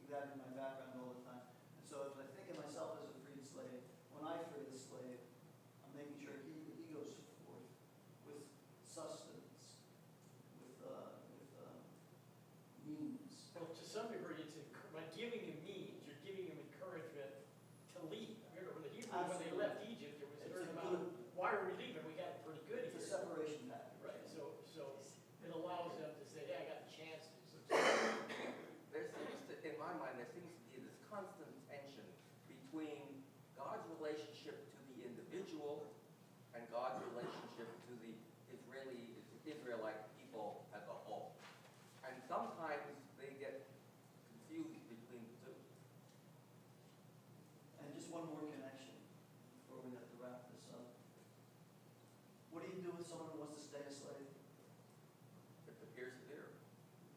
that in my background all the time. And so if I think of myself as a freed slave, when I free the slave, I'm making sure he goes forth with sustenance, with means. Well, to some degree, by giving him means, you're giving him encouragement to leave. Remember, when the Hebrews, when they left Egypt, there was a certain amount of, why are we leaving? We got it pretty good It's a here. separation package. Right, so it allows them to say, hey, I got a chance to do something. There seems to, in my mind, there seems to be this constant tension between God's relationship to the individual and God's relationship to the Israelite people as a whole. And sometimes they get confused between the two. And just one more connection before we have to wrap this up. What do you do with someone who wants to stay a slave? If the persevere.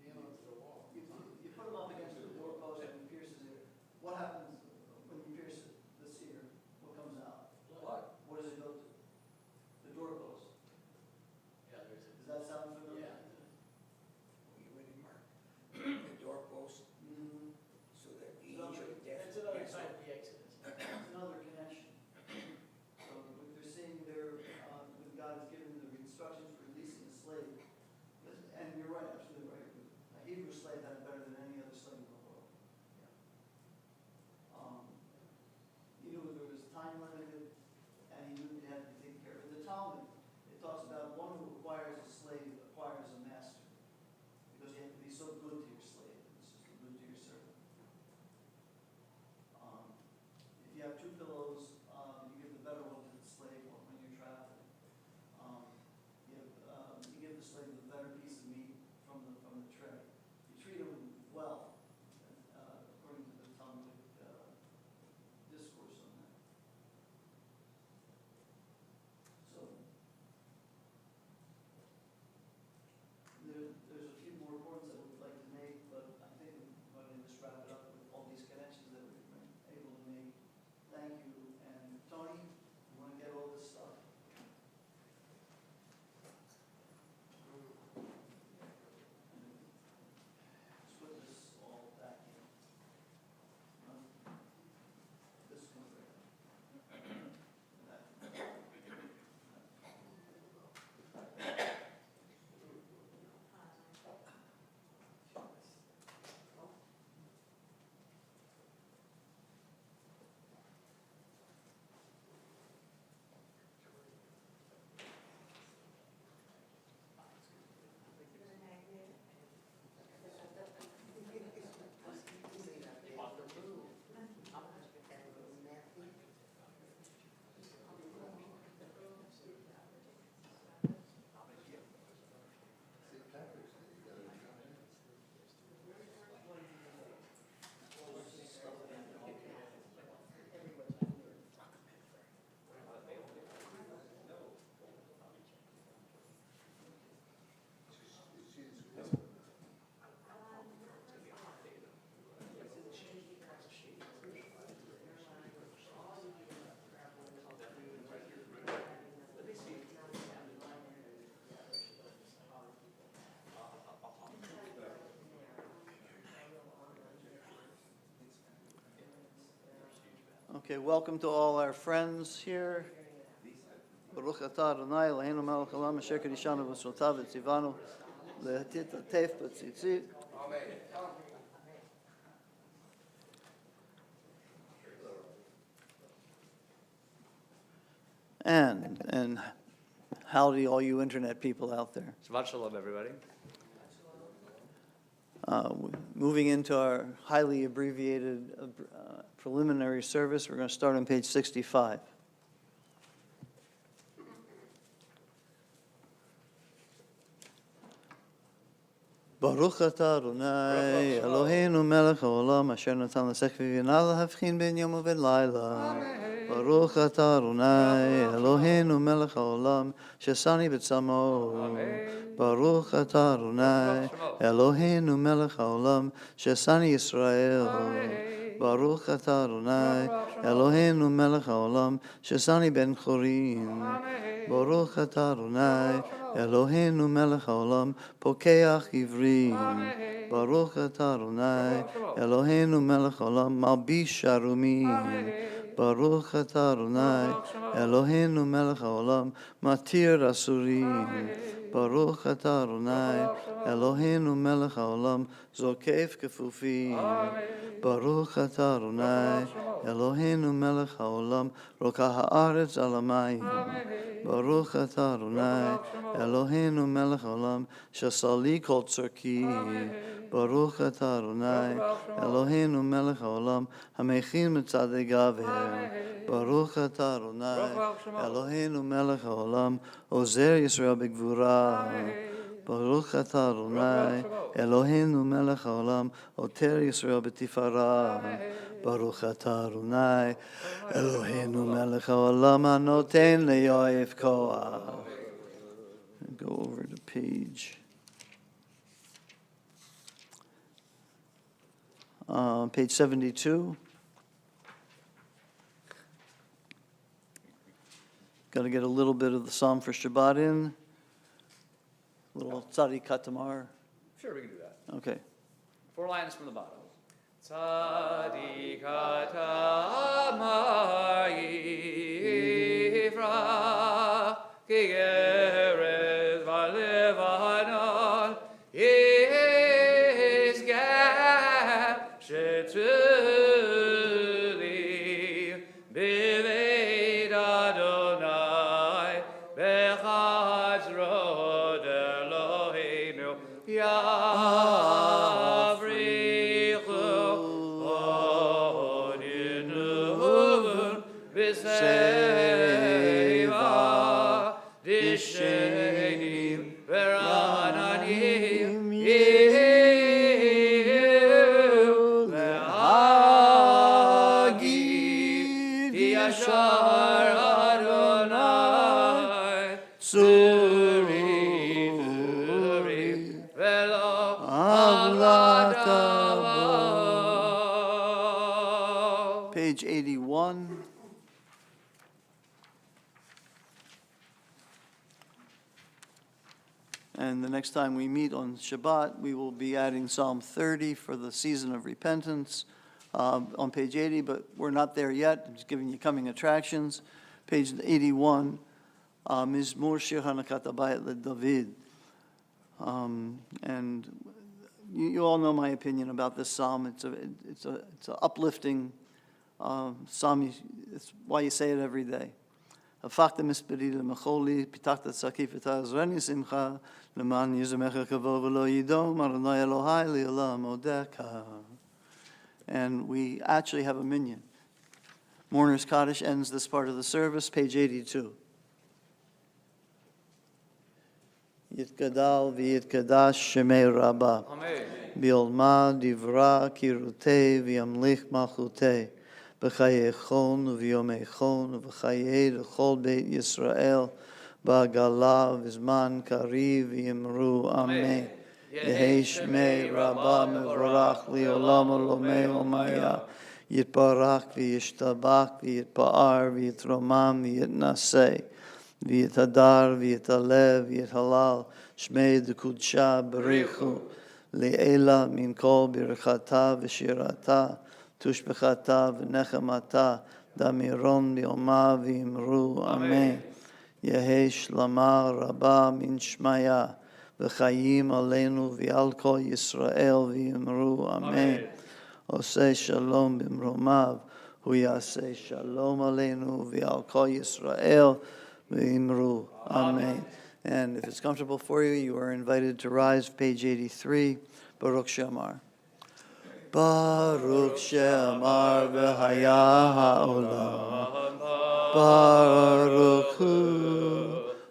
You put him up against the doorpost and he pierces it. What happens when you pierce the seer? What comes out? Blood. What does it go to? The doorpost. Yeah, there's Does that sound familiar? You ready, Mark? The doorpost, Mm-hmm. so that the So angel of death. That's another gets side up. of the Exodus. It's another connection. So what they're seeing there, when God is giving the instructions for releasing a slave, and you're right, absolutely right. A Hebrew slave had it better than any other slave in the world. He knew there was time limited, and he knew he had to take care of it. The Talmud, it talks about one who acquires a slave acquires a master, because you have to be so good to your slave, and so good to your servant. If you have two pillows, you give the better one to the slave when you're traveling. You give the slave the better piece of meat from the tray. You treat him well, according to the Talmudic discourse on that. So there's a few more points that we'd like to make, but I think we're going to just wrap it up with all these connections that we've been able to make. Thank you. And Tony, you want to get all this stuff? Let's put this all back in. This one right. Okay, welcome to all our friends here. Baruch atah Adonai Eloheinu melech haolam asher kedishanu v'snotav v'tzivanu le'atit atef b'tzitzit. Amen. And howdy all you internet people out there. Shabbat shalom, everybody. Moving into our highly abbreviated preliminary service, we're going to start on page 65. Baruch atah Adonai Eloheinu melech haolam asher natan l'sech v'bina להבחין בין יום ובין לילה. ברוך אתה אדוני אלוהינו מלך העולם ששני בצמו. ברוך אתה אדוני אלוהינו מלך העולם ששני ישראל. ברוך אתה אדוני אלוהינו מלך העולם ששני בן חורין. ברוך אתה אדוני Eloheinu melech haolam, pokeach ivrim. Baruch atah Adonai, Eloheinu melech haolam, malbish sharumim. Baruch atah Adonai, Eloheinu melech haolam, matir asurim. Baruch atah Adonai, Eloheinu melech haolam, zokef kefufim. Baruch atah Adonai, Eloheinu melech haolam, rokah haaretz al hamayim. Baruch atah Adonai, Eloheinu melech haolam, shasali kol tzorki. Baruch atah Adonai, Eloheinu melech haolam, hamechin mitzadei gaver. Baruch atah Adonai, Eloheinu melech haolam, ozer Yisrael b'gvura. Baruch atah Adonai, Eloheinu melech haolam, oter Yisrael b'tifara. Baruch atah Adonai, Eloheinu melech haolam, anoten le'yoef koach. Go over to page 72. Got to get a little bit of the Psalm for Shabbat in. A little tzadi katamar. Sure, we can do that. Okay. 4 lines from the bottom. Tzadi katamar yifrach ki geres v'levanon yisgab shetzuli b'veit Adonai b'chazrot Eloheinu yavrichu odinu b'seiva dishenim v'rananim yihu le'hagid yashar Adonai Suri velo avlatavo. Page 81. And the next time we meet on Shabbat, we will be adding Psalm 30 for the season of repentance on page 80, but we're not there yet. I'm just giving you coming attractions. Page 81, Mizmor Shir Hanakat Habayit LeDavid. And you all know my opinion about this psalm. It's an uplifting psalm. It's why you say it every day. הפכת מספרי למחולי, פיתחת צעקי ותעזרני שמחה, למען יזמך כבוד ולא ידום, אדוני אלוהי לעולם עודך. And we actually have a minyan. Mourner's Kaddish ends this part of the service, page 82. יתגדל ויתקדש שמי רבה. בעולמה דברה קירותי וימליך מלכותי. בחיי חון וביומי חון ובחיי לכל בית ישראל בעגלה וזמן קריב ויאמרו אמן. יהי שמי רבה מבורך לעולם עולמי עולמיה. יתברך וישתבח ויתפאר ויתרומם ויתנשא ויתהדר ויתעלה ויתהלל שמי דקודשה בריחו לעילה מן כל ברכתה ושירתה תושבחתה ונחמתה דמירון ביומה ואמרו אמן. יהי שלמה רבה מן שמיה וחיים עלינו ועל כל ישראל ואמרו אמן. עושה שלום במרומיו הוא יעשה שלום עלינו ועל כל ישראל ואמרו אמן. And if it's comfortable for you, you are invited to rise, page 83, Baruch She'amar. Baruch She'amar v'haya ha'olam. Baruch Hu,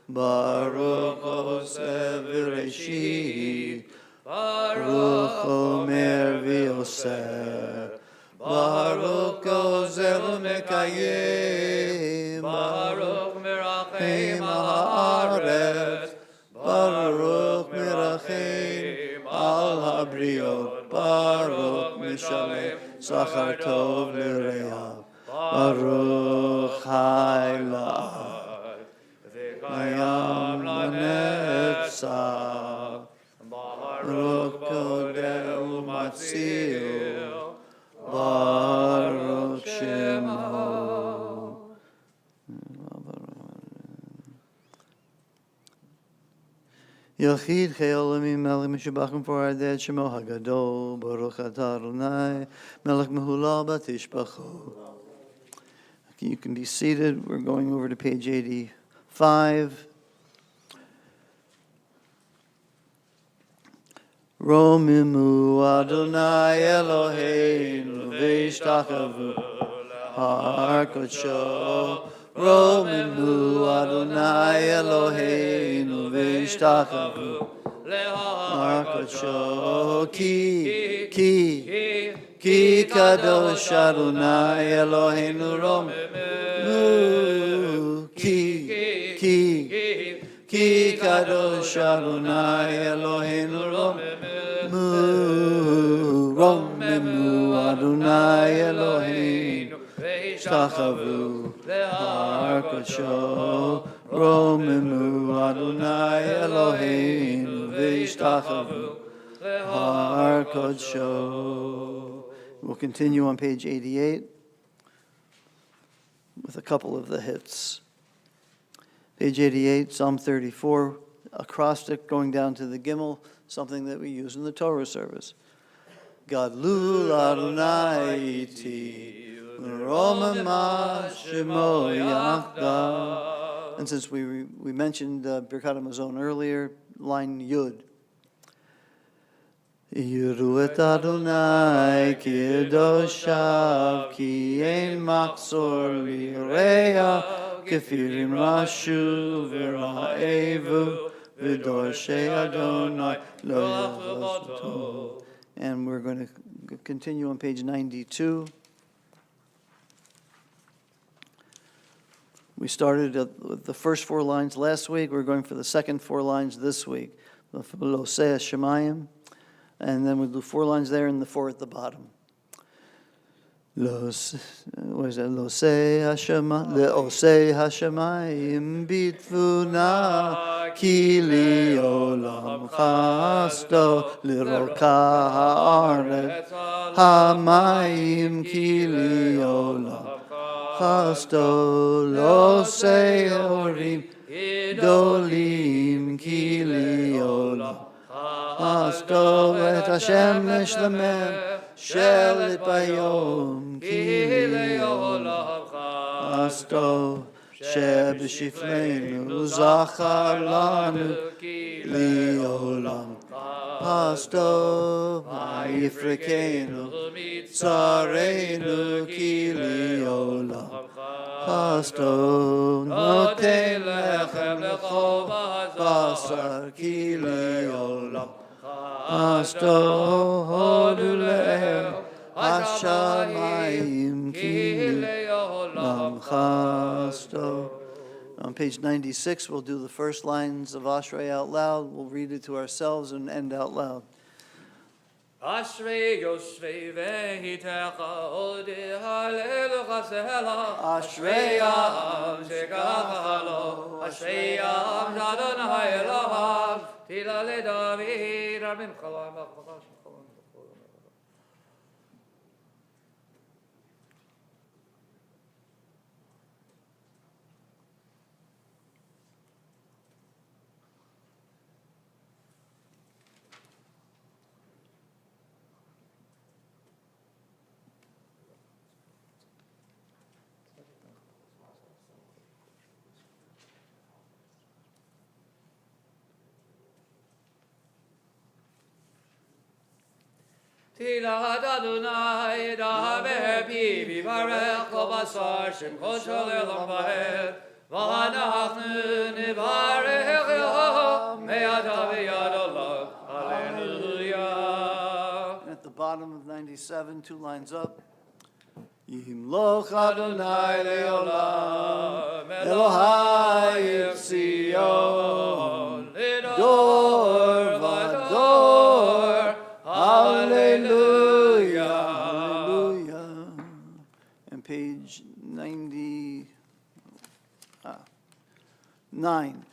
Baruch Oseh v'reshit. Baruch Omer v'yoseh. Baruch Ozer v'mekayim. Baruch merachem ha'aretz. Baruch merachem al ha'briot. Baruch Mishalem Sachar Tov L'Reav. Baruch Hai La'ad V'Kayam Laneh Baruch Kodel Matzil, Baruch Shemo. Yachid Cheolamim Melech Mishubachim for our dead Shemo Hagadol, Baruch Atah Adonai, Melech Mehulal Batishbacho. You can be seated. We're going over to page 85. Romimu Adonai Eloheinu v'ishtachavu har kodsho. Romimu Adonai Eloheinu v'ishtachavu har kodsho. Ki kadosh Adonai Eloheinu romimu. Ki kadosh Adonai Eloheinu romimu Adonai Eloheinu v'ishtachavu har kodsho. Romimu Adonai Eloheinu v'ishtachavu har kodsho. We'll continue on page 88 with a couple of the hits. Page 88, Psalm 34, acrostic going down to the Gimel, something that we use in the Torah service. Gadlu Adonai iti, Romama Shemo Yachdav. And since we mentioned Birkat HaMazon earlier, line Yud. Yiru et Adonai k'yedoshav, ki ein machzor li'reya, kefirim rashu v'ra'evu, v'dorshei Adonai lo yachzoto. And we're going to continue on page 92. We started with the first 4 lines last week. We're going for the second 4 lines this week. Losei Hashemayim. And then we'll do 4 lines there and the 4 at the bottom. Leosei Hashemayim bitvuna, ki li'olam chasto, liroka ha'aretz hamayim, ki li'olam chasto, losei horim dolim, ki li'olam Asto et Hashemesh l'mem shelet bayom ki le'olam Asto sheb'shifleinu zachar lanu ki le'olam Asto v'yifrekenu tzarenu ki le'olam Asto noten lechem lechol basar ki le'olam Asto hodu le'el hashamayim ki le'olam chasto. On page 96, we'll do the first lines of Ashrei out loud. We'll read it to ourselves and end out loud. Ashrei Yoshvei Vehitecha Odi Halelu Chasela Ashrei Am Shekacha Lo Ashrei Am Adonai Elohav Tila LeDavid Rabim Chalam B'Chavash Tila Adonai Daber Pi Vivarech Lo Basar Shem Koshol Elam Vaed V'anachnu Nivarech Yeho Me'adav Yad Olam Hallelujah. And at the bottom of 97, 2 lines up. Yimloch Adonai le'olam Elohai Tzion Dor Vador Hallelujah, hallelujah. And page 99.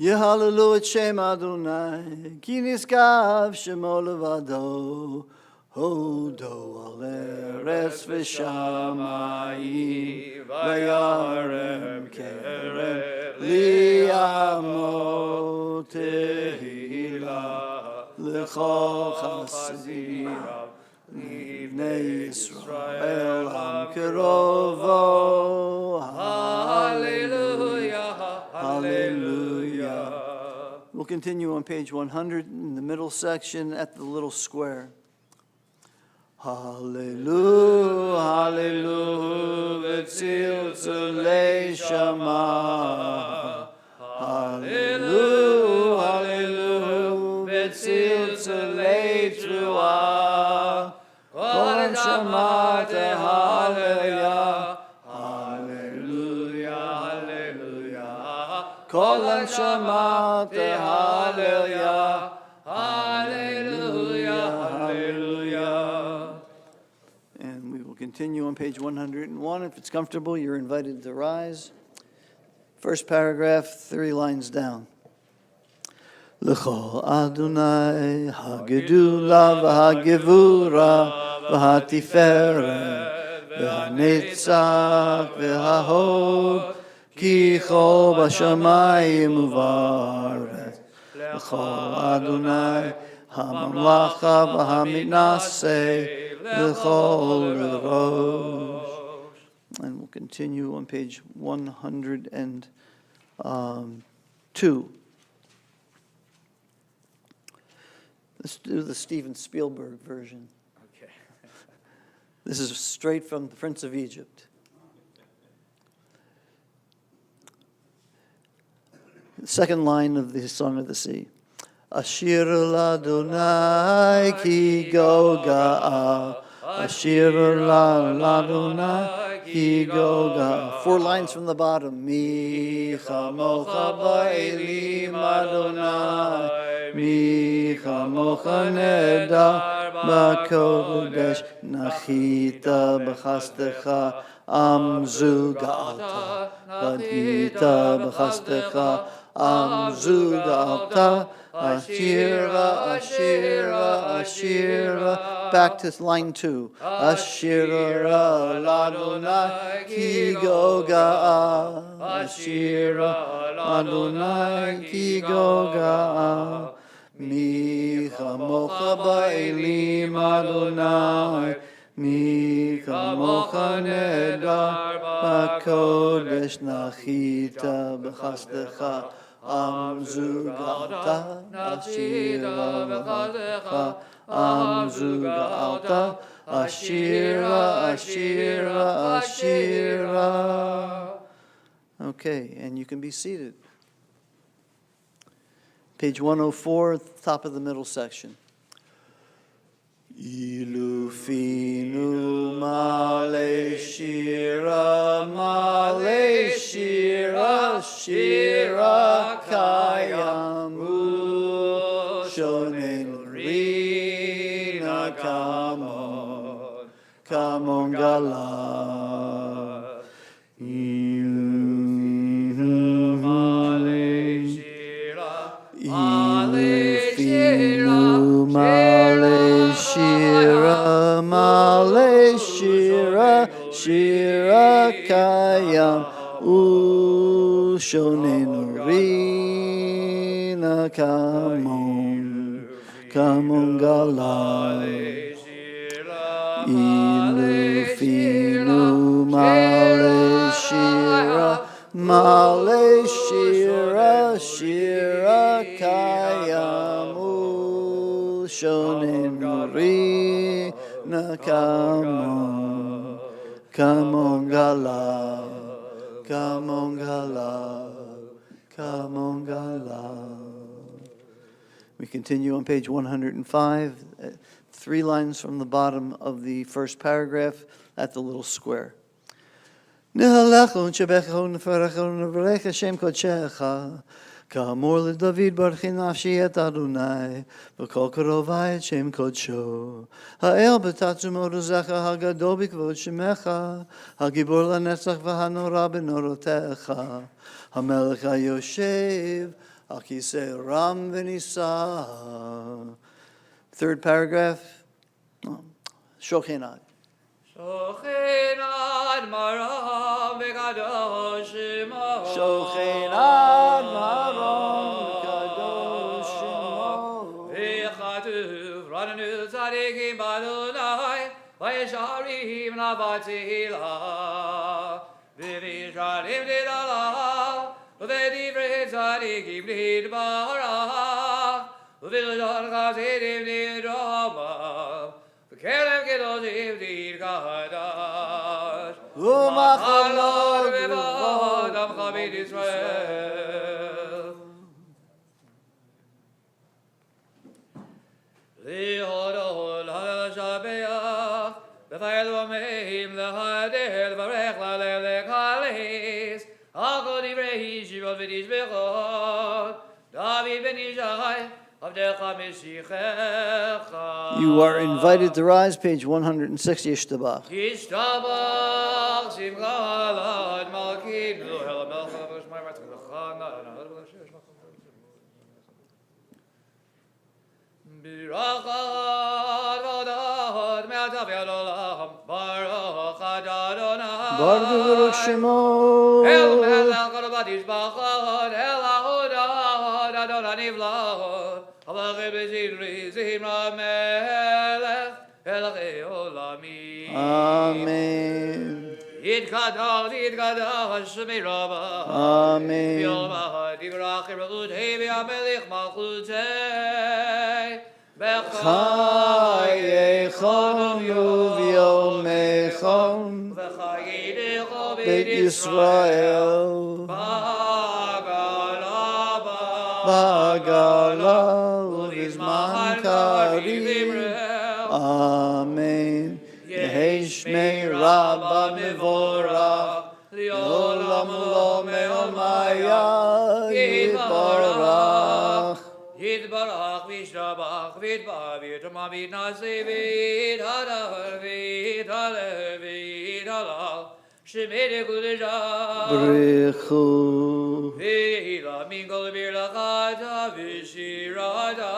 Yehalelu et Shem Adonai, ki niskav shemo levado, hodo al eretz v'shamayim, vayarem kerem li'amo tehila, l'chol chasadim, livnei Yisrael am kerovo. Hallelujah. Hallelujah. We'll continue on page 100 in the middle section at the little square. Hallelujah, hallelujah, v'tzil tzulei shama. Hallelujah, hallelujah, v'tzil tzulei truah. Kol shama hallelujah. Kol shama hallelujah. Hallelujah, hallelujah. And we will continue on page 101. If it's comfortable, you're invited to rise. First paragraph, 3 lines down. L'chol Adonai hagedula v'hagevura v'hatiferet v'hanetzach v'hahod ki chol b'shamayim u'va'aretz l'chol Adonai hamamlacha v'hamitnaseh l'chol rosh. And we'll continue on page 102. Let's do the Steven Spielberg version. Okay. This is straight from the Prince of Egypt. The second line of the Song of the Sea. Ashir l'Adonai ki goga. Ashir l'Adonai ki goga. 4 lines from the bottom. Mi chamocha ba'elim Adonai. Mi chamocha nedar b'kodesh. Nachita b'chastecha amzu ga'alta. Nachita b'chastecha amzu ga'alta. Ashira, Ashira, Ashira. Back to line 2. Ashira l'Adonai ki goga. Ashira l'Adonai ki goga. Mi chamocha ba'elim Adonai. Mi chamocha nedar b'kodesh. Nachita b'chastecha amzu ga'alta. Ashira b'chastecha amzu ga'alta. Ashira, Ashira, Ashira. Okay, and you can be seated. Page 104, top of the middle section. Ilufinu male shira, shira kayamu shonen rina kamon gala. Ilufinu male shira, shira kayam ushonen rina kamon galai. Ilufinu male shira, shira kayam ushonen rina kamon galai. We continue on page 105, 3 lines from the bottom of the first paragraph at the little square. Nehalechu nshebechu neferechu nevarech Hashem kodshecha. Ka'amor leDavid barechi nafshi et Adonai, v'kol karovai et Shem kodsho. Ha'el b'tatzumot uzecha hagadol b'kvod shemecha, ha'gibor lanetzach v'hanora b'norotecha, ha'melech ha'yoshev Al kisei ram v'nisa. Third paragraph. Shochenad. Shochenad maram v'kadosh shemo. Shochenad maram v'kadosh shemo. V'chatuv rananu tzadikim b'Adonai v'yesharim navatila. V'visharim lidala v'divrei tzadikim lidbarach v'vilshon chasedim lidrama v'kerem kedoshim lidkadash v'machalot v'vod amcha b'Yisrael v'hodol ha'shabeach v'fayel v'meim l'hadel v'rech l'alel l'kalis Ha'kol divrei shivot v'tishbechot David ben Yishai avdecha meshichecha. You are invited to rise, page 160, Yishtabach. Yishtabach simcha lad malkinu el melcha v'shmai v'tzchana Birachat v'odot me'atav yad olam Baruch Adonai Baruch Shemo. El melech korban yishbachot El ha'odot Adonai nivlachot Halachim b'zidri zimra melech Elchei olamim Amen. Yitkadosh Shemei Rabbah Amen. Yomah divrachim rechutei v'yamelech malchutei Chayechon u'vyomechon v'chayidecho Beit Yisrael Bagala u'vizman karim. Amen. Yehei Shmei Rabbah mevorach Le'olam lo me'omaya Yitbarach. Yitbarach v'yishtabach v'yitbar v'yitama v'yitnaseh v'yithadar v'yithalel v'yithalal Shemei dekudeshah Brechu. V'hila min kol birlachata v'shirata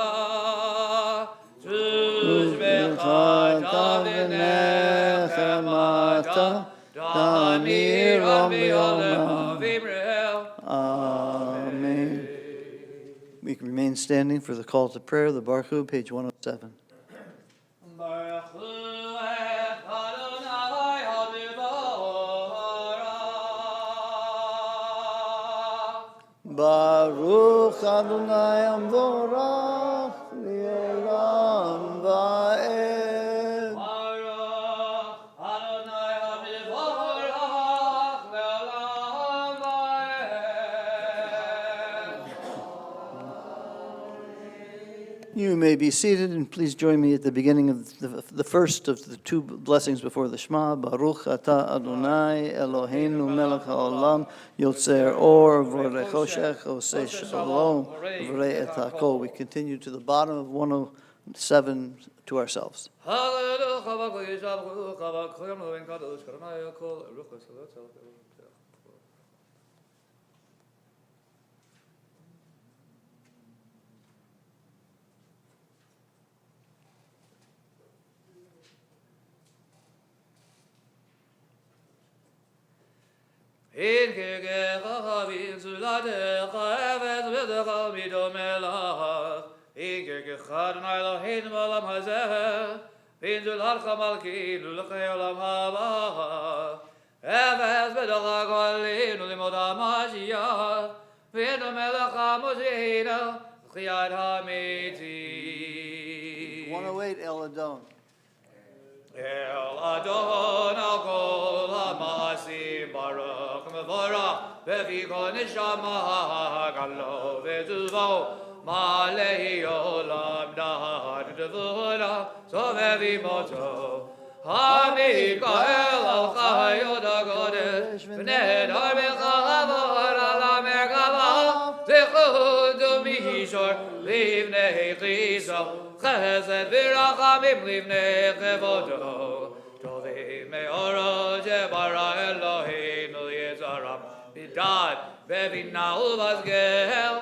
Tuz v'chata v'nechemata Damir v'yolema v'imrel Amen. We can remain standing for the call to prayer, the Baruch, page 107. Baruch hu et Adonai ha'mevorach Baruch Adonai Amvorach Li'olam Va'ed. Baruch Adonai ha'mevorach le'olam va'ed. You may be seated, and please join me at the beginning of the first of the two blessings before the Shema. Baruch atah Adonai Eloheinu melech haolam yotzer or v'orei choshech oseh shalom v'orei et hakol. We continue to the bottom of 107 to ourselves. Hallelujah, Chavak Yishabchu, Chavak Choyam Loven Kadosh, Karanai Kol, Ruchas Kadosh. In Kegecha Chavim Zuladecha Evetz V'decha Midomelach In Kegecha Adonai Eloheinu Olam Hazeh In Zuladcha Malkeinu L'chei Olam Haba Evetz V'decha Golinu Limod HaMashiach V'in Melech HaMosheinu L'chiyat HaMetim 108 El Adon. El Adon al kol ha'masim baruch mevorach v'fi kol neshama galo v'tuvo ma'alei olam dahad devura sovevi moto ha'mikael al chayot ha'kodesh v'nedar b'chavor al ha'merkava zechud u'mishor livnei chiso Chesed v'rachamim livnei chevodo Tovim me'oro shebara Eloheinu yitzaram B'dad v'bina u'vazgel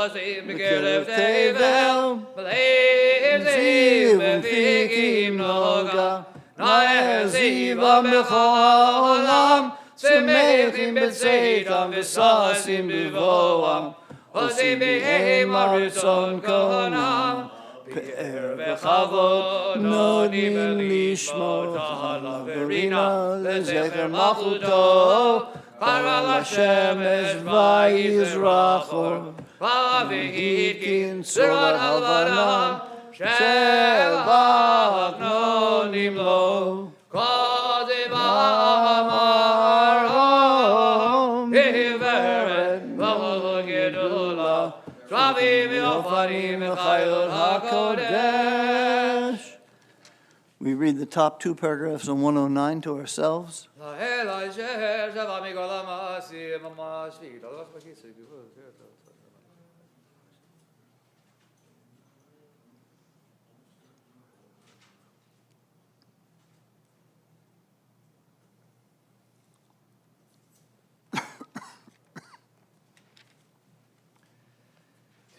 Osim b'keref tevel, b'leim ziv b'fikim noga, na'er zivam b'chol olam, שמחים בצאתם וששים בבואם, עושים בהם הרצון כהונם, פאר וכבוד נותנים לשמור עליו ורינה לזכר מלכותו, קרא לשמש ויזרחו, והתקין צורת הלבנה, שבח נותנים לו, קודם We read the top two paragraphs on 109 to ourselves.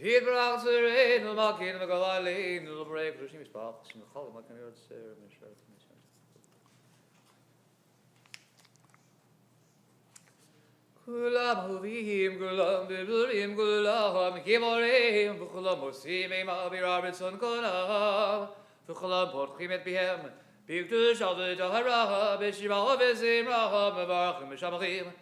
Hier bracht ze rein, und mag in der allein, und break durch mich sprach, und hol mal kann ihr das sehr mit schwer. Kulam huvim, kulam biburim, kulam kiborim, kulam mosim ma bi Robertson kolam, kulam porchim et bihem, bigtu shalve jahara, beshiva vezim raham, barachim shamachim.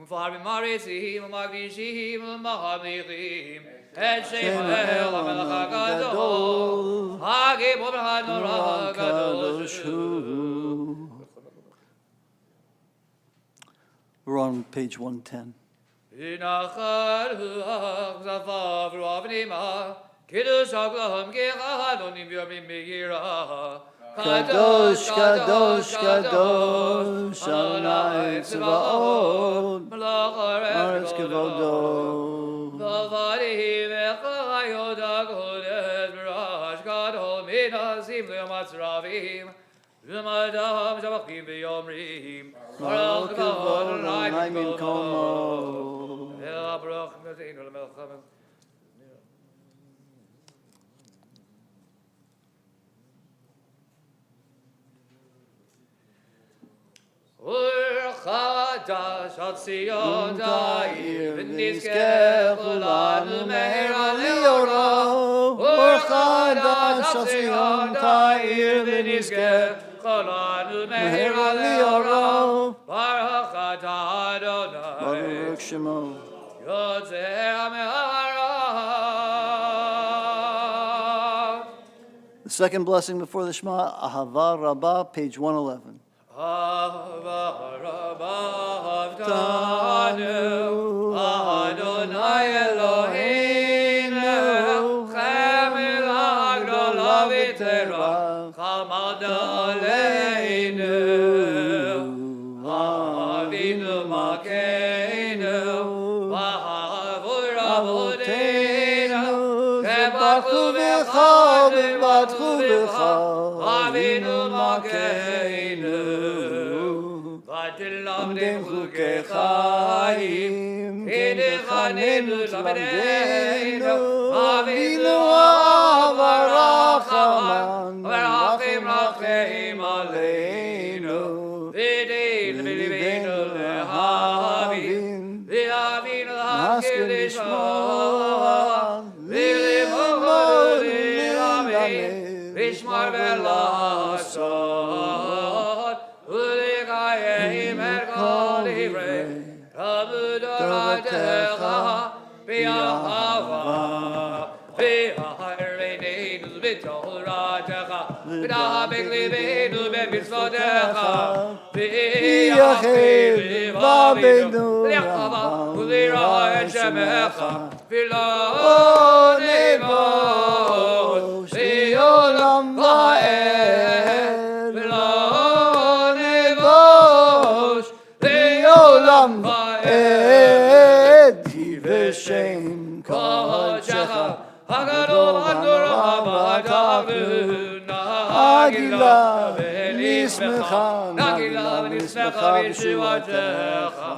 Farm Marisim, Magishim, Mahamirim, and Shemael, Amelachagado, Hagib Oberhadoragadosh. We're on page 110. Inachad Zafav Ravnima, Kiddush Aglam Gehadonim Yomim Megira. Kadosh, Kadosh, Kadosh, Adonai Tzvaot, Aretz Kevodo. Vavadi v'chayot ha'kodesh b'rash gadol minazim le'matzravim v'madam shabachim v'yomrim Baruch kavod Adonai min komo El Baruch Mezeinu l'melech Chadash al Sion Ta'ir v'nizkeh kulanu meher aliora. Chadash al Sion Ta'ir v'nizkeh kulanu meher aliora. Baruch atah Adonai. Baruch Shemo. Yotzei ha'me'ara. The second blessing before the Shema, Ahava Rabbah, page 111. Avtanu Adonai Eloheinu Chemil Hagdola V'Tera Chamad Aleinu Avinu Malkeinu V'Havur Avoteinu Kebachu V'cha V'Batchu V'cha Avinu Malkeinu V'Tilam Chukei Chaim V'Nechanenu L'Abdeinu Avinu Avarachaman V'Rachim Rachim Aleinu V'Dein V'Libeinu Lehavin V'Avinu L'Haskil Lishma V'Limomod L'Amin V'Shmar V'Lasot U'Likayim Erkol Ivrei Abudoratecha B'Yahava V'Harveneinu V'Toratecha V'Dabek Libeinu V'Mitzvotecha V'Yachid V'Avinu V'Yachava V'Lirah Shemecha V'Lo Nevosh V'Olam Va'ed V'Lo Nevosh V'Olam Va'ed V'Shem Kodecha Hagadol Hadorah B'Hadavlu Nagila V'Nismecha Nagila V'Nismecha V'Shivatecha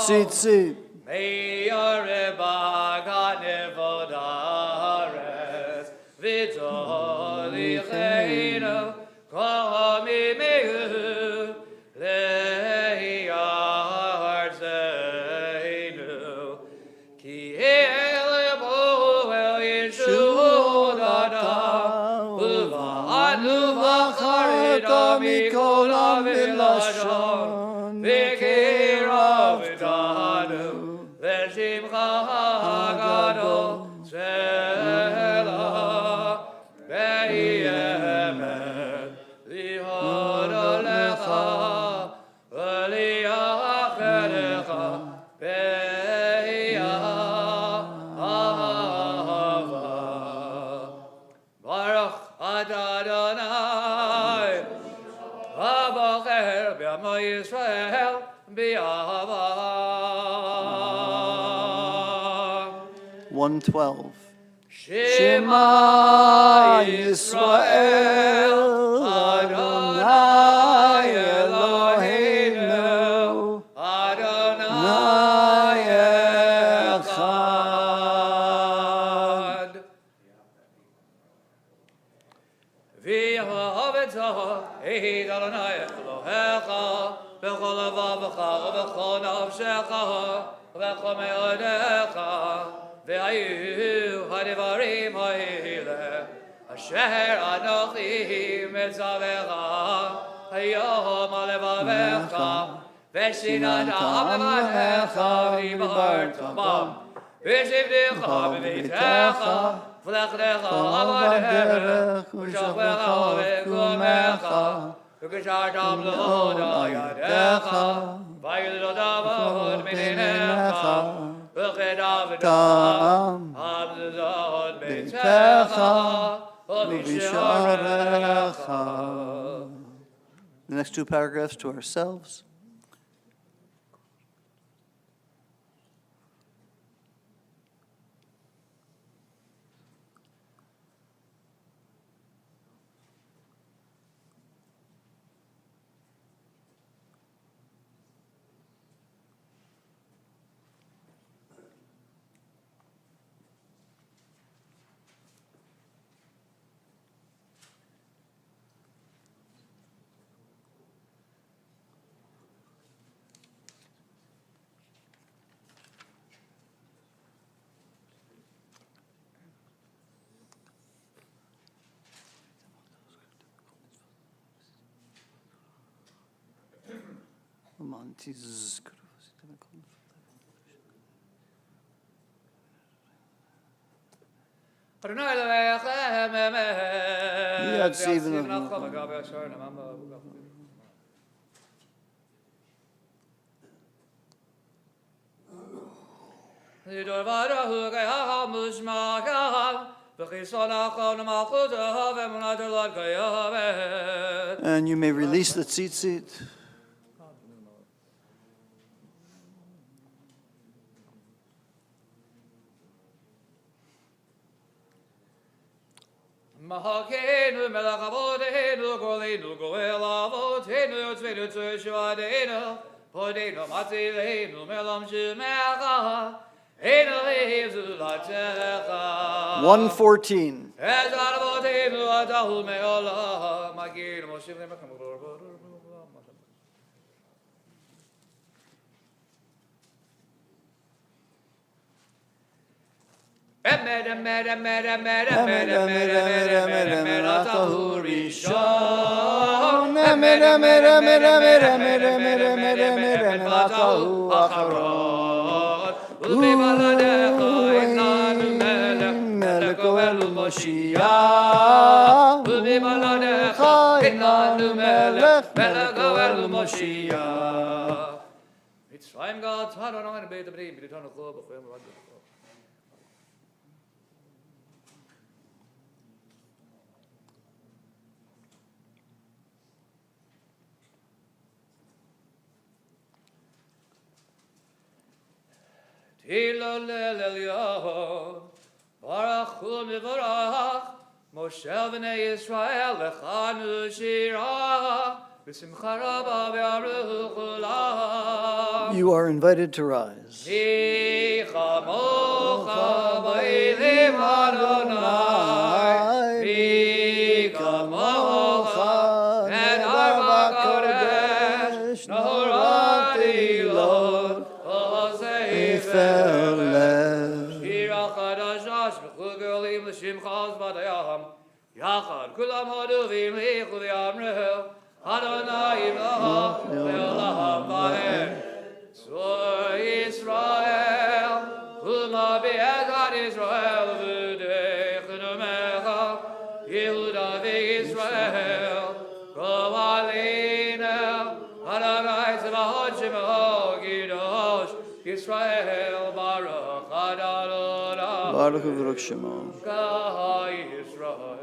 tzitzit. Me'yoreba ganevod haaretz v'tolicheinu komi mehu le'yarzeinu ki elebu el yeshudata uva'anu v'charita mikol ha'vilashon v'kira v'danu v'shimcha ha'gadol Selah be'emet lihodolecha v'liachedecha be'yahava Baruch Adonai Ha'bocher b'amo Yisrael b'yahava 112. Shema Yisrael Adonai Eloheinu Adonai Echad V'yehovetah Ehid Adonai Elohecha B'chol levavecha V'chol nafshecha V'chol me'odecha Ve'ayu ha'devarim ha'ile Asher anochi mitzavecha Hayom ha'levavecha Ve'shinata ha'mevanecha V'dibarta bam V'shivdecha v'vitecha V'lechlecha ha'vaderech V'shachlecha v'kumecha V'kishartam l'hoda yadecha V'yudodavod minecha Tam beitecha u'visharecha. The next two paragraphs to ourselves. Adonai Elohechem emet Yad Sivan Acham Agav Yashar Namam Yidor Vadahu Gayaham Mushmakav V'chisonachon Malchutav Emunadolad Gayavet And you may release the tzitzit. Mahakenu melech avodeinu golenu goel avotenu yotzvenu tzvishvadeinu podenu matzileinu melam shemecha enu lehizulatecha 114. Ez avodeinu adahu meolah maginu moshiv lemekam Emet, emet, emet, emet, emet, emet, emet, emet, emet, atahu rishon. Emet, emet, emet, emet, emet, emet, emet, emet, emet, atahu acharon. Ulbei baladecha enanu melech, melech goelu Moshiach. Ulbei baladecha enanu melech, melech goelu Moshiach. Mitzrayim Gad, Tzadon Amen, Beit Abrim, B'ditonu Chol, B'choyim V'radu. Hillel Elyon, Baruch Hu Mivarach, Moshe B'nei Yisrael Lechanu Shirah, You are invited to rise. Yachad kulam haduvim lichu v'yamreu Adonai Elohim Vaher Tzor Yisrael Uma be'ezad Yisrael v'dechenu mecha Yehuda v'Yisrael Go aleinu Adonai Tzevahot Shemoho Gidosh Yisrael Baruch Adonai Baruch Baruch Shemo. Yisrael.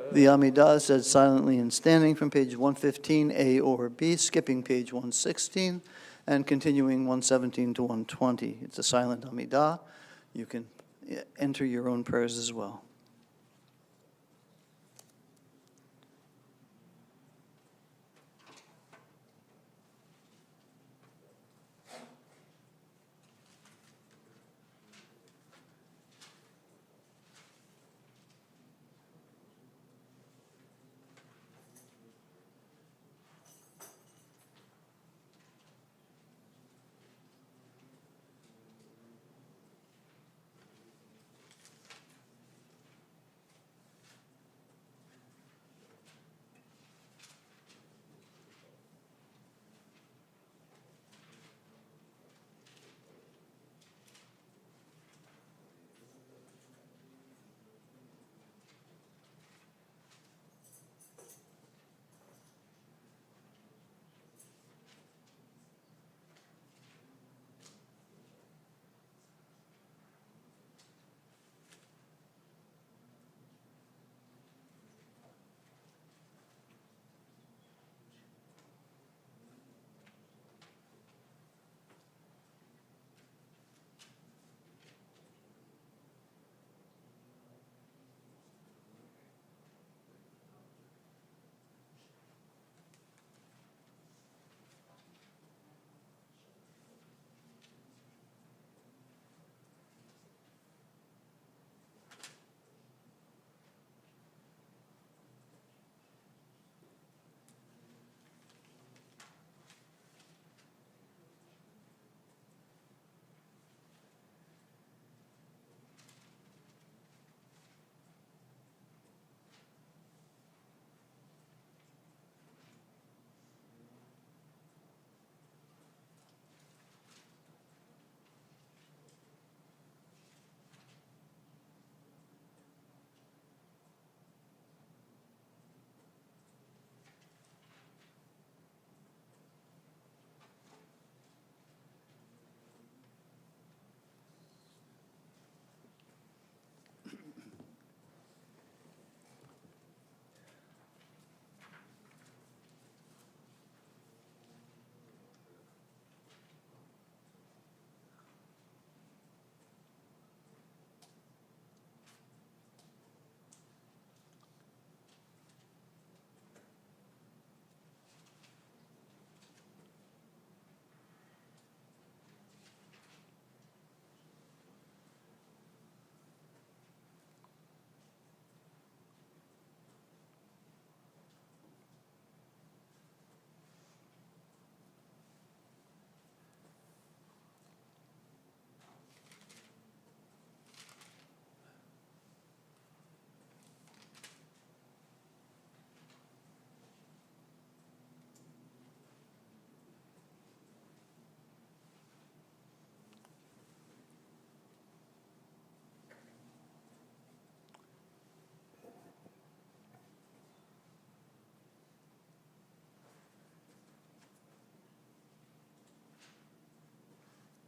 The Amidah said silently and standing from page 115, A or B, skipping page 116, and continuing 117 to 120. It's a silent Amidah. You can enter your own prayers as well.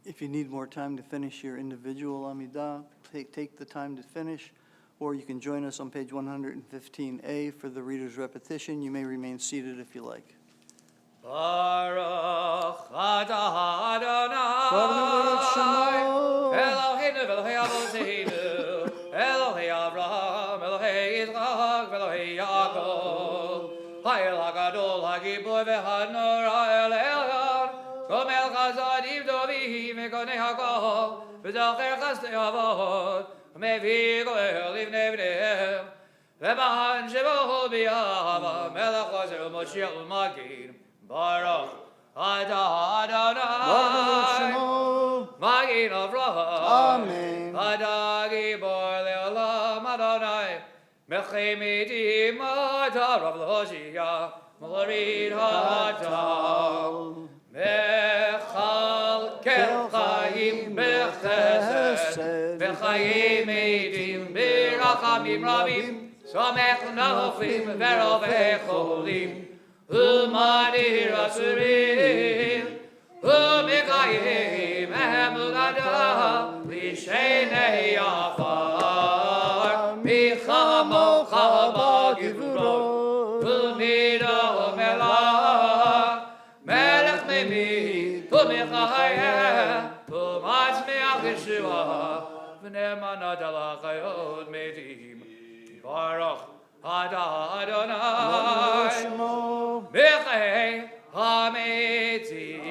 If you need more time to finish your individual Amidah, take the time to finish, or you can join us on page 115A for the reader's repetition. You may remain seated if you like. Baruch atah Adonai Baruch Shemo. Eloheinu v'Elokei Avoteinu Elokei Avraham Elokei Yitzchak v'Elokei Yaakov Hayel HaGadol HaGibor VeHanor HaEl Elyon Gomel Chazadim Dovim Mekonei HaKol V'Zocher Chasdei Avot Mevi Goel Livnei Bneihem V'Man Shebo B'Yahava Melech Lazer Moshiach Magid Baruch Adonai Magid Avraham Amen. Adagi Bor Leolam Adonai Mechemidim Atarav L'Hoshiyah Morid Ha'atam Mechal Kel Chaim B'Chesed V'Chaim Eidim B'Rachamim Rabim Samech Nofim V'Rov Echolim U'Madir Asurim U'Mekayim Emuladah L'Shenei Afar Michamocha B'Givurot U'Midah Melach Melech Mimid U'Mechayeh U'Matzmeach Yeshua V'Ne'emanat Alachayot Medim Baruch Adonai Mechei HaMetim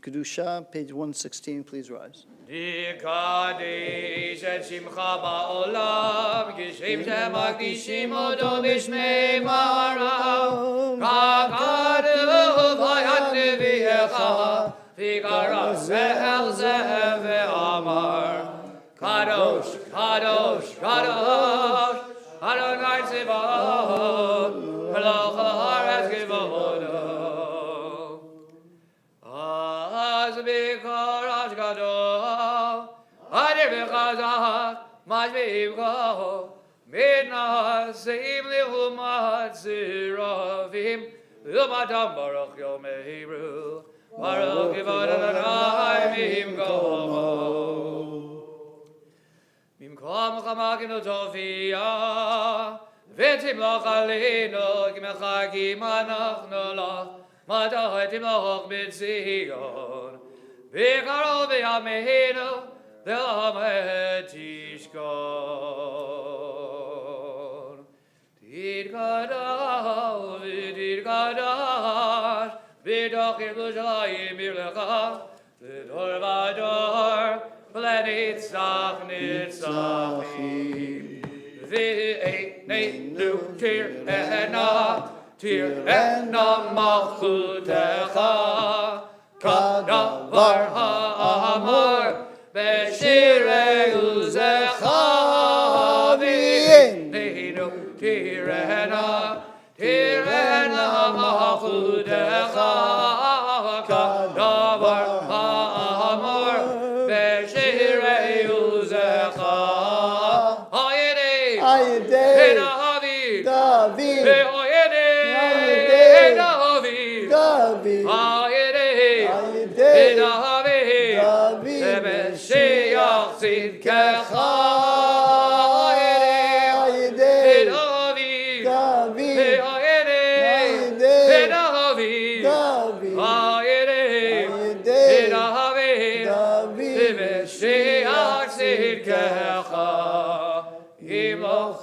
Kedusha, page 116, please rise. Dikadesh et Shimcha Ba'olam Gishem Shemagdishim Odo B'Shmei Marav Kakadu V'Yad Nevi'echa V'Kara Ze'el Ze'el Ve'amar Kadosh, Kadosh, Kadosh Adonai Tzivot Melech Haaretz Kivodo Az B'Karash Gadol Adir B'Chazak Maj B'Yivcho Midnasim Lihumat Ziravim Lumatam Baruch Yom Hebrew Baruch Kivod Adonai Mimkomo Mimkom Chamaginu Tovia V'tim Loch Alinu Kimechagim Anachnu Loch Matahitim Loch B'Tzion V'Karol V'Yameinu V'Lamed Tishkon Tidkadash V'Tidkadash V'Dochir B'Shalayim Birlecha V'Dor V'Dor V'Nitzach Nitzachim V'Einu Tir'ena Malchutecha Kadavar Ha'amar B'Shirei Uzecha V'Einu Tir'ena Malchutecha Kadavar Ha'amar B'Shirei Uzecha Ayidei David David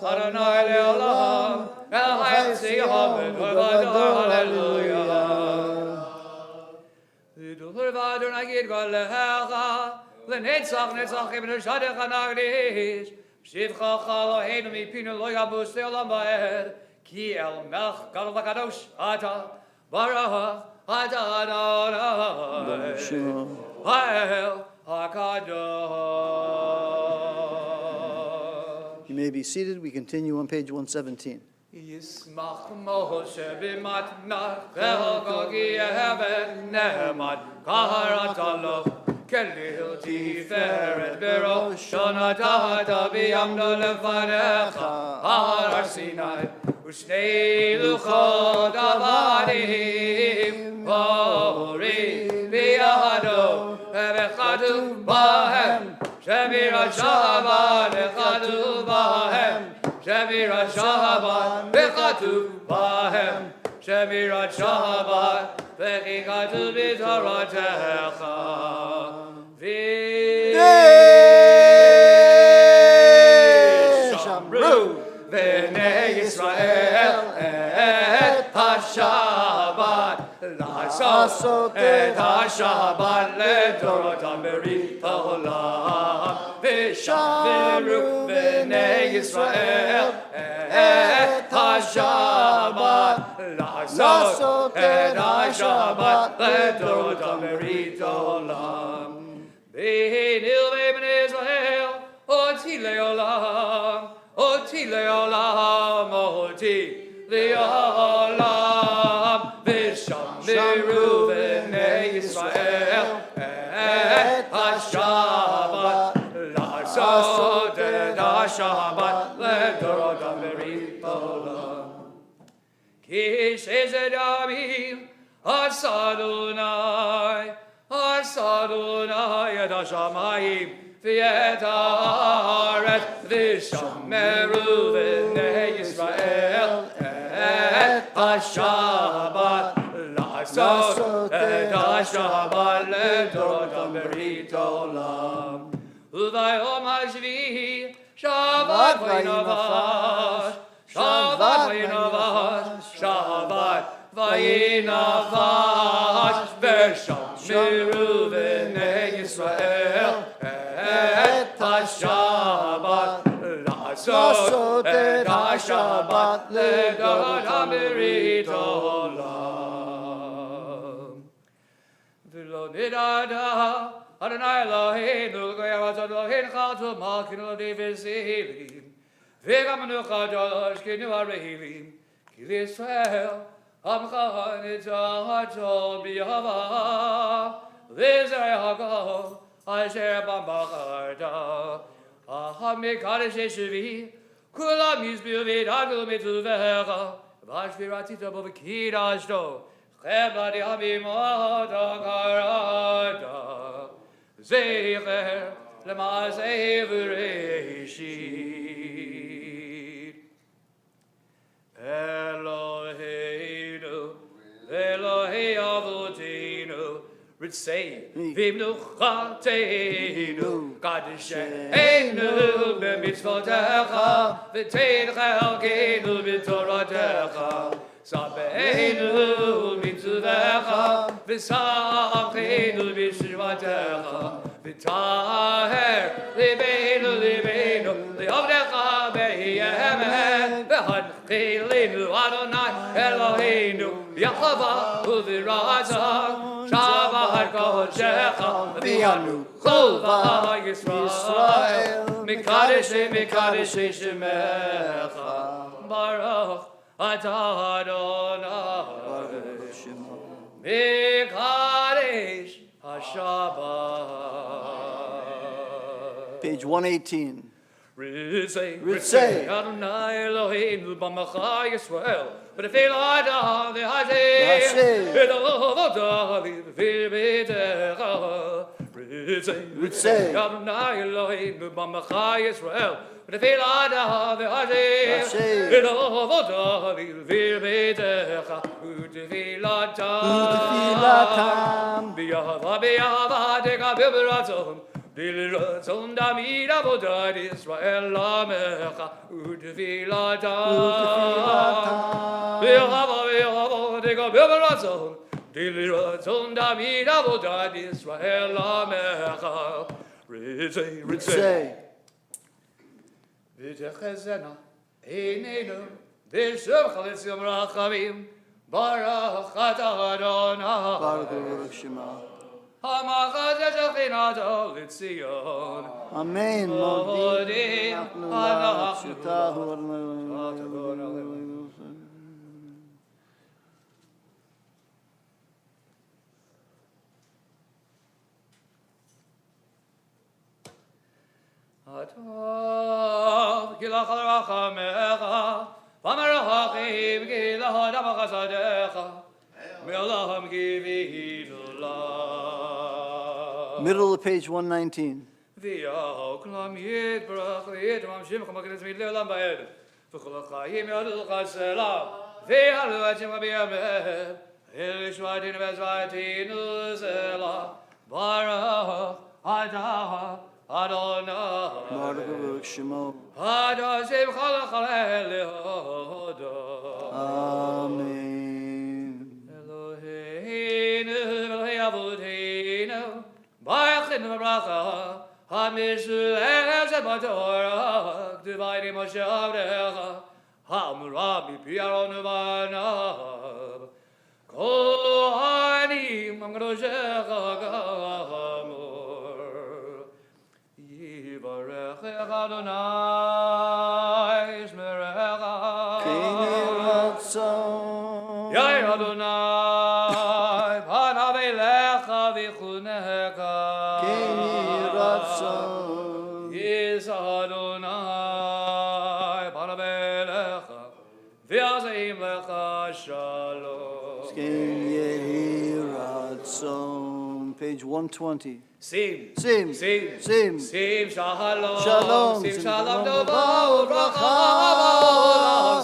Adonai le'olam, el ha'etzi hamed v'vador, hallelujah. V'dur v'adonai yidgol le'echa, l'netzach netzachim v'neshadecha nagdish, Shivchacha Eloheinu mipinu lo yabus le'olam ba'ed, ki el melch gadol v'kadosh ata, baruch ata Adonai, ha'el ha'kadosh. You may be seated. We continue on page 117. Yismach Moshe b'matnah ve'hogogi yevet nehemad kaharatalo kelil tiferet berosh onatata b'yamdo lefanecha har Sinai u'shnei luchot avadim hori b'yado ve'chatuv bahem Shemira Shaban Echatuv Bahem Shemira Shaban Echatuv Bahem Shemira Shaban Echatuv B'Toratecha V'Shamru B'nei Yisrael et HaShabbat לעשות את השבת לדורותם ברית העולם ושמרו בני ישראל את השבת לעשות את השבת לדורותם ברית העולם והנה לבני ישראל אותי לעולם אותי לעולם אותי לעולם ושמרו בני ישראל את השבת לעשות את השבת לדורותם ברית העולם כי ששת ימים עשה אדוני את השמיים ואת הארץ ושמרו בני ישראל את השבת לעשות את השבת לדורותם ברית העולם וביום השביעי שבת וינבש שבת וינבש שבת וינבש ושמרו בני ישראל את השבת לעשות את השבת לדורותם ברית העולם ולא נדע אדוני אלוהינו לגויים אלוהינו חלטו מלכנו ודבזילים וגם אנו קדוש כנו הרעילים כי לישראל עמך נטעתו ביהבה לזרע יעקב אשר בם בחרת המקדש שבי כולם יסבירו וידעו מטובך והשבירתית בו וקידשתו חמלתי הבימות קראת זכר למעשה בראשית אלוהינו אלוהי אבותינו רצי במנוחתנו קדשנו במצוותיך ותן חלקנו בתורתך סבנו מצוותיך ושמחנו בשבתך וטהר ליבנו לעבדך באמת והנחילנו אדוני אלוהינו יחווה וברצה שבת קודשך ויענו כל ישראל מקדש שמך ברוך אתה אדוני מקדש השבת Page 118. Ritzei Adonai Eloheinu b'amcha Yisrael v'nefil ha'adam v'hashem v'davodah v'betecha Ritzei Adonai Eloheinu b'amcha Yisrael v'nefil ha'adam v'hashem v'davodah v'betecha u'tefilatam b'yahava teka b'beratzon Dilratzon David Avodat Israel Lamecha Utfilatam Be'ahava Dega Be'beratzon Dilratzon David Avodat Israel Lamecha Ritzei V'techezena Einenu V'shem Chalitzim Rachamim Baruch Ata Adonai Baruch Shema. Amen. Modim Middle of page 119. Adonai Baruch Shemo. Adonai Uvivayim Moshe Avrecha, Hamurabi Piaron Uvanav, Kohanim Amgroshecha Gamur, Yivarech Adonai Shmerecha, Kini Ratzon. Yai Adonai, Panavelecha Vichunecha, Kini Ratzon. Yes Adonai, Panavelecha, V'yazim Lecha Shalom. King Yehi Ratzon. Page 120. Sim, Sim. Sim, Sim. Sim Shalom, Shalom. Sim Sim Shalom Shalom. Dova Uvracha,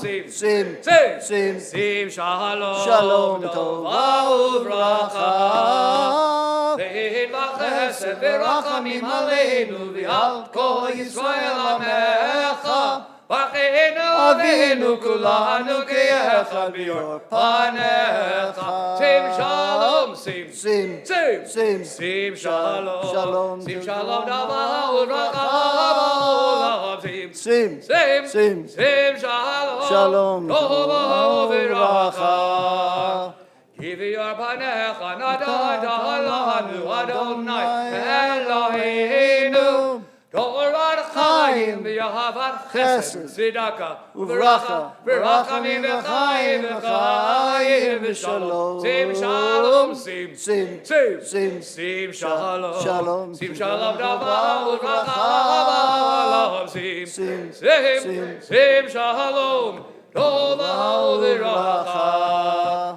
Sim, Sim. Sim, Sim. Sim Shalom, Shalom Dova Uvracha. Tova. Ve'in v'chesed v'rachamim aleinu v'al kol Yisrael amecha. V'cheinu avinu kulanu ke'echad b'yor panecha. Sim shalom, sim, Sim. sim, Sim. sim shalom, Shalom. sim shalom dava uvracha, sim, Sim. sim, Sim. sim shalom, Shalom. tova uvracha. Uvracha. Give your panecha nadadalanu Adonai Eloheinu Torah Chaim v'yahavat chesed tzedakah uvracha v'rachamim v'chaim v'chayim v'shalom sim shalom sim Sim. sim Sim. sim shalom Shalom. sim shalom dava uvracha sim Sim. sim sim shalom tova uvracha.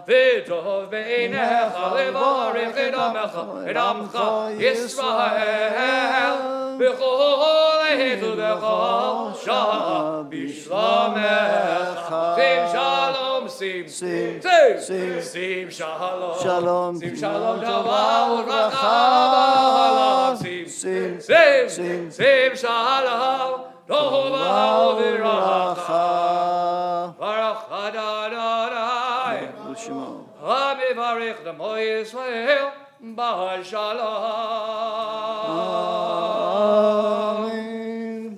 V'tov beinecha levarich et amcha Yisrael v'chol ehetu v'chosha b'shlomecha. Sim shalom, sim, Sim. sim, Sim. sim shalom, Shalom. sim shalom dava uvracha, sim, Sim. sim, Sim. sim shalom tova uvracha. Baruch Adonai. Shema. Hamivarich the Moisrael B'Shalom. Amen.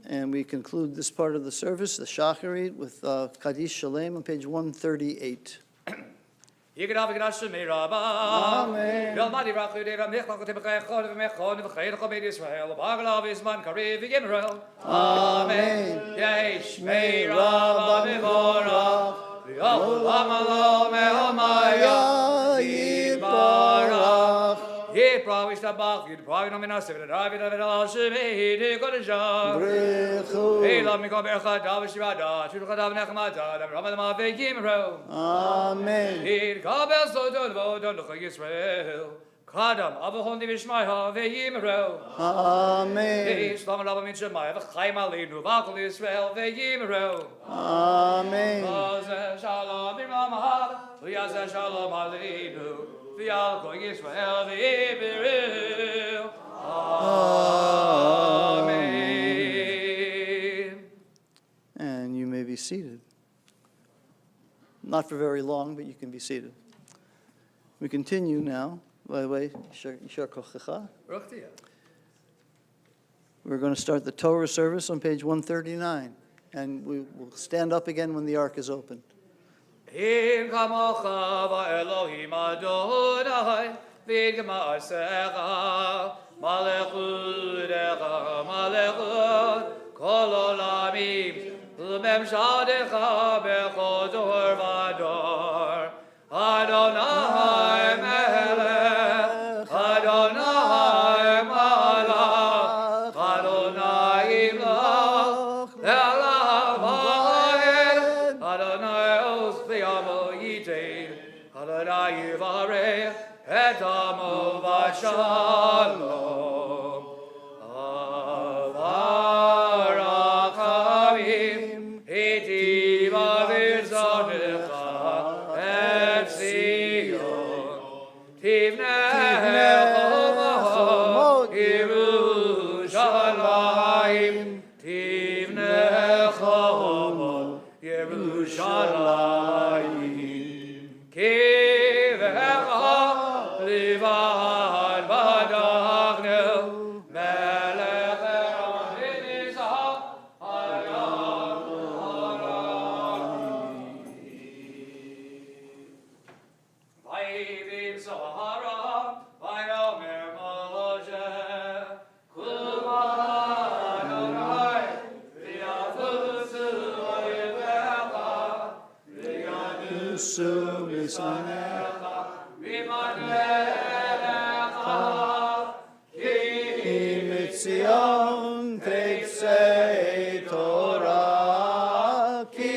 And we conclude this part of the service, the Shacharit, with Kaddish Shalem on page 138. Yigdav Yigdash Mirabah. Amen. Yalmadi Rachu Deva Mechon Tebechon Mechon V'Chein Chobed Yisrael Baglav Isman Karev Yimrel. Amen. Yesh Mirabah Mivorach. V'Olam Alo Me'omaya Yibarach. Yiprav Yishtabach Yiprav Nominasiv V'David V'Dal Shemei Dekodajah. Brechu. Elam Mikol Bercha Dav Shivada Shulcha Dav Nechmata Dav Ramad Ma'avei Yimrel. Amen. It kabel sodon vodon l'chol Yisrael. Kadam avahon divishmaiha ve'yimrel. Amen. Shlom alava min shemai v'chaim aleinu v'akol Yisrael ve'yimrel. Amen. V'azeh shalom b'mamahav v'yazeh shalom aleinu v'yal kol Yisrael ve'yimrel. Amen. And you may be seated. Not for very long, but you can be seated. We continue now. By the way, Yishar Kochecha. We're going to start the Torah service on page 139. And we will stand up again when the ark is open. In kamocha va'elohim Adonai v'gma'asecha malechudecha malechut kol olamim u'memshadecha bechol dor v'dor Adonai melech Adonai malach Adonai imlach elav ha'ed Adonai os v'yamo yitein Adonai yivarech et amo v'shalom avarachamim hitiva v'zonecha et Zion tivnecha Yerushalayim tivnecha Yerushalayim kivecha livad badachnu melech eron v'nizah Usu Misanecha Ki Mitzion Teitzei Torah Ki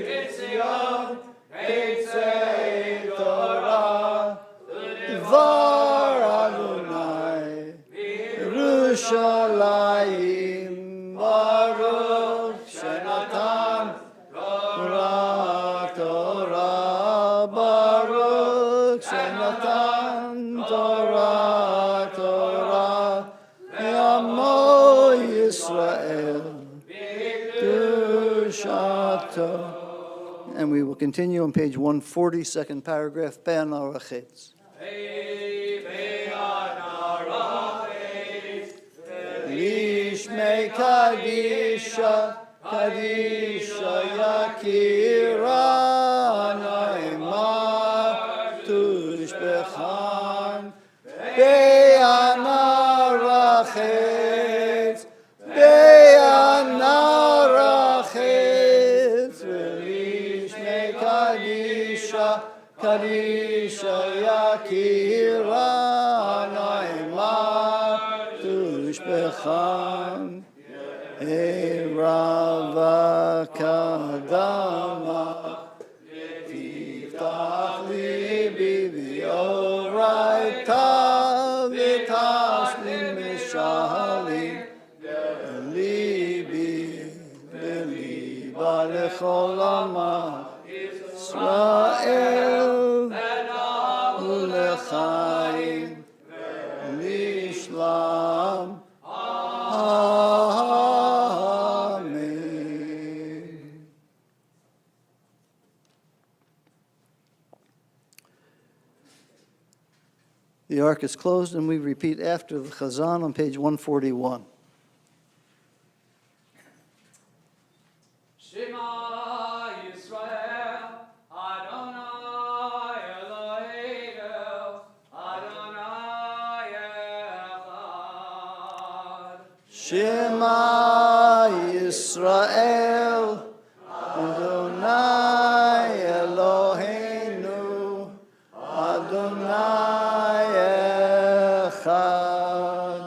Mitzion Teitzei Torah Dvar Adonai Yerushalayim Baruch Shenatan Torah Torah Baruch Shenatan Torah Torah Yamo Yisrael Dushato. And we will continue on page 140, second paragraph, Ben Arachetz. Lishmei Kadisha, Kadisha Yakira, Naimar, Tushbechan, Be'anarachetz, Be'anarachetz, Lishmei Kadisha, Kadisha Yakira, Naimar, Tushbechan, Erava Kadama, Tiftach Libi V'yoraita V'tashlim Mishalim, Libi V'liba Lechol Amah Israel U'lechaim Lishlam. Amen. The ark is closed, and we repeat after the Chazan on page 141. Shema Yisrael, Adonai Eloheinu, Adonai Echad. Shema Yisrael, Adonai Eloheinu, Adonai Echad.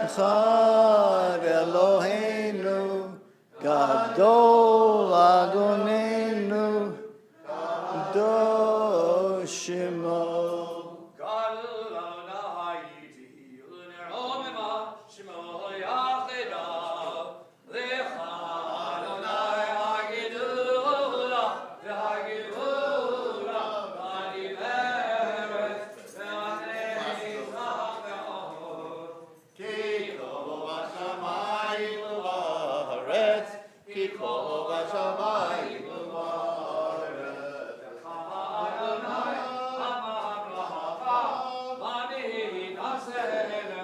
Echad Eloheinu, Gadol Adoninu, Gadol Shema. Echad Eloheinu, Gadol Adonenu, Gadol Shemo. Gadol Adonai Uneromema, Shemo Yachidav, Lecha Adonai Hagidula, V'Hagidula, V'Hagideret, V'Hanei Zameor. Ki kol b'shamayim u'ba'aretz, Ki kol b'shamayim u'ba'aretz. Adonai, Amar Lacha, V'ani Naseh Lecha.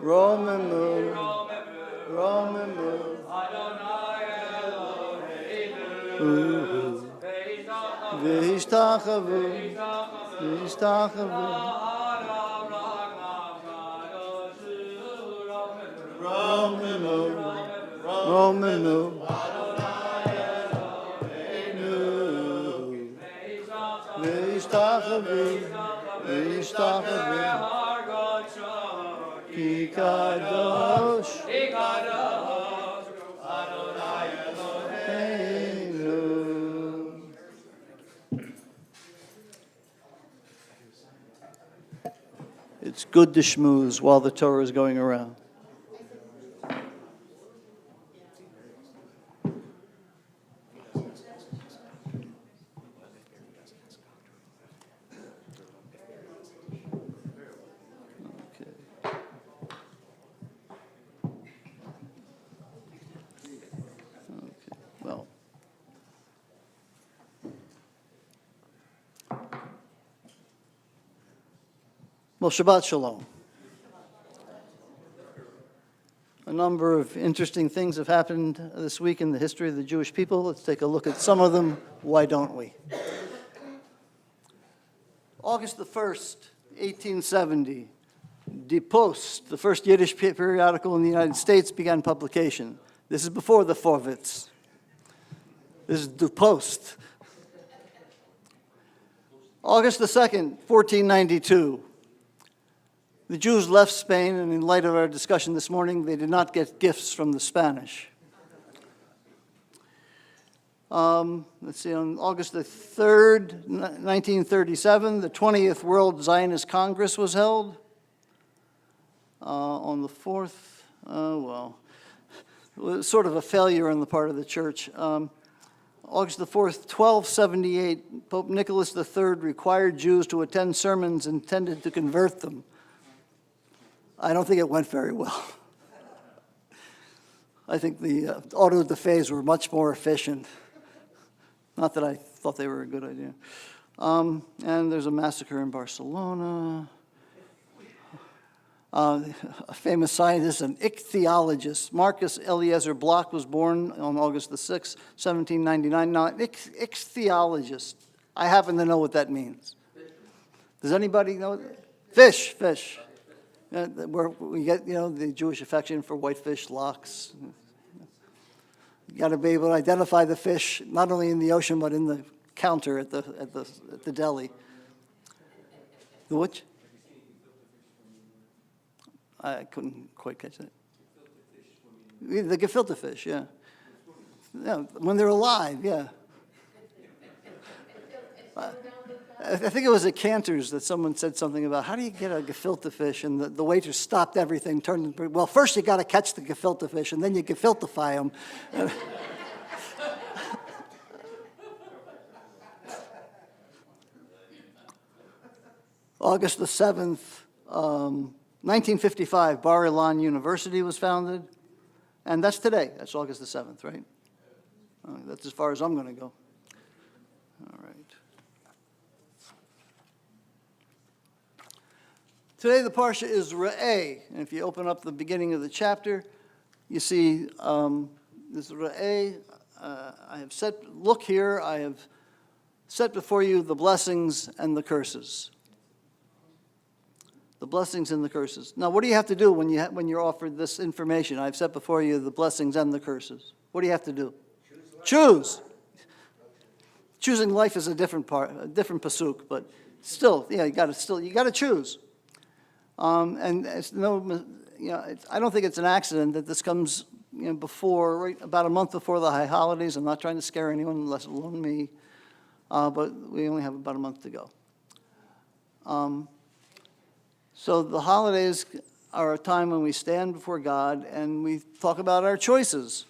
Romemu, Romemu, Adonai Eloheinu, V'ishtachavu, V'ishtachavu, Romemu, Romemu, V'ishtachavu, V'ishtachavu, Ki kadosh, Eloheinu. It's good to schmooze while the Torah is going around. Well, Shabbat Shalom. A number of interesting things have happened this week in the history of the Jewish people. Let's take a look at some of them. Why don't we? August the 1st, 1870, Die Post, the first Yiddish periodical in the United States, began publication. This is before the Vorwitz. This is Die Post. August the 2nd, 1492, the Jews left Spain, and in light of our discussion this morning, they did not get gifts from the Spanish. Let's see, on August the 3rd, 1937, the 20th World Zionist Congress was held. On the 4th, it was sort of a failure on the part of the church. August the 4th, 1278, Pope Nicholas III required Jews to attend sermons intended to convert them. I don't think it went very well. I think the auto-da-fés were much more efficient. Not that I thought they were a good idea. And there's a massacre in Barcelona. A famous scientist, an ichthyologist, Marcus Eliezer Bloch, was born on August the 6th, 1799. Now, an ichthyologist, I happen to know what that means. Does anybody know? Fish. Where we get, the Jewish affection for whitefish, lox. You got to be able to identify the fish, not only in the ocean, but in the counter at the deli. The which? I couldn't quite catch that. The gefilte fish, yeah. Yeah, when they're alive, yeah. I think it was at Cantor's that someone said something about, how do you get a gefilte fish? And the waiter stopped everything, well, first you got to catch the gefilte fish, and then you gefiltify them. August the 7th, 1955, Bar Ilan University was founded, and that's today. That's August the 7th, right? That's as far as I'm going to go. All right. Today the Parsha is Re'eh, and if you open up the beginning of the chapter, you see this Re'eh. I have look here, I have set before you the blessings and the curses. The blessings and the curses. Now, what do you have to do when you're offered this information? I've set before you the blessings and the curses. What do you have to do? Choose. Choosing life is a different different pasuk, but still, yeah, you got to choose. And it's I don't think it's an accident that this comes, right about a month before the high holidays. I'm not trying to scare anyone, let alone me, but we only have about a month to go. So the holidays are a time when we stand before God and we talk about our choices.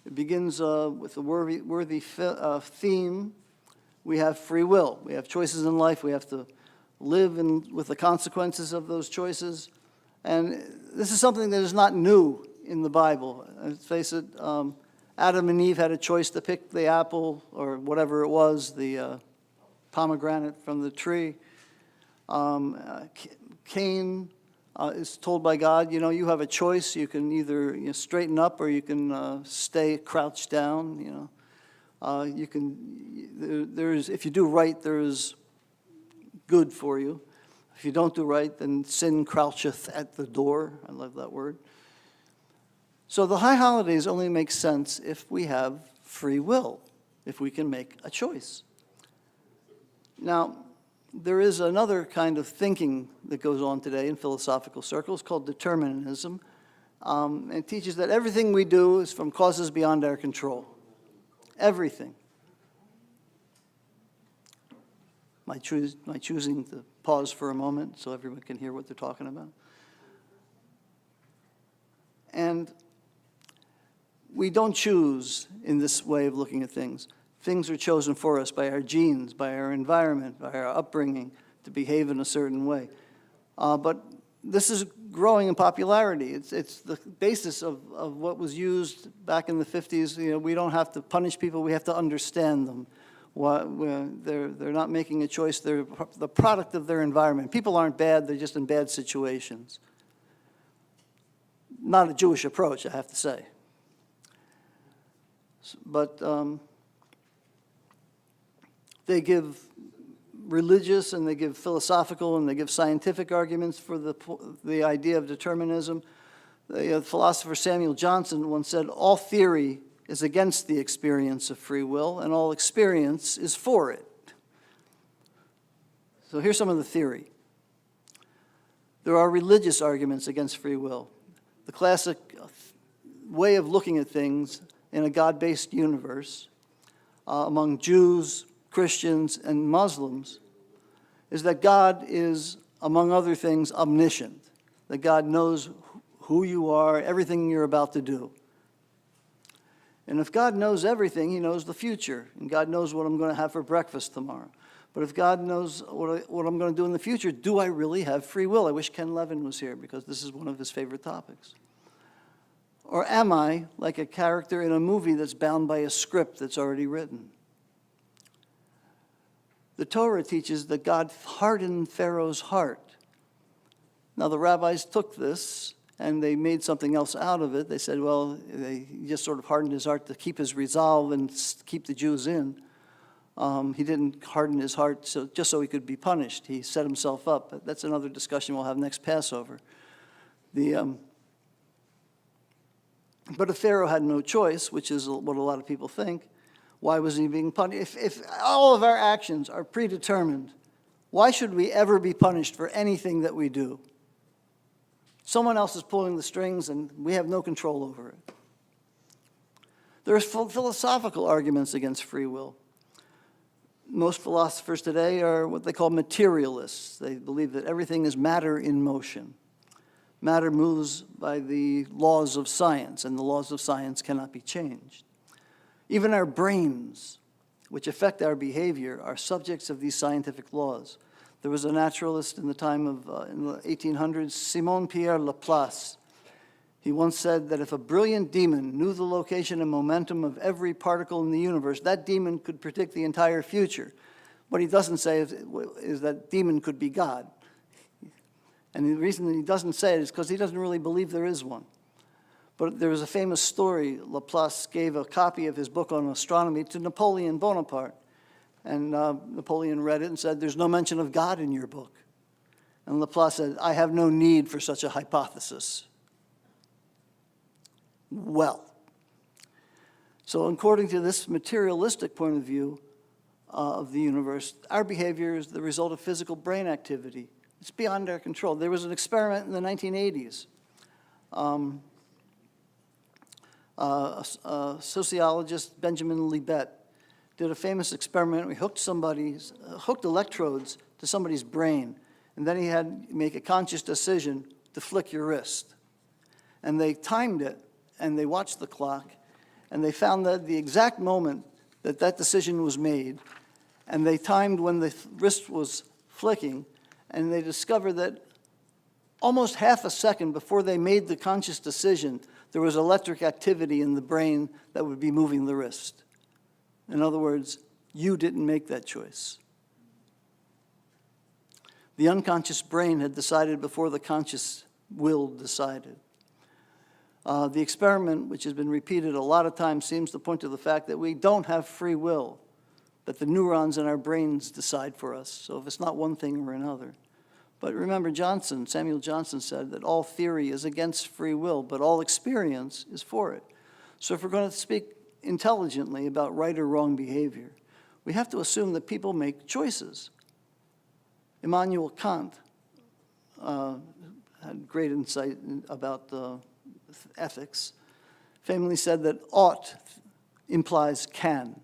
It begins with a worthy theme. We have free will. We have choices in life. We have to live with the consequences of those choices. And this is something that is not new in the Bible. Let's face it, Adam and Eve had a choice to pick the apple or whatever it was, the pomegranate from the tree. Cain is told by God, you have a choice. You can either straighten up or you can stay crouched down. If you do right, there is good for you. If you don't do right, then sin croucheth at the door. I love that word. So the high holidays only make sense if we have free will, if we can make a choice. Now, there is another kind of thinking that goes on today in philosophical circles called determinism. It teaches that everything we do is from causes beyond our control. Everything. My choosing to pause for a moment so everyone can hear what they're talking about. And we don't choose in this way of looking at things. Things are chosen for us by our genes, by our environment, by our upbringing to behave in a certain way. But this is growing in popularity. It's the basis of what was used back in the 50s. We don't have to punish people, we have to understand them. They're not making a choice, they're the product of their environment. People aren't bad, they're just in bad situations. Not a Jewish approach, I have to say. But they give religious and they give philosophical and they give scientific arguments for the idea of determinism. The philosopher Samuel Johnson once said, all theory is against the experience of free will, and all experience is for it. So here's some of the theory. There are religious arguments against free will. The classic way of looking at things in a God-based universe among Jews, Christians, and Muslims is that God is, among other things, omniscient, that God knows who you are, everything you're about to do. And if God knows everything, he knows the future, and God knows what I'm going to have for breakfast tomorrow. But if God knows what I'm going to do in the future, do I really have free will? I wish Ken Levin was here because this is one of his favorite topics. Or am I like a character in a movie that's bound by a script that's already written? The Torah teaches that God hardened Pharaoh's heart. Now the rabbis took this and they made something else out of it. They said, well, he just sort of hardened his heart to keep his resolve and keep the Jews in. He didn't harden his heart just so he could be punished. He set himself up. But that's another discussion we'll have next Passover. But if Pharaoh had no choice, which is what a lot of people think, why was he being punished? If all of our actions are predetermined, why should we ever be punished for anything that we do? Someone else is pulling the strings and we have no control over it. There are philosophical arguments against free will. Most philosophers today are what they call materialists. They believe that everything is matter in motion. Matter moves by the laws of science, and the laws of science cannot be changed. Even our brains, which affect our behavior, are subjects of these scientific laws. There was a naturalist in the time of, in the 1800s, Simon Pierre Laplace. He once said that if a brilliant demon knew the location and momentum of every particle in the universe, that demon could predict the entire future. What he doesn't say is that demon could be God. And the reason that he doesn't say it is because he doesn't really believe there is one. But there was a famous story. Laplace gave a copy of his book on astronomy to Napoleon Bonaparte. And Napoleon read it and said, there's no mention of God in your book. And Laplace said, I have no need for such a hypothesis. Well, so according to this materialistic point of view of the universe, our behavior is the result of physical brain activity. It's beyond our control. There was an experiment in the 1980s. A sociologist, Benjamin Libet, did a famous experiment. We hooked electrodes to somebody's brain, and then he had to make a conscious decision to flick your wrist. And they timed it, and they watched the clock, and they found that the exact moment that that decision was made, and they timed when the wrist was flicking, and they discovered that almost half a second before they made the conscious decision, there was electric activity in the brain that would be moving the wrist. In other words, you didn't make that choice. The unconscious brain had decided before the conscious will decided. The experiment, which has been repeated a lot of times, seems to point to the fact that we don't have free will, that the neurons in our brains decide for us. So if it's not one thing or another. But remember, Samuel Johnson said that all theory is against free will, but all experience is for it. So if we're going to speak intelligently about right or wrong behavior, we have to assume that people make choices. Immanuel Kant had great insight about ethics, famously said that ought implies can.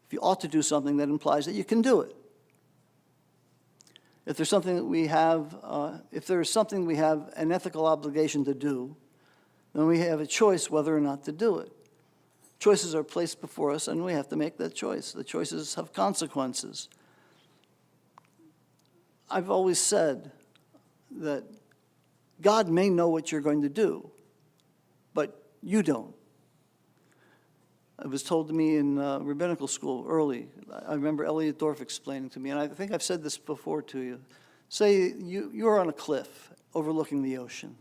If you ought to do something, that implies that you can do it. If there's something that we have, if there is something we have an ethical obligation to do, then we have a choice whether or not to do it. Choices are placed before us, and we have to make that choice. The choices have consequences. I've always said that God may know what you're going to do, but you don't. It was told to me in rabbinical school early. I remember Elliot Dorff explaining to me, and I think I've said this before to you. Say you're on a cliff overlooking the ocean,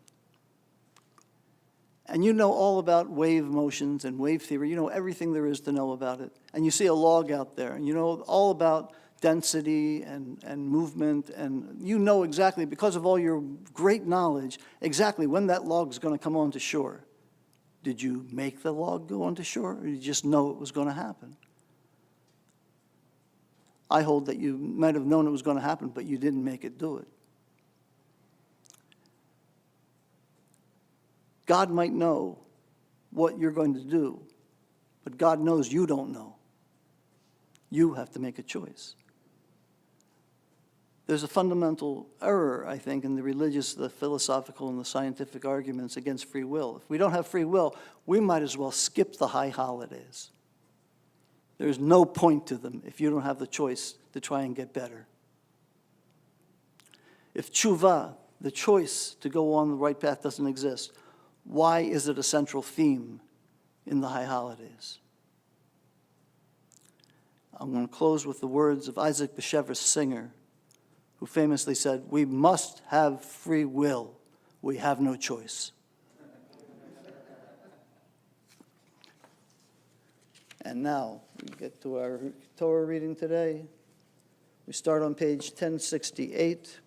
and you know all about wave motions and wave theory. You know everything there is to know about it. And you see a log out there, and you know all about density and movement, and you know exactly, because of all your great knowledge, exactly when that log is going to come onto shore. Did you make the log go onto shore, or did you just know it was going to happen? I hold that you might have known it was going to happen, but you didn't make it do it. God might know what you're going to do, but God knows you don't know. You have to make a choice. There's a fundamental error, I think, in the religious, the philosophical, and the scientific arguments against free will. If we don't have free will, we might as well skip the high holidays. There's no point to them if you don't have the choice to try and get better. If tshuva, the choice to go on the right path, doesn't exist, why is it a central theme in the high holidays? I'm going to close with the words of Isaac Bashevis Singer, who famously said, "We must have free will. We have no choice." And now we get to our Torah reading today. We start on page 1068.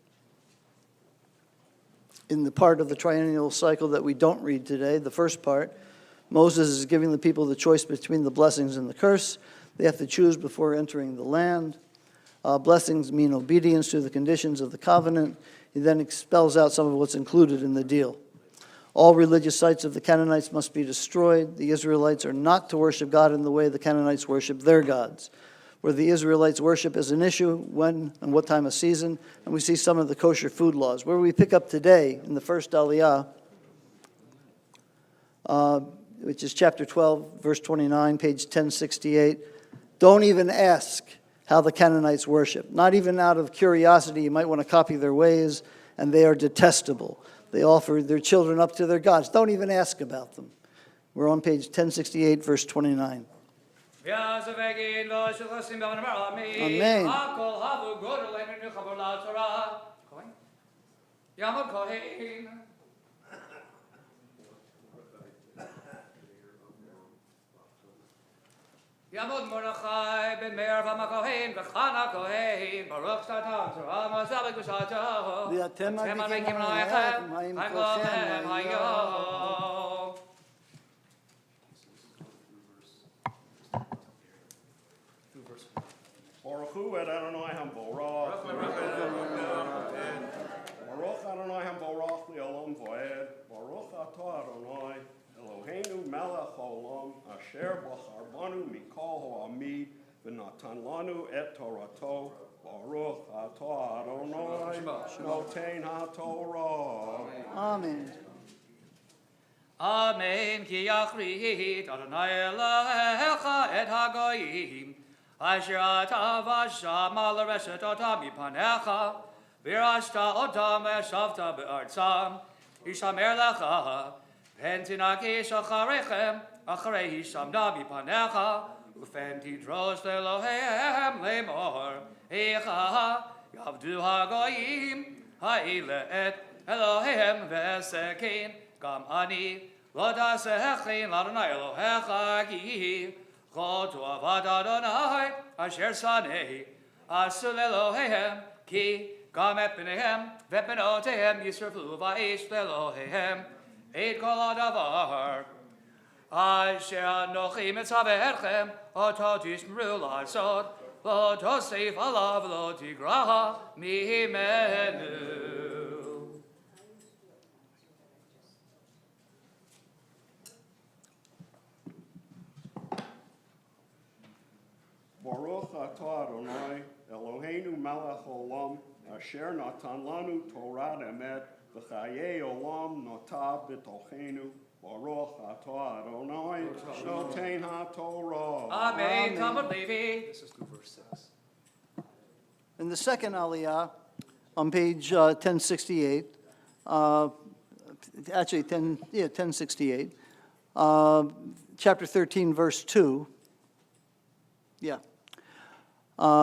In the part of the triennial cycle that we don't read today, the first part, Moses is giving the people the choice between the blessings and the curse. They have to choose before entering the land. Blessings mean obedience to the conditions of the covenant. He then spells out some of what's included in the deal. All religious sites of the Canaanites must be destroyed. The Israelites are not to worship God in the way the Canaanites worship their gods. Where the Israelites worship is an issue, when and what time of season, and we see some of the kosher food laws. Where we pick up today in the first aliyah, which is chapter 12, verse 29, page 1068, don't even ask how the Canaanites worship. Not even out of curiosity, you might want to copy their ways, and they are detestable. They offer their children up to their gods. Don't even ask about them. We're on page 1068, verse 29. Amen. Yamod Mordechai ben Meir v'Makohen v'Chana Kohen Baruch Satan Torah Mazabek V'Shato V'atem Ha'dikim La'echem Ha'im Kolchem Ha'yom. Baruch Hu et Adonai HaMvorach. Baruch Adonai HaMvorach Li'olam Voed. Baruch Atah Adonai Eloheinu Melech Haolam Asher B'charbanu Mikol Ha'amid V'natan Lanu et Torato. Baruch Atah Adonai Noten HaTorah. Amen. Amen. Ki yachrit Adonai Elohecha et hagoyim Asher ata v'shama l'reshet otam mipanecha v'irashta otam v'shavta be'artzam Yishamer lecha Pen tinakish acharechem, acharei hishamna mipanecha, ufen tidrosh lelohem lemor, eicha yavdu hagoyim, ha'ile et Elohem v'esekin, gam ani, lo tasechin l'Adonai Elohecha ki, chotu avad Adonai, asher sanei, asul Elohem ki, gam epnehem, v'epnotehem yisrafu v'ish lelohem, Eid kol hadavar, asher anochi mitzaverchem, oto tishmeru la'asot, lo tosef alav lo tigraha mimenu. Baruch Atah Adonai Eloheinu Melech Olam Asher Natan Lanu Torah Emet V'chayei Olam Notav B'tochenu Baruch Atah Adonai Noten HaTorah. Amen. Talmud Levi. This is through verse 6. In the second aliyah, on page 1068, actually 1068, chapter 13, verse 2,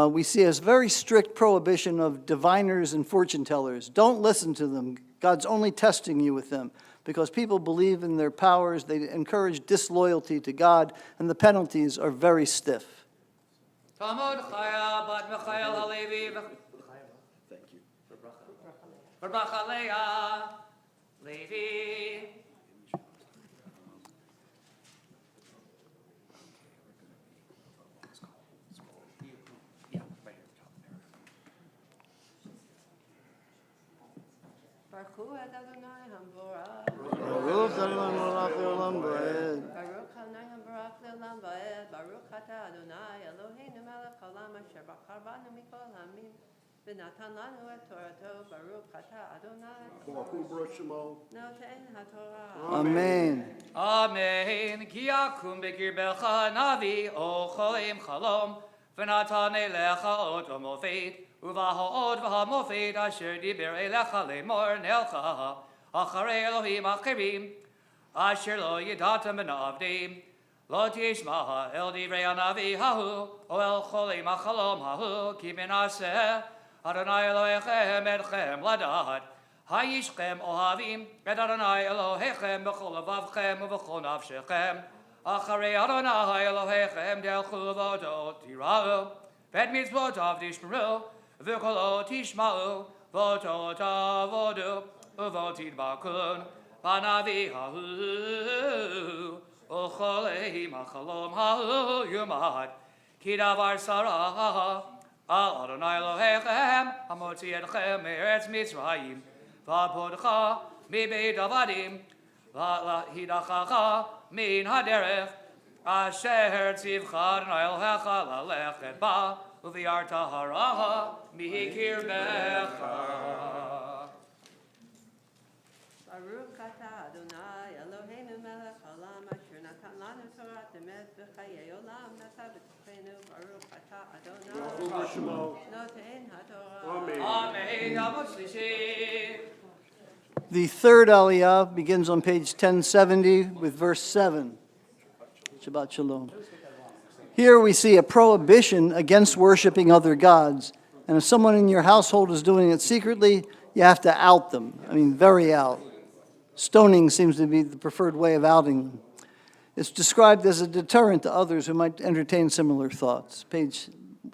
we see a very strict prohibition of diviners and fortune tellers. Don't listen to them. God's only testing you with them because people believe in their powers. They encourage disloyalty to God, and the penalties are very stiff. Talmud Chaya Bat Michael Halevi. Thank you. Verbracha Leah Levi. Baruch Adonai Hamborah. Baruch Adonai Melech Olam Vaed. Baruch Adonai Hamborah Le'olam Vaed. Baruch Atah Adonai Eloheinu melech haolam asher bachar banu mikol hamim v'natan lanu et Torato. Baruch Atah Adonai Noten HaTorah. Amen. Amen. Ki yakum b'kirbecha navi o cholim chalom v'natan elecha ot mofet uvaha'od v'hamofet asher diber elecha lemor nelcha acharei Elohim achirim asher lo yidatem benavdim lo tishma el divrei hanavi hahu o el cholim achalom hahu ki menaseh Adonai Elohechem etchem ladat Hayishchem ohavim et Adonai Elohechem b'chol levavchem u'b'chol nafshechem Acharei Adonai Elohechem delchu v'odot tira'u v'et mitzvotav tishmeru v'kolot tishma'u v'otot avodu uvot tidbakun v'navi hahu u'choleim hachalom hahu yumad ki davar sarah al Adonai Elohechem hamotzi etchem me'eretz Mitzrayim v'apodcha מבית עבדים והידחך מן הדרך אשר ציווך אדוני אלוהיך ללכת בה וביארת הרעה מקרבך. Baruch Atah Adonai Eloheinu melech haolam asher natan lanu Torat emet v'chayei olam nasa b'tochenu. Baruch Atah Adonai Noten HaTorah. Amen. Yavot Shlishi. The third Aliyah begins on page 1070 with verse 7. Shabbat Shalom. Here we see a prohibition against worshiping other gods. And if someone in your household is doing it secretly, you have to out them. I mean, very out. Stoning seems to be the preferred way of outing them. It's described as a deterrent to others who might entertain similar thoughts. Page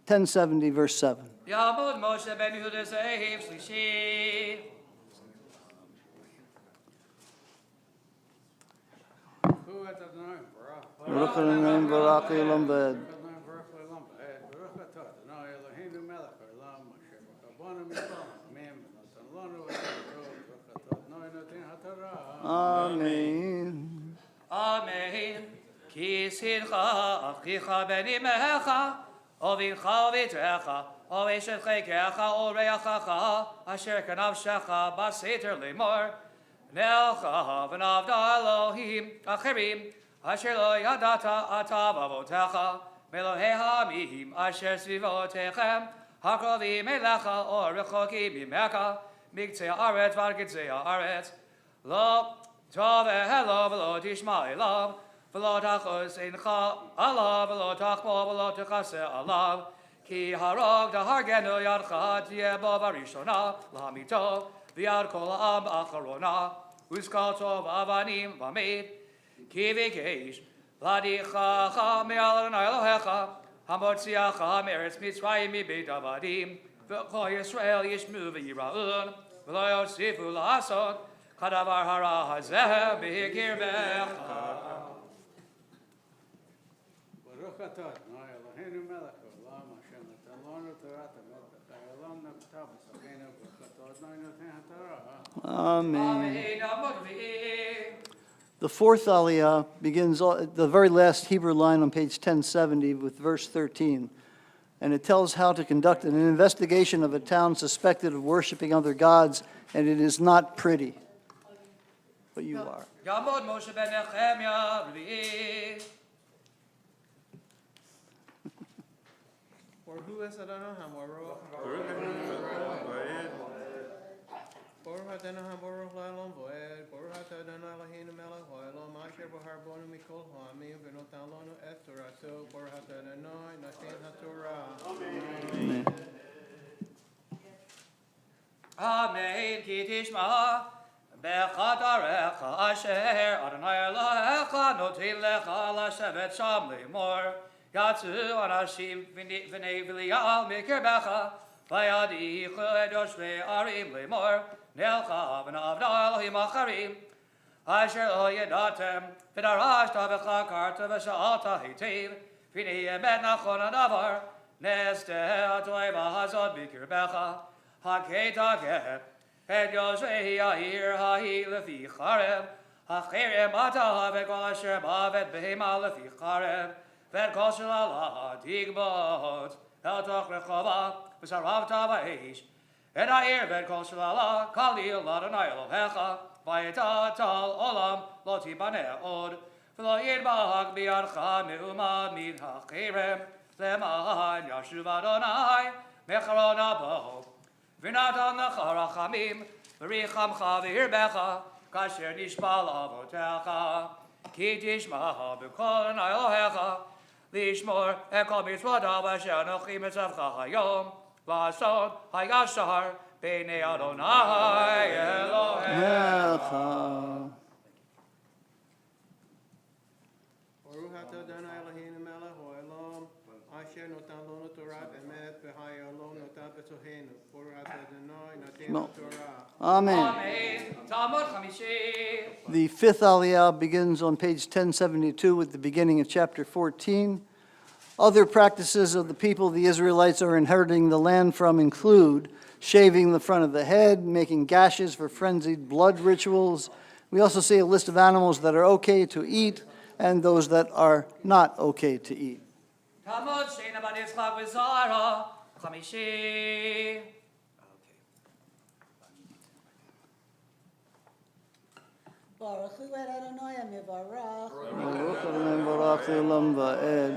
1070, verse 7. Yavot Moshe ben Yehuda Zehiv Shlishi. Baruch Adonai Baruch Olam Vaed. Amen. Amen. Ki sidcha achicha ben imecha ovincha ovitrecha ovishet chekecha oreachacha asher kanavshecha baseter lemor nelcha v'navda Elohim achirim asher lo yadata ata bavotecha meloheha mihim asher svivotechem hakrovim elecha or rechokim mimecha migtzei haaretz v'argitzei haaretz lo tov elo v'lo tishma elav v'lo tachos eincha alav v'lo tachmo v'lo techase alav ki harog dahargenu yadcha tiyeh bo barishona l'hamito v'yad kol ha'am acharona u'skal tov avanim v'amid ki v'kesh v'adichacha me'al Adonai Elohecha hamotziacha me'eretz Mitzrayim mibeit avadim v'chol Yisrael yishmu v'yira'un v'lo yosifu la'asot kadavar hara hazeh b'kirbecha. Baruch atah Adonai Eloheinu melech haolam asher natan lanu Torat emet v'chayei olam nafta b'savenu baruch atah Adonai noten HaTorah. Amen. The fourth Aliyah begins at the very last Hebrew line on page 1070 with verse 13. And it tells how to conduct an investigation of a town suspected of worshiping other gods, and it is not pretty. But you are. Yamod Moshe ben Nehemiah Revi'i. For who is Adonai Hamoro? Baruch Adonai Habaruch La'olam Voed. Baruch Adonai Eloheinu melech haolam asher b'char banu mikol ha'amim v'notan lanu et Torato. Baruch Adonai noten HaTorah. Amen. Amen. Ki tishma bechadarecha asher Adonai Elohecha notin lecha lashevet sham lemor יצאו אנשים בני בליעל מקרבך, וידיחו את יושבי ערים לאמור, נלכה ונעבדה אלוהים אחרים, אשר לא ידעתם, ודרשת וחקרת ושאלת היטב, והנה אמת נכון הדבר, נסתה התועבה הזאת בקרבך, הכיתה את יושבי העיר ההיא לפי חרב, החרם אתה וכל אשר בא ואת בהמה לפי חרב, ואת כל שללה תגבות אל תוך רחובה, ושרפת באש, את העיר ואת כל שללה כליל לאדוני אלוהיך, ויטעת על עולם לא תיבנה עוד, ולא ידבק בידך מאומה מן החרם, למען ישוב אדוני מחרון אפו, ונתן לך רחמים, וריחמך והרבך, כאשר נשבע לאבותיך, כי תשמע בקול אדוני אלוהיך, לשמור את כל מצוותיו אשר אנוכי מצווך היום, לעשות הישר בעיני אדוני אלוהיך. ברוך אתה אדוני אלוהינו מלך העולם, אשר נתן לנו תורת אמת, והיום נתן בתוכנו. ברוך אתה אדוני נתן תורה. Amen. Talmud Chamishi. The fifth Aliyah begins on page 1072 with the beginning of chapter 14. Other practices of the people the Israelites are inheriting the land from include shaving the front of the head, making gashes for frenzied blood rituals. We also see a list of animals that are okay to eat and those that are not okay to eat. Talmud Sheina Bar Yitzchak V'Zara Chamishi. Baruch hu et Adonai mevarach. Baruch Adonai Barach Le'olam Va'ed.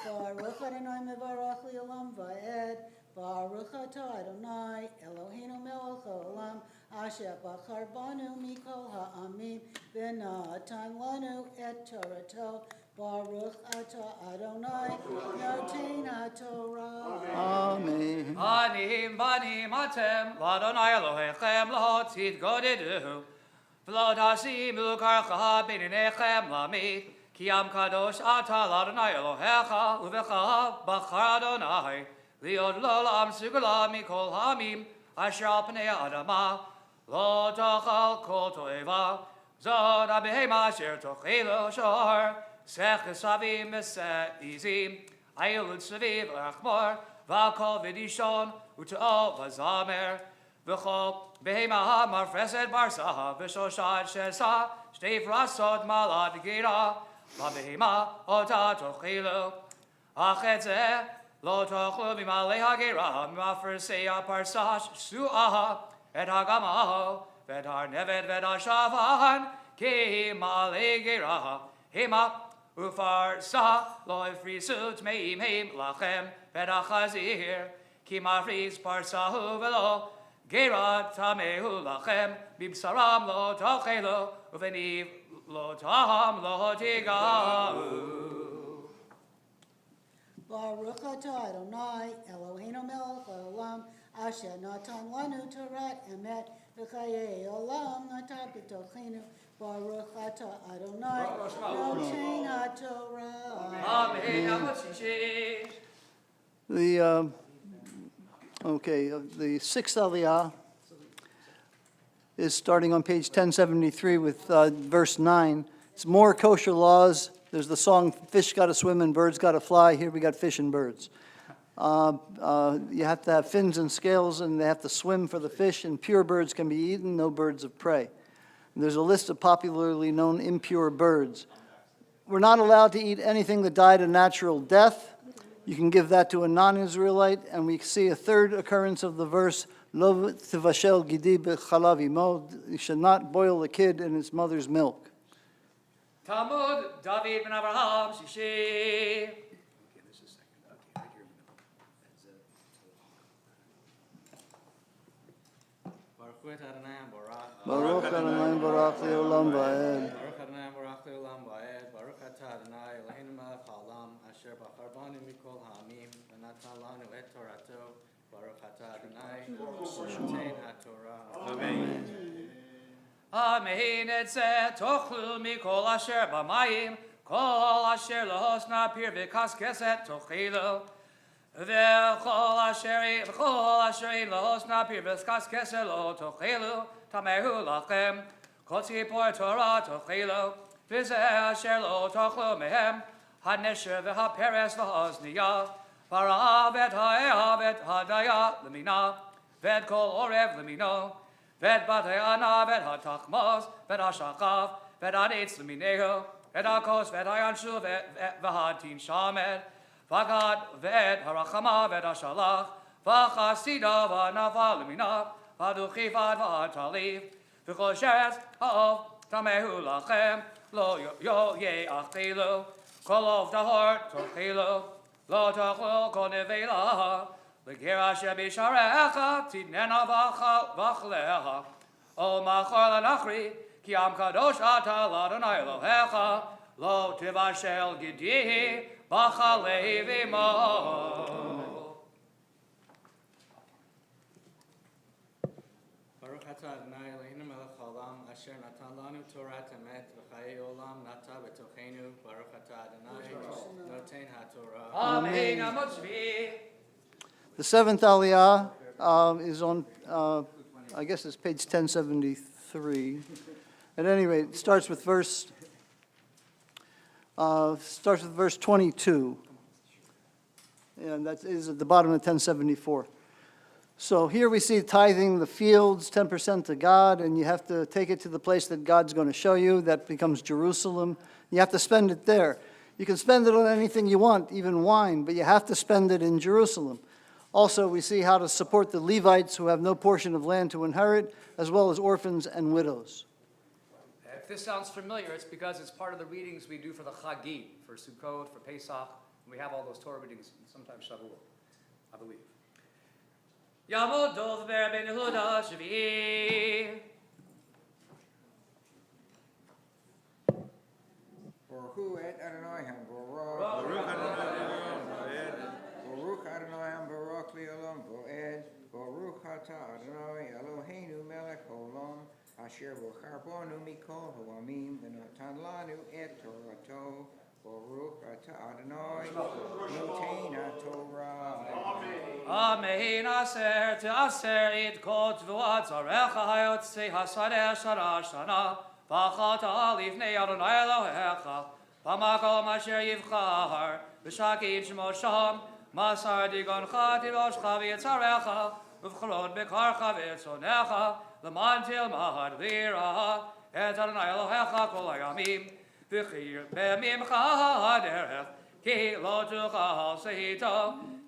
Baruch Adonai mevarach le'olam va'ed. Baruch atah Adonai Eloheinu melech haolam asher bachar banu mikol ha'amim v'natan lanu et Torato. Baruch atah Adonai noten haTorah. Amen. Anim banim atem l'Adonai Elohechem lo titgodedu v'lo tasimu karcha b'neinechem lamit ki am kadosh ata l'Adonai Elohecha uvecha bachar Adonai liod lo l'am sugula mikol hamim asher al pnei adama lo tochal kol toeva zod abehema asher tochelo shor sech esavim v'se'izim ayilud saviv l'achmor v'akol v'dishon u't'ol v'zamer v'chol behema marfreset barsa v'shoshad shesa shtei frasot malad gira v'behema ota tochelu achetze lo tochlu b'malei hagira mafresei aparsash su'ah et hagamaho v'et har neved v'et hashavan ki malei gira hema Ufarsa lo ifrisut meim heim lachem vedachazir ki mafris parsahu velo gerat tamehu lachem bibsaram lo tochelu uveniv lo taham lo tigau. Baruch atah Adonai Eloheinu melech haolam asher natan lanu torat emet v'chayei olam natan b'tochenu. Baruch atah Adonai noten haTorah. Amen. The sixth Aliyah is starting on page 1073 with verse 9. It's more kosher laws. There's the song, fish gotta swim and birds gotta fly. Here we got fish and birds. You have to have fins and scales, and they have to swim for the fish, and pure birds can be eaten, no birds of prey. And there's a list of popularly known impure birds. We're not allowed to eat anything that died a natural death. You can give that to a non-Israelite, and we see a third occurrence of the verse, Lo tivashel gidi b'chalav imo. You should not boil a kid in its mother's milk. Talmud David ben Abraham Shishi. Baruch Adonai Barach Le'olam Va'ed. Baruch Adonai Barach Le'olam Va'ed. Baruch atah Adonai Eloheinu melech haolam asher bachar banu mikol ha'amim v'natan lanu et Torato. Baruch atah Adonai noten haTorah. Amen. Etzeh tochlu mikol asher b'mayim כל אשר לא הוסנה פיר וקסקסת תאכלו. וכל אשר אין לא הוסנה פיר וקסקסת לא תאכלו. טמאו לכם. כל ציפור תורה תאכלו. וזה אשר לא תאכלו מהם. הנשר והפרס והאוזניה. והרעב ואת האב ואת הדיה למינה. ואת כל עורב למינו. ואת בתי ענה ואת התחמוס ואת השחף ואת העץ למיניהו. ואת הכוס ואת הינשול והדין שמת. והגד ואת הרחמה ואת השלח. והחסידה והנפה למינה. והדוכיפת והטליף. וכל שרץ העוף טמאו לכם. לא יאכלו. כל עוף טהור תאכלו. לא תאכלו כל נבלה. לגר אשר בשעריך תתננה ואכלך. ומכור לנכרי כי עם קדוש אתה לאדוני אלוהיך. לא תבשל גדי בחלב עמו. ברוך אתה אדוני אלוהינו מלך העולם אשר נתן לנו תורת אמת וחיי עולם נטע בתוכנו. ברוך אתה אדוני נותן התורה. אמן. עמוד שביעי. The seventh Aliyah is on, I guess it's page 1073. At any rate, it starts with verse 22. And that is at the bottom of 1074. So here we see tithing the fields, 10% to God, and you have to take it to the place that God's going to show you. That becomes Jerusalem. You have to spend it there. You can spend it on anything you want, even wine, but you have to spend it in Jerusalem. Also, we see how to support the Levites who have no portion of land to inherit, as well as orphans and widows. If this sounds familiar, it's because it's part of the readings we do for the Chagim, for Sukkot, for Pesach. We have all those Torah readings, sometimes Shavuot, I believe. Yamod Dov Ber Ben Yehuda Shvi. Baruch et Adonai HaBaruch. Baruch Adonai HaBaruch Le'olam Vo'ed. Baruch Atah Adonai Eloheinu Melech Olam. Asher b'charbonu mikol ha'amim v'notan lanu et Torato. Baruch Atah Adonai Noten HaTorah. Amen. Aser te'aser it kol tvuat zarecha hayotzei hasadeh shara shana. V'achata lifnei Adonai Elohecha. V'makom asher yivchar. V'shakid shmo sham. Masar digoncha tivoshcha v'yitzarecha. V'vcholot bekarcha v'yitzonecha. L'man tilmad lira. Et Adonai Elohecha kol hayamim. V'chir be'mimcha haderech. Ki lo tuchal sehito.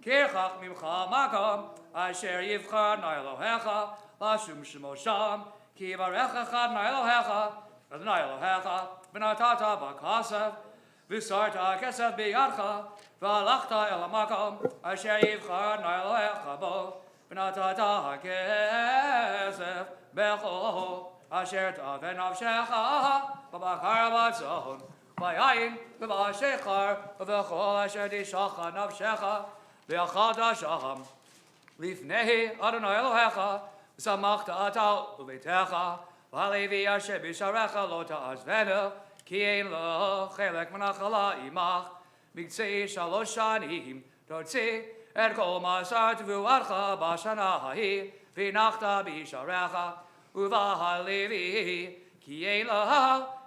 Kirchach mimcha makom. Asher yivchar Adonai Elohecha. Lashum shmo sham. Ki varecha Adonai Elohecha. Adonai Elohecha. V'natata b'kasav. V'sarta kesef b'yadcha. V'alachta el hamakom. Asher yivchar Adonai Elohecha bo. V'natata kesef b'cho. Asher taven nafshecha. V'bakar batzon. V'yayin v'bashechar. V'chol asher tishacha nafshecha. V'yachad sham. Lifnei Adonai Elohecha. V'samachta ata u'betecha. V'alevi asher b'sharecha lo ta'azvenu. Ki ein lo chelek menachala imach. B'gtzei shalosh shanim. Totzi et kol masar tvuatcha b'shana hahi. V'nachta b'sharecha. Uv'halevi. Ki ein lo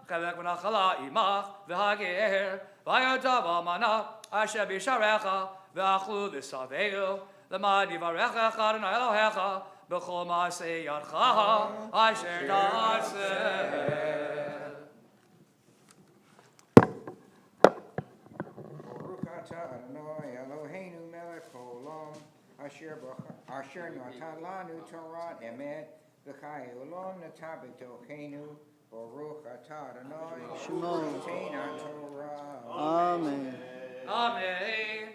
chelek menachala imach. V'hager. V'yadav amana. Asher b'sharecha. V'achlu v'saveu. L'mad yivarecha Adonai Elohecha. B'chol ma'aseh yadcha. Asher ta'aseh. Adonai Eloheinu melech haolam asher natan lanu Torah emet v'chayei olam nata b'tochenu Baruch atah Adonai noten HaTorah. Amen. Amen.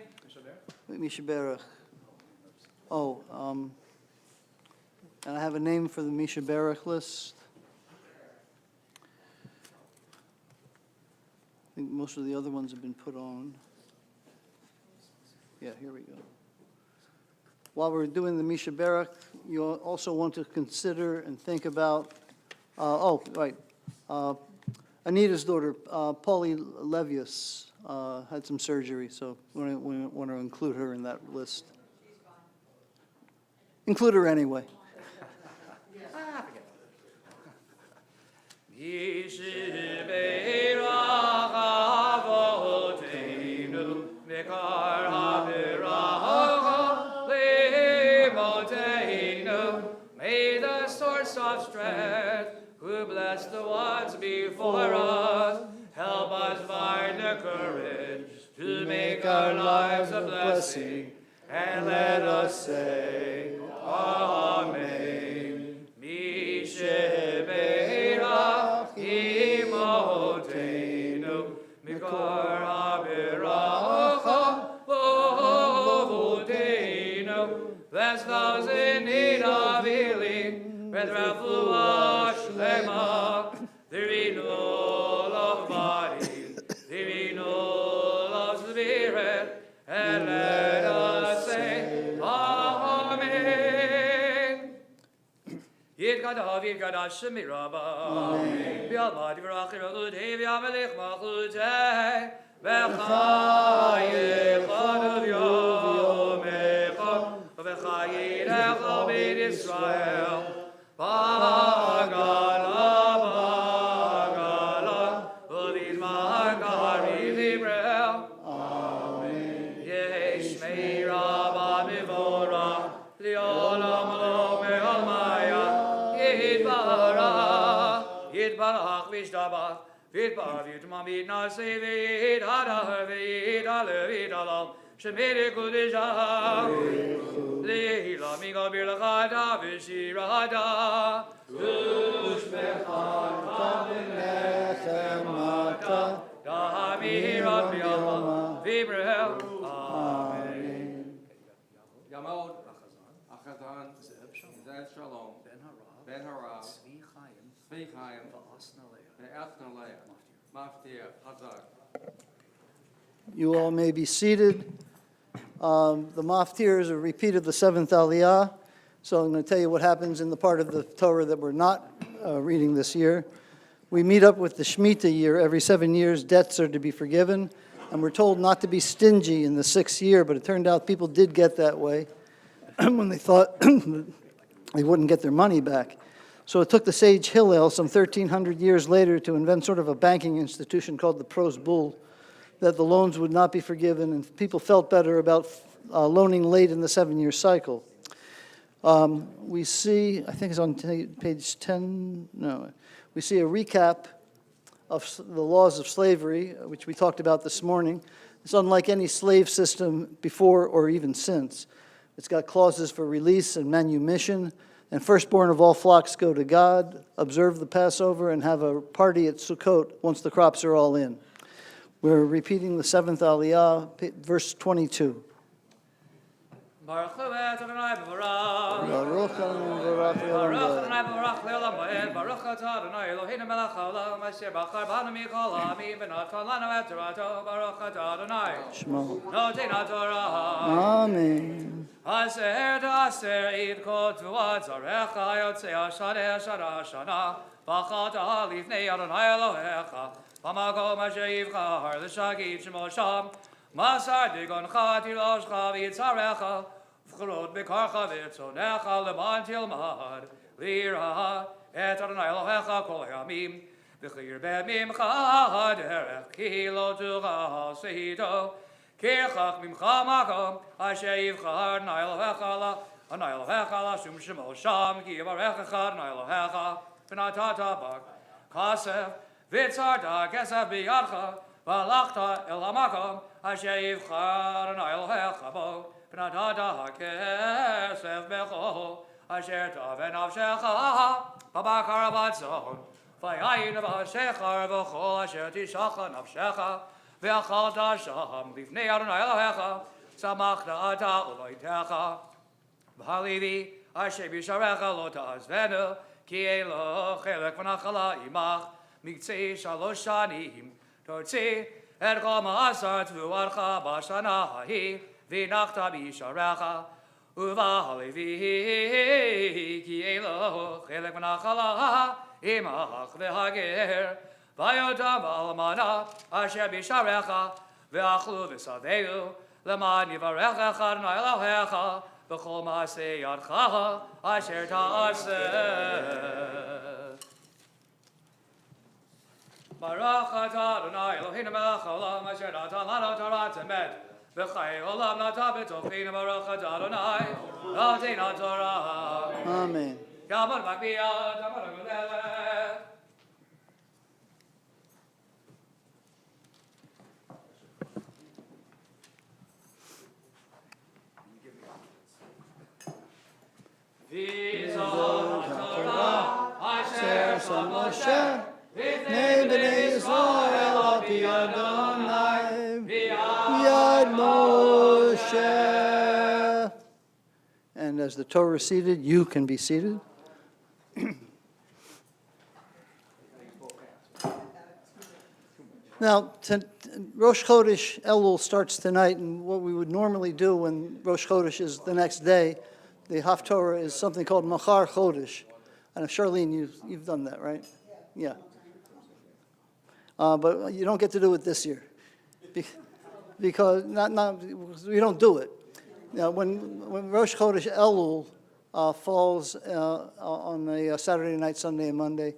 Mishaberach. Oh, and I have a name for the Mishaberach list. I think most of the other ones have been put on. Yeah, here we go. While we're doing the Mishaberach, you also want to consider and think about, Anita's daughter, Paulie Levius, had some surgery, so we want to include her in that list. Include her anyway. May the source of strength, who bless the ones before us, help us find the courage to make our lives a blessing, and let us say, Amen. Misheberach imotenu, mikor habiracha v'ovotenu. Bless those in need of healing, with refuah shlema, the renewal of body, the renewal of spirit, and let us say, Amen. Yidgadav, Yidgadav, Shemi Rabba, Bialmad, Virachir, Ludhe, Viamelech, Machuteh, V'chayech, Adav Yomecha, V'chayech, Obed Yisrael, Bagala, Bagala, Uvidman, Kari, Librel, Yeshmei Rabba Mivora, Leolam Lo Me'almaya, Yidbarach Vishdabach, Vidbar Yitmam Vidnase Vidhadar Vidhale Vidhalal, Shemere Kudishah, Lehila Miga Birlachada Vishirada, Ushmechata Nechemata, Damirat Bialma, Vibrel, Amen. Yamod, Achazan, Zed Shalom, Ben Harav, Tzvi Chaim, Ve'asnalea, Maftir, Hazak. You all may be seated. The maftir is a repeat of the seventh aliyah. So I'm going to tell you what happens in the part of the Torah that we're not reading this year. We meet up with the Shemitah year. Every 7 years, debts are to be forgiven. And we're told not to be stingy in the 6th year, but it turned out people did get that way when they thought they wouldn't get their money back. So it took the sage Hillel some 1,300 years later to invent sort of a banking institution called the Pros Bull, that the loans would not be forgiven, and people felt better about loaning late in the 7-year cycle. We see, I think it's on page 10, no, we see a recap of the laws of slavery, which we talked about this morning. It's unlike any slave system before or even since. It's got clauses for release and manumission, and firstborn of all flocks go to God, observe the Passover, and have a party at Sukkot once the crops are all in. We're repeating the 7th aliyah, verse 22. Baruch Adonai Baruch Baruch Adonai Baruch Leolam Vaed Baruch Atah Adonai Eloheinu melech haolam asher bachar banu mikol ha'amim v'natan lanu et torato Baruch Atah Adonai Shema. Noten HaTorah Amen. Aser ta'aser id kol tuat zarecha yotzei hashadeh shana shana v'chata lifnei Adonai Elohecha b'makom asher yivchar l'shagid shemo sham Masar digoncha tiloshcha v'yitzarecha v'charot b'karcha v'tzonecha leman tilmad lira et Adonai Elohecha kol ha'amim v'chir be'mimcha derech ki lo tucha seito kirchach mimcha makom asher yivchar Adonai Elohecha la shum shemo sham ki yivarechecha Adonai Elohecha v'natata bak kasef v'tzarta kesef b'yadcha v'alachta el hamakom asher yivchar Adonai Elohecha bo v'natata hakesef becho asher taven nafshecha b'bakar batzon v'yayin b'shechar v'chol asher tishacha nafshecha v'achalta sham lifnei Adonai Elohecha tzamachta ata uloitecha v'halivi asher b'sharecha lo ta'azvenu ki elo chelek v'nachala imach miktzei shalosh shanim Tortzi et kol ma'asar tvuarcha b'shana hahi v'nachta b'sharecha uvahalevi ki elo chelek v'nachala imach v'hager ויותם אלמנה אשר בשעריך ואכלו ושבעו למען יברכך אדוני אלוהיך בכל מעשה ידך אשר תעשה. ברוך אתה אדוני אלוהינו מלך העולם אשר נתן לנו תורת אמת וחיי עולם נטע בתוכנו. ברוך אתה אדוני נותן התורה. Amen. יעמוד מגביה תעמוד הגודלת. ויזון התורה אשר שם משה לפני בני ישראל על פי אדוני Yad Moshe. And as the Torah is seated, you can be seated. Now, Rosh Chodesh Elul starts tonight, and what we would normally do when Rosh Chodesh is the next day, the Haftorah is something called Machar Chodesh. And Charlene, you've done that, right? Yeah. But you don't get to do it this year. Because we don't do it. Now, when Rosh Chodesh Elul falls on a Saturday night, Sunday, and Monday,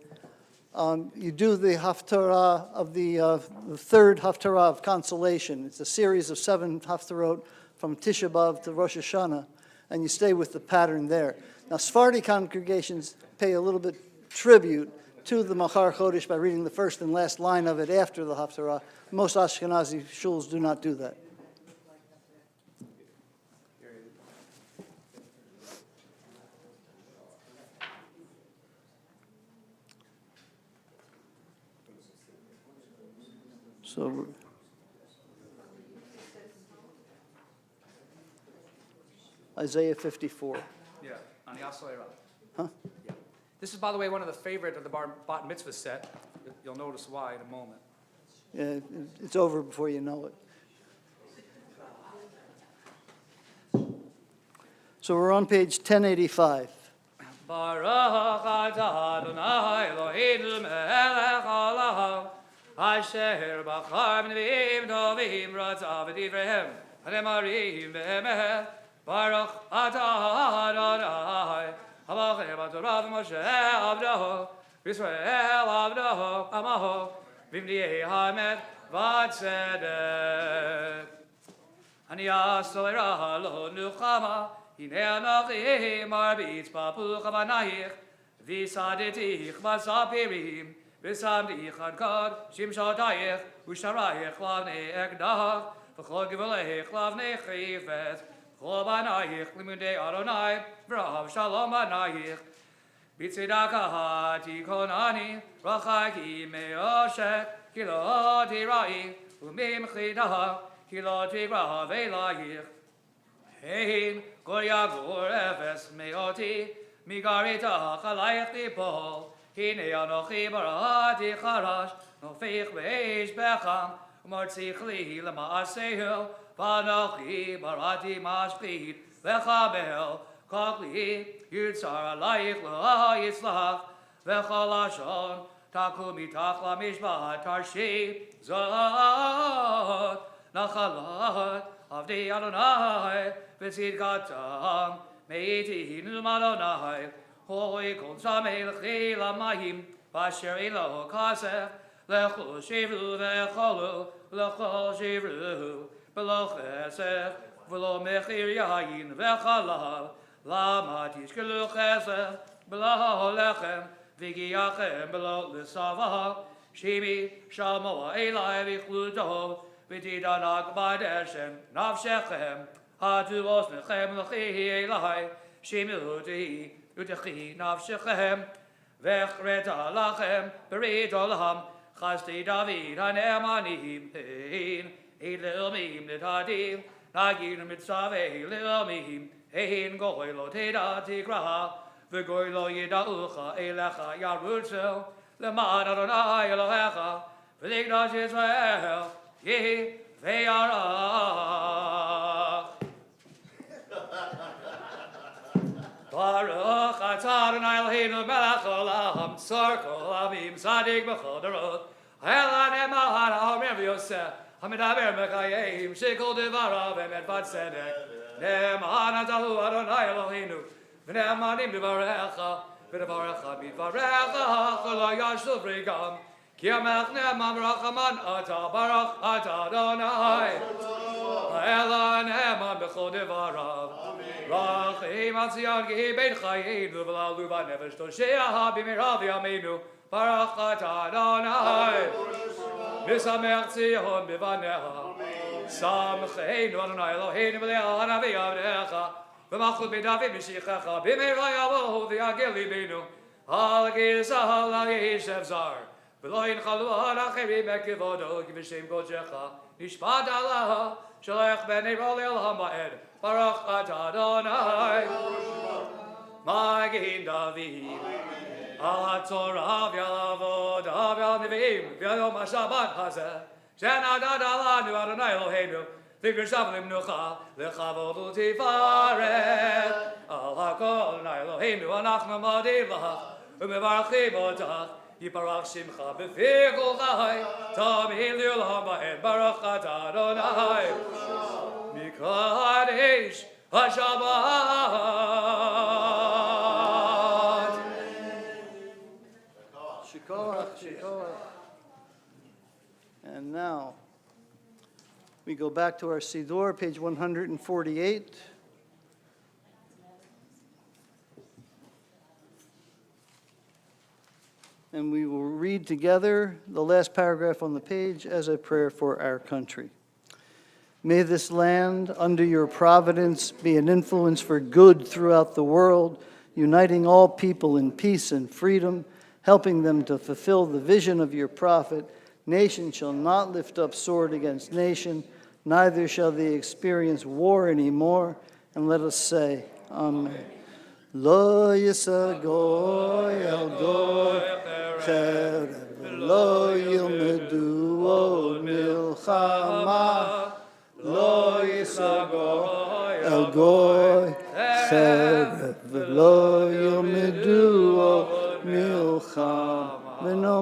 you do the Haftarah of the third Haftarah of Consolation. It's a series of 7 Haftarot from Tisha B'Av to Rosh Hashanah, and you stay with the pattern there. Now, Sephardi congregations pay a little bit tribute to the Machar Chodesh by reading the first and last line of it after the Haftarah. Most Ashkenazi shuls do not do that. So, Isaiah 54. Yeah, on the Asoira. Huh? Yeah. This is, by the way, one of the favorite of the Bat Mitzvah set. You'll notice why in a moment. Yeah, it's over before you know it. So we're on page 1085. Baruch atah Adonai Eloheinu melech haolam asher bachar b'neviim tovim ratzav v'divreihem hanemarim b'emet. Baruch atah Adonai Havachem b'torah v'Moshe avdoho Yisrael avdoho amaho v'imniyei hamet v'tzedek. Ani asoleira lo nuchama Hine anochi marbitz papuch avanayich v'sadetich v'sapirim v'samdich adkad shimshotayich u'sharayich lavnei ekdach v'chol givoleich lavnei chifet v'chol banayich limudei Adonai v'rav shalom banayich b'tzedakah tikonani rachaki me'oshek ki lo tirai u'mimchidah ki lo tigra v'elayich Hein goya gor efes meoti migarita chalayich tipol hine anochi barati charash nofich veish becham umartzich li lemaasehu vanochi barati mashchit vechabel kakli yutzar alayich lo yitzlach vechalashon taku mitach lamishpat tarshi zot nachalat Avdi Adonai, v'tzidkatam, me'itihinu Adonai, hoi kol samei l'chi l'mayim, v'asher elo kasef, l'chol shivru v'cholu, l'chol shivru, v'lo chesef, v'lo mechir yayin v'chalav, lama tishkelu chesef, v'lo lechem, v'giyachem v'lo l'savah, shimi shalmoa elai v'chluto, V'tidanak b'deshem nafshechem hatu osnechem l'chi elai shimuti utechi nafshechem v'echreta lachem berit olam chasti David hane'emanim hein l'ilmim l'tadim nagir mitzaveh l'ilmim hein goy lo teda tigraha v'goy lo yida'ucha elecha yarutzel l'man Adonai Elohecha v'lignash Yisrael Yehi ve'yarach. Baruch atah Adonai Eloheinu melech haolam tzar kol avim tzadik b'chol dorot Elan emahara omer v'yoseh. Hamidaber mechayim. Shekol devarav emet vad tzedek. Ne'eman atahu Adonai Eloheinu. V'ne'emanim b'varecha. V'ne'varecha b'varecha. Cholo yashuv rigam. Ki amelch ne'emam rachaman ata barach ata Adonai. Elan emam b'chol devarav. Rachim atzion gehi beit chayim. V'lalu b'nefesh tosheah b'mirav yameinu. Baruch atah Adonai, v'samech Tzion b'vanecha, samcheinu Adonai Eloheinu v'le'al hanavi avnecha, v'machut b'David Mashiachecha, b'meira yavohu v'yagil libenu, al gizah al yishev zar, v'lo yinchalu al acherim ekivodo, v'shem kodecha, nishpat alaha, sholech b'nei rolel hama'ed, Baruch atah Adonai, Magin David. Al Torah v'alavod v'al neviim v'yom ha'shabbat hazeh shenadad alanu Adonai Eloheinu v'greshav limnucha lechavod u'tifaret al hakol Adonai Eloheinu anachnu modim lach u'mevarchim otach yiparach shimcha b'fi kol chai tamid l'olam va'ed baruch atah Adonai mikadesh ha'shabbat. And now, we go back to our Siddur, page 148. And we will read together the last paragraph on the page as a prayer for our country. May this land, under your providence, be an influence for good throughout the world, uniting all people in peace and freedom, helping them to fulfill the vision of your prophet. Nation shall not lift up sword against nation, neither shall they experience war anymore. And let us say, Amen. Lo yisa goy el goy cherev, lo yilmedu od milchama. Lo yisa goy el goy cherev, lo yilmedu od milchama. Amen.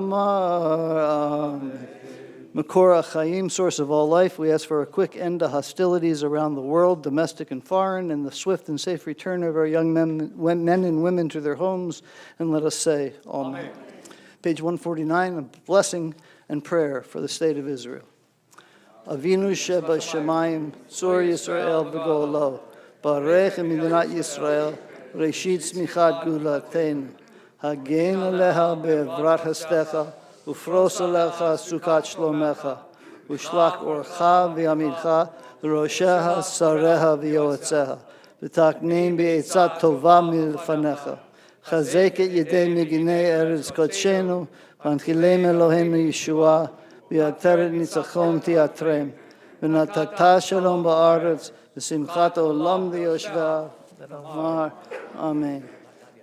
Makor HaChaim, source of all life, we ask for a quick end to hostilities around the world, domestic and foreign, and the swift and safe return of our young men and women to their homes. And let us say, Amen. Page 149, a blessing and prayer for the state of Israel. Avinu sheba shemayim, tzur Yisrael v'golo, barech medinat Yisrael, reshit tzmichat gulateinu, hagen aleha be'evrat hastecha, ופרוס עליך סוכת שלומך, ושלח אורך ויעמידך לראשיה, שריה ויועציה, ותקנין בעצה טובה מלפניך. חזק את ידי מגיני ארץ קודשנו, והנחילם אלוהינו ישועה, ויעטרת ניצחון תיעטרם, ונתת שלום בארץ, ושמחת העולם ליושביה, ונאמר אמן.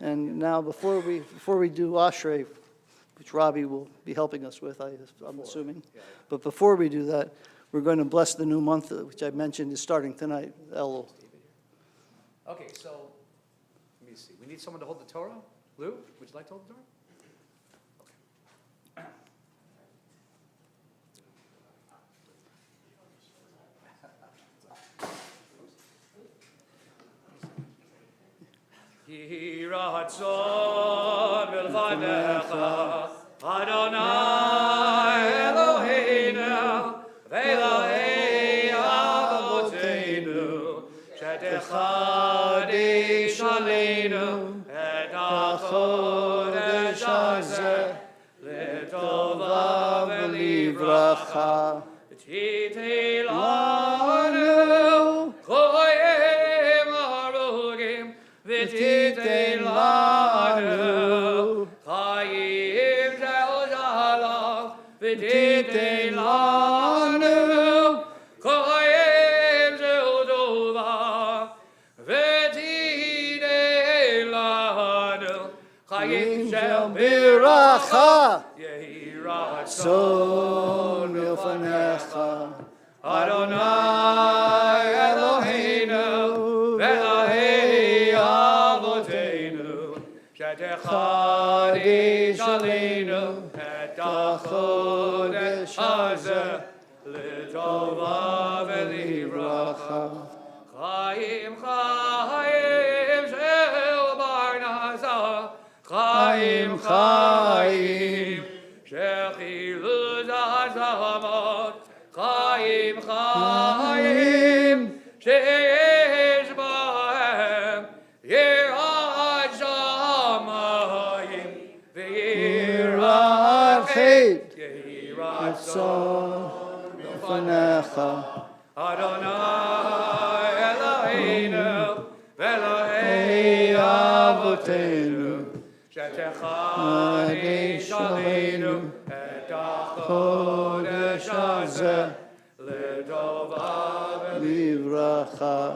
And now before we do Ashrei, which Robbie will be helping us with, I'm assuming. But before we do that, we're going to bless the new month, which I mentioned is starting tonight, Elul. Okay, so let me see. We need someone to hold the Torah. Lou, would you like to hold the Torah? Yehi ratzon milvanecha, Adonai Eloheinu, ve'Elokei avoteinu, shetechadish aleinu, et hachodesh hazeh, letova ve'livracha, v'titei lanu, choyim harugim, v'titei lanu, chayim shel shalom, v'titei lanu, chayim shel tova, v'titei lanu, chayim shel Biracha, yehi ratzon son milfanecha, Adonai Eloheinu, ve'Elokei avoteinu, shetechadish aleinu, et החודש הזה, לטובה ולברכה. חיים חיים של פרנסה, חיים חיים של חילול הזמות, חיים חיים שיש בהם יראת שמיים ויראת חטא, יהי רצון לפניך. אדוני אלוהינו ואלוהי אבותינו, שתחדש עלינו את החודש הזה לטובה ולברכה.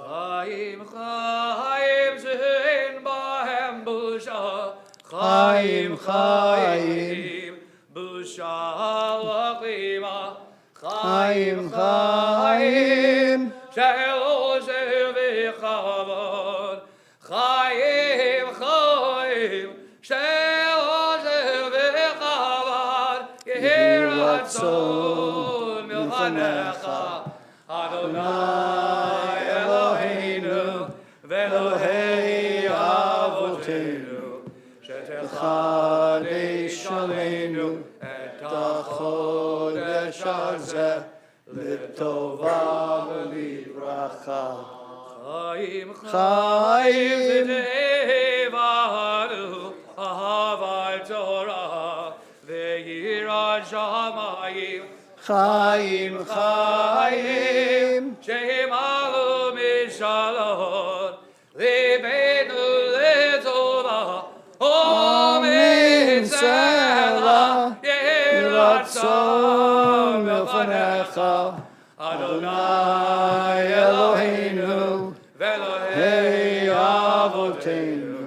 חיים חיים שאין בהם בושה, חיים חיים בושה לכלימה, חיים חיים של עוזר וכבוד, חיים חיים של עוזר וכבוד, יהי רצון מלפניך. אדוני אלוהינו ואלוהי אבותינו, שתחדש עלינו את החודש הזה לטובה ולברכה. חיים חיים ותבנו אהבת תורה ויראת שמיים, חיים חיים שימלאו משאלות ליבנו לטובה ומצלה, יהי רצון מלפניך. אדוני אלוהינו ואלוהי אבותינו,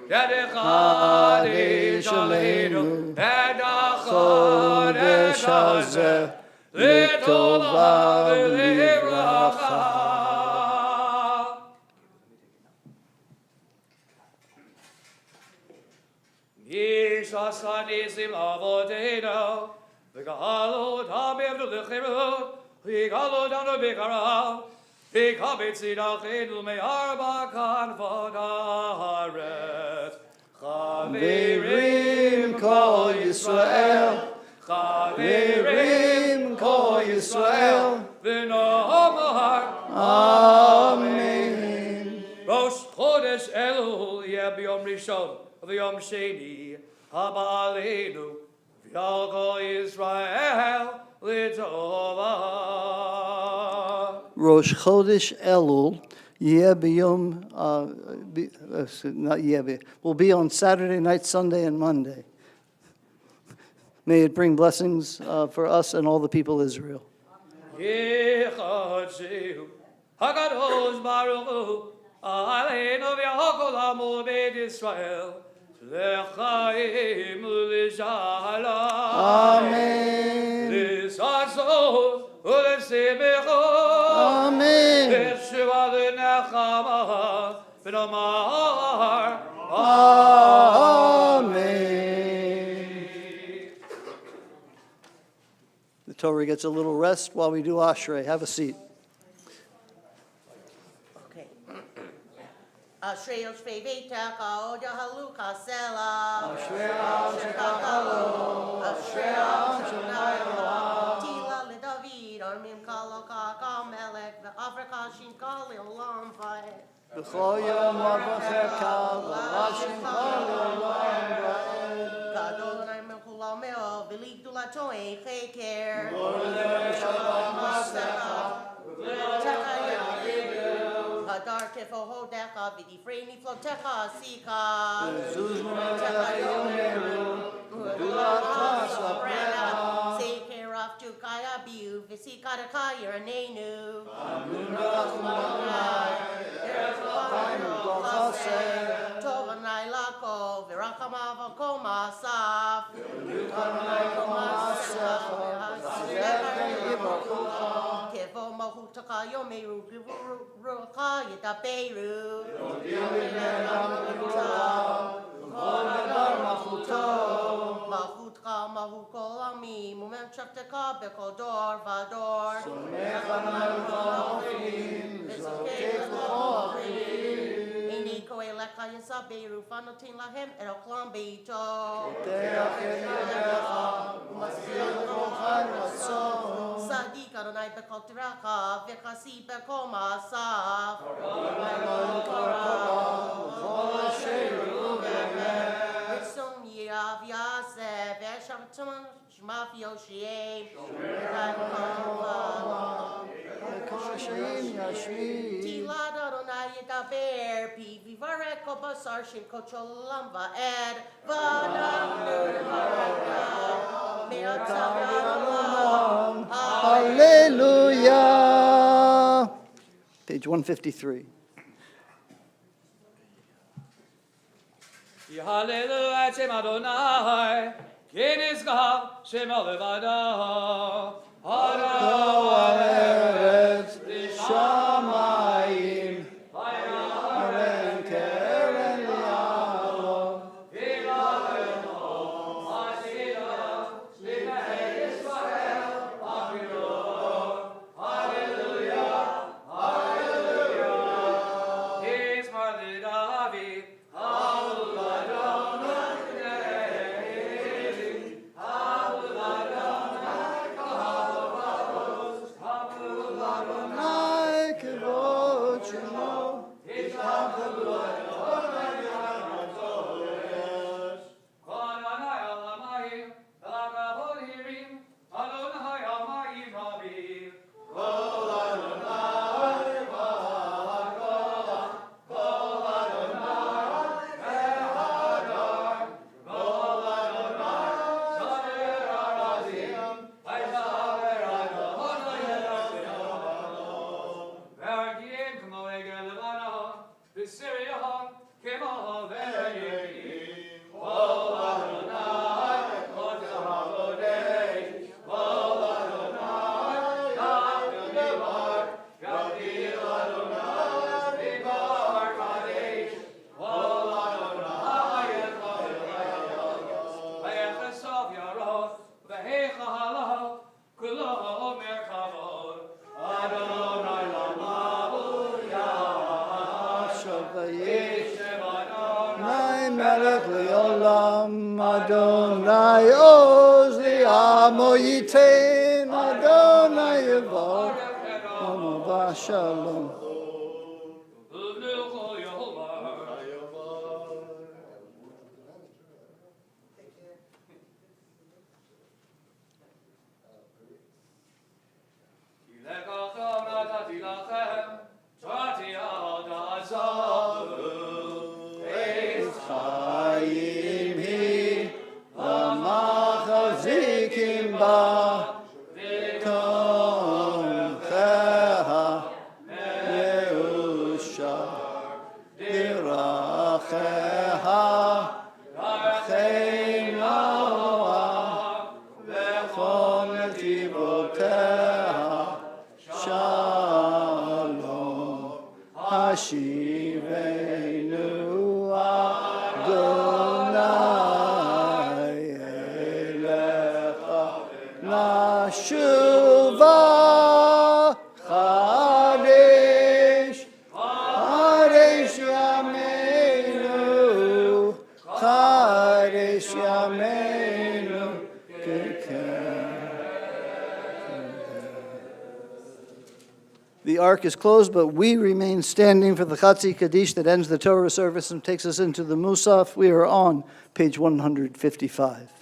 שתחדש עלינו את החודש הזה לטובה ולברכה. איש עשה ניסים לאבותינו, וגאלו אותם מעבדות לחירות, וגאלו אותנו בקרב, וקבץ ידכנו מארבע כנפות הארץ. חברים כל ישראל, חברים כל ישראל, ונאמר אמן. ראש חודש אלול יהיה ביום ראשון וביום שני הבא עלינו, ועל כל ישראל לטובה. Rosh Chodesh Elul, will be on Saturday night, Sunday, and Monday. May it bring blessings for us and all the people of Israel. HaKadosh Baruch Hu, Aleinu v'Yachol Amo Beit Yisrael, L'chaim u'Lishalom. Amen. L'Sasot u'L'Simchot. Amen. L'Yeshua v'Nechama v'Nomar Amen. The Torah gets a little rest while we do Ashrei. Have a seat. Ashrei Yoshvei Beitecha Od Yahaluka Selah. Ashrei Am Shekachalo. Ashrei Am Shekachalo. Tila LeDavid Armim Kaloka Kamelech VeAfrika Shin Kali Olam Vayet. B'chol yom avachecha v'lashim kol olam va'ed. Gadol Naimim Kulam Meo V'li Gdulato Ein Cheker. B'orlei shalom masecha. Hadar Kefo Hodecha V'difrei Flotecha Sika. Zuz Memelech Yomeru. V'dulatcha saprena. Seker Aftu Kaya Biu V'sikadaka Yeranenu. Amun Rachmanai. Tovanai Lako V'rachamav Koma Saf. Kevo Mahutaka Yomeru Ruka Yitaperu. Mahutka Mahukol Betraftecha Bekol Dor Vador. Ini koe leka yasa beiru fanotin lahem eroklam beito. Sadi karonai bekol tiraka vekasi bekol masaf. Ritsom yav yase veshavtum shmaf yoshiem. Tila daronai yitaber pi vivarek obasar shin kocholam vaed vadam nurvareka. Hallelujah. Page 153. Hallelujah, Shem Adonai. Ken is God, Shem Alevada. Haaretz v'shamayim, keren keren li'alo. Adonai oz li'amo yitain, Adonai yivor, Amo v'shalom. The ark is closed, but we remain standing for the Chatzi Kaddish that ends the Torah service and takes us into the Musaf. We are on page 155.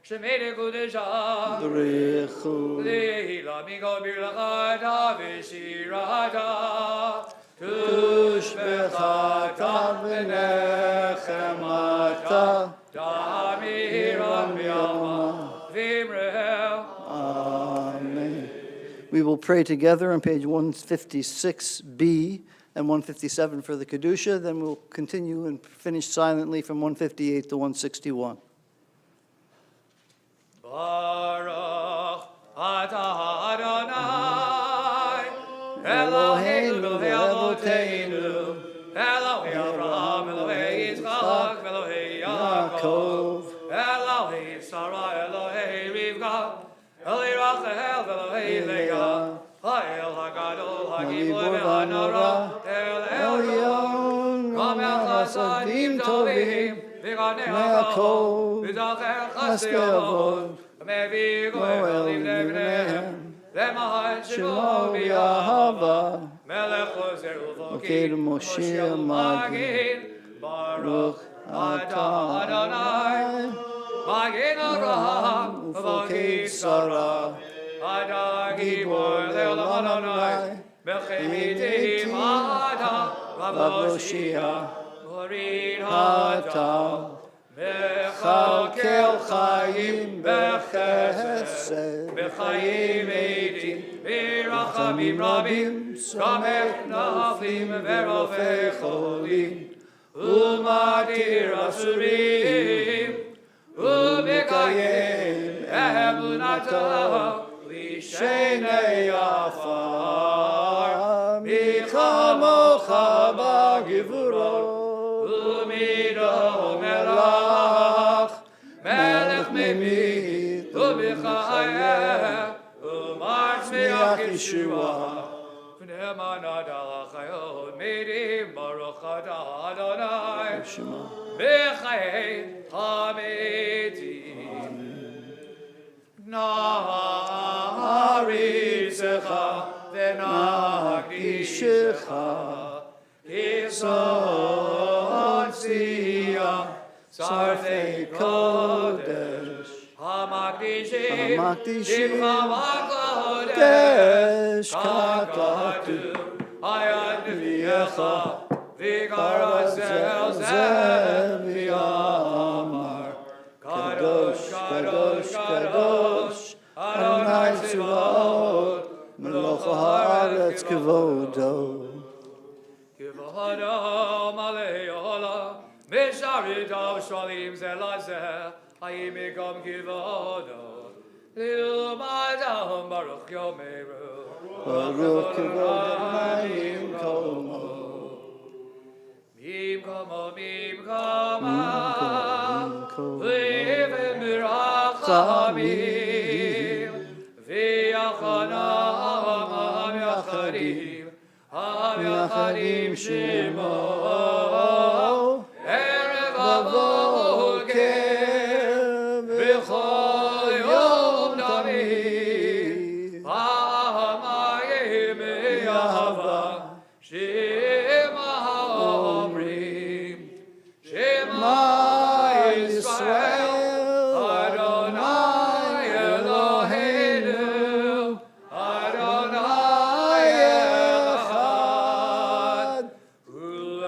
Shemede Kudesha, Drechu. Leila Miko Birlachata Vishirata, Tushbechata v'nechemata. Damiram Yama, Vimrel. Amen. We will pray together on page 156b and 157 for the Kedusha, then we'll continue and finish silently from 158 to 161. Baruch atah Adonai, Eloheinu ve'avoteinu, Elohei Avraham, Elohei Yitzchak, Elohei Yaakov, Elohei Sarah, Elohei Rivka, Elohei Rachel, Elohei Leah, Ha'el HaGadol, HaGibor ve'Hanora, El Elyon, Gamel Chasadim Tovim, V'ganei Yaakov, V'zacher Chasdei Avot, Mevi Goel Livneim, Lemahal Shemo B'Yahava, Melech Ozer Uvokid, Moshe Magid, Baruch Atah Adonai, Magid Avraham, Uvokid Sarah, Adar Gibor Le'olam Adonai, Bechemitim Ada, Vavoshia, Morid Hata, Bechakel Chaim Bechesed, Bechayim Eidim, Birachamim Rabim, Samech Naflim Verofei Cholim, Umatir Asurim, Umekayim Emunata, Lishenei Afar, Michamocha Bagivuro, Umido Melach, Melech Memit, Ubichayeh, Umarz Meach Yeshua, V'ne'eman Adal HaChayot, Midim Baruch Atah Adonai, B'chayei HaMetim, Na'aritzecha V'naqdishecha, Kizon Tziyah, Sarfei Kodesh, Hamakdishim, Shimcha Kodesh, Kakatu, Hayat Nevi'echa, V'karazel Zeh V'yamar, Kadosh, Kadosh, Kadosh, Adonai Tzivot, Melech haaretz Kevodo. Kevodo Malei Olam, Misharitav Shvalim Zelazeh, Hayim Yikom Kevodo, L'umadam Baruch Yomeru, Baruch Kevodo Hayim Komo, Mim Komo, Mim Komo, V'ivim Mirachamim, V'yachanam Ham Yachadim, Ham Yachadim Shemo, Erev Avoker, B'chol Yom David, Ha'amayim Yahava, Shema Omrim, Shema Yisrael, Adonai Eloheinu, Adonai Echad, Hu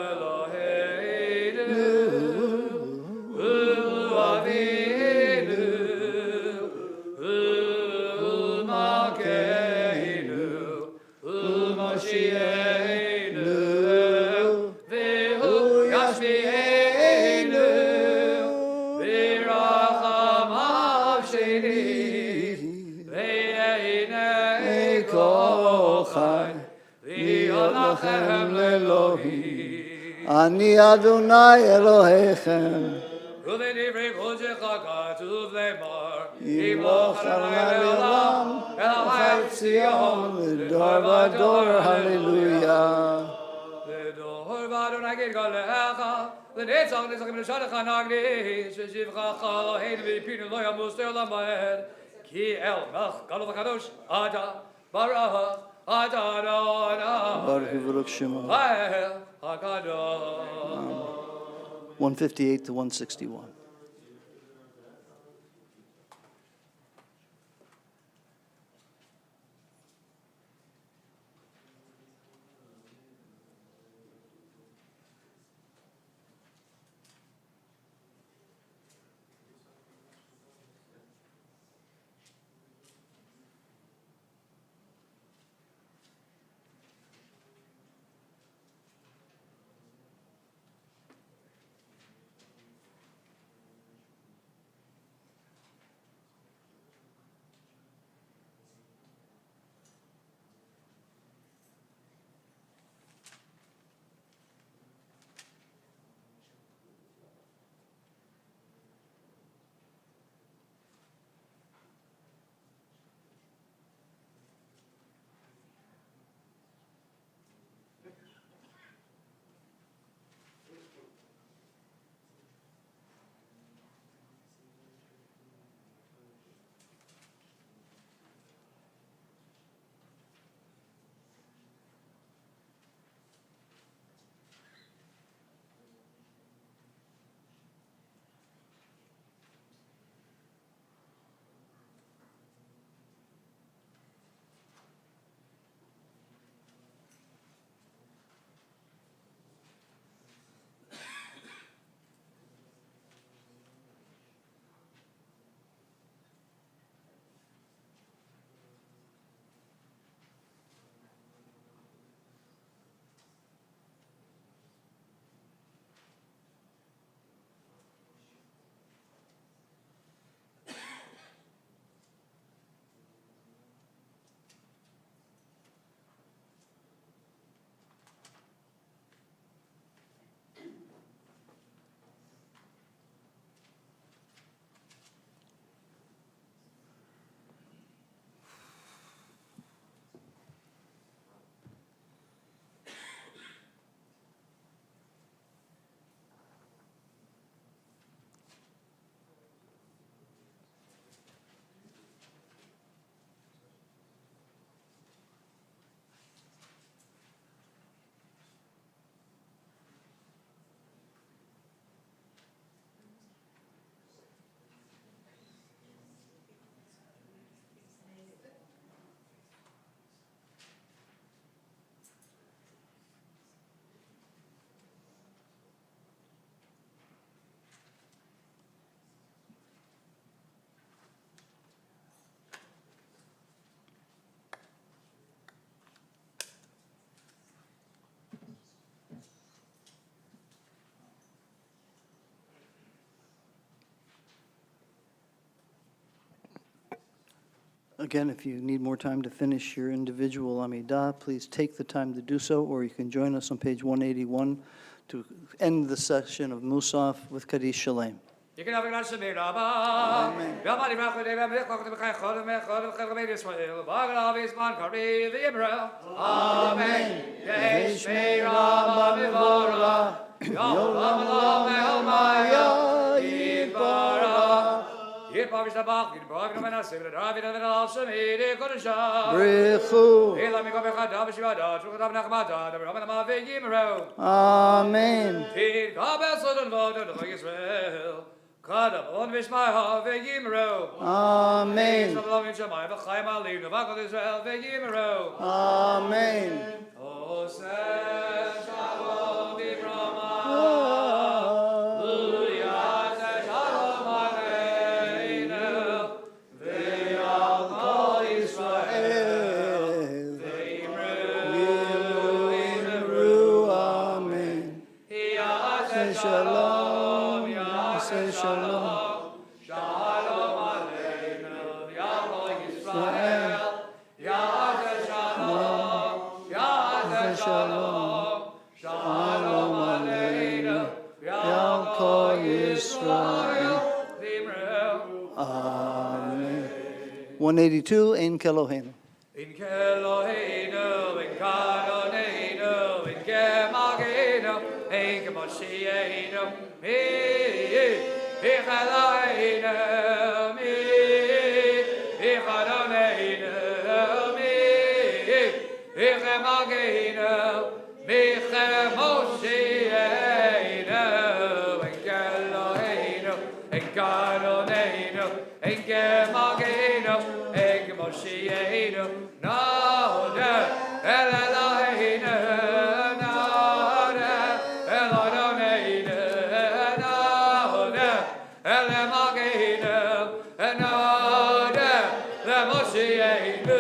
Eloheinu, Hu Avinu, Hu Malkeinu, Hu Moshiachenu, V'hu Yashmi'enu, V'rachamav Sheni, V'yeinei kol chai, V'yolachem le'Elohim. Ani Adonai Elohechem. Uvenivri kodecha katuv lemar, Yimoch Adonai le'olam, Elchai Tzion, L'dor v'dor, Hallelujah. L'dor v'ador nagid galecha, L'netzach netzachim l'shadecha nagdi, Sheshivcha Eloheinu v'yipinu lo yamus le'olam va'ed, Ki el melch gadol v'kadosh, Ada, Baruch, Ada Adonai, Baruch Baruch Shema. Ha'el HaKadosh. 158 to 161. Again, if you need more time to finish your individual Amidah, please take the time to do so, or you can join us on page 181 to end the section of Musaf with Kaddish Shalem. You can have a nice meal, Amen. Yamadi Rakhdeva, Mekok, the Kaykhod, Mekod, the Israel, Bagalav is man, Kari, the Imra. Amen. Yesh me Rabba Mivora, Yolam Elmaya, Yibara. Yirpavish the Bach, Yirpavish the Menassim, the David of the Alshamid, Kodasha. Brechu. Elamiko Bechadav, Shivada, Trukadav Nachmata, the Ramanama Vegimro. Amen. Tid Kabel and Voda of Israel. Kadab on Vishmaya Vegimro. Amen. Shabbat Chaim Ali, Novak Israel Vegimro. Amen. O Shalom Vibrama. Shalom, say shalom. Shalom Aleinu, Yahweh Yisrael. Yahweh Shalom, Yahweh Shalom. Shalom Aleinu, Yahweh Yisrael. Amen. 182, Ein Keloheinu. In Keloheinu, in Kadoneinu, in Kemagenu, in Kemoshienu, Michaloheinu, Michadoneinu, Michemagenu, Michemoshienu, in Keloheinu, in Kadoneinu, in Kemagenu, in Kemoshienu, Node, El Eloheinu, Node, El Adoneinu, Node, El Emagenu, Node, Le Moshienu,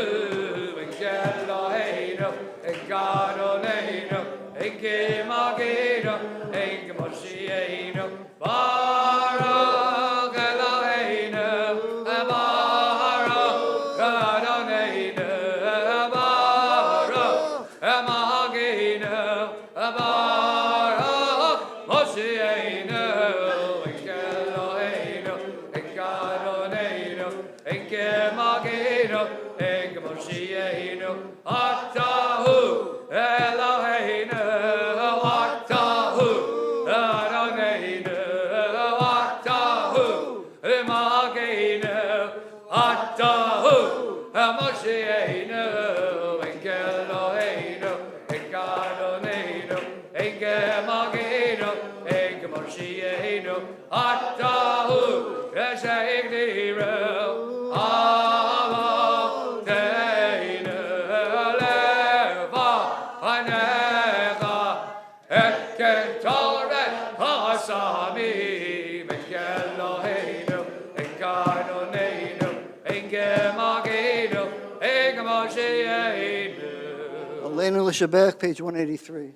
in Keloheinu, in Kadoneinu, in Kemagenu, in Kemoshienu, Baruch Eloheinu, Baruch Adoneinu, Baruch Emagenu, Baruch Moshienu, in Keloheinu, in Kadoneinu, in Kemagenu, in Kemoshienu, Atahu Eloheinu, Atahu Adoneinu, Atahu Emagenu, Atahu Moshienu, in Keloheinu, in Kadoneinu, in Kemagenu, in Kemoshienu, Atahu Eshegdiru, Avoteinu, Leva Anecha, Et Ketoret Hasamim, in Keloheinu, in Kadoneinu, in Kemagenu, in Kemoshienu. Aleinu L'Shabech, page 183.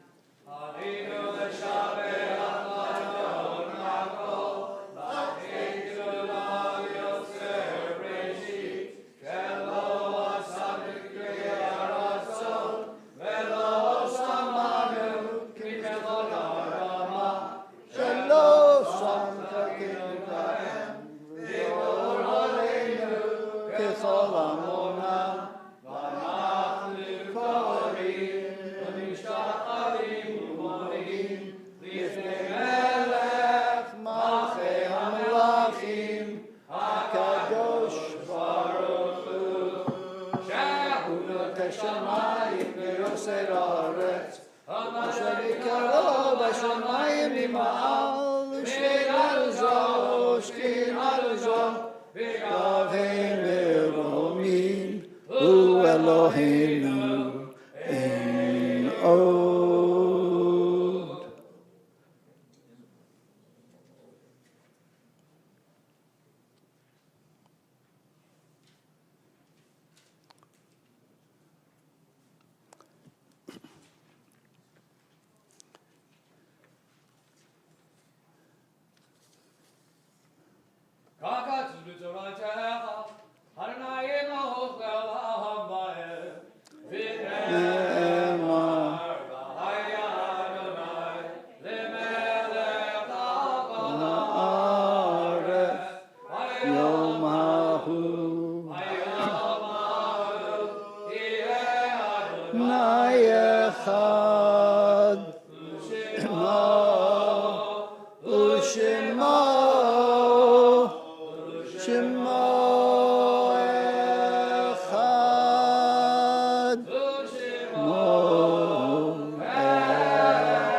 Eloheinu in Od. Kaka tu Torah Adonai Eloheinu. Shema Echad. Mo Echad.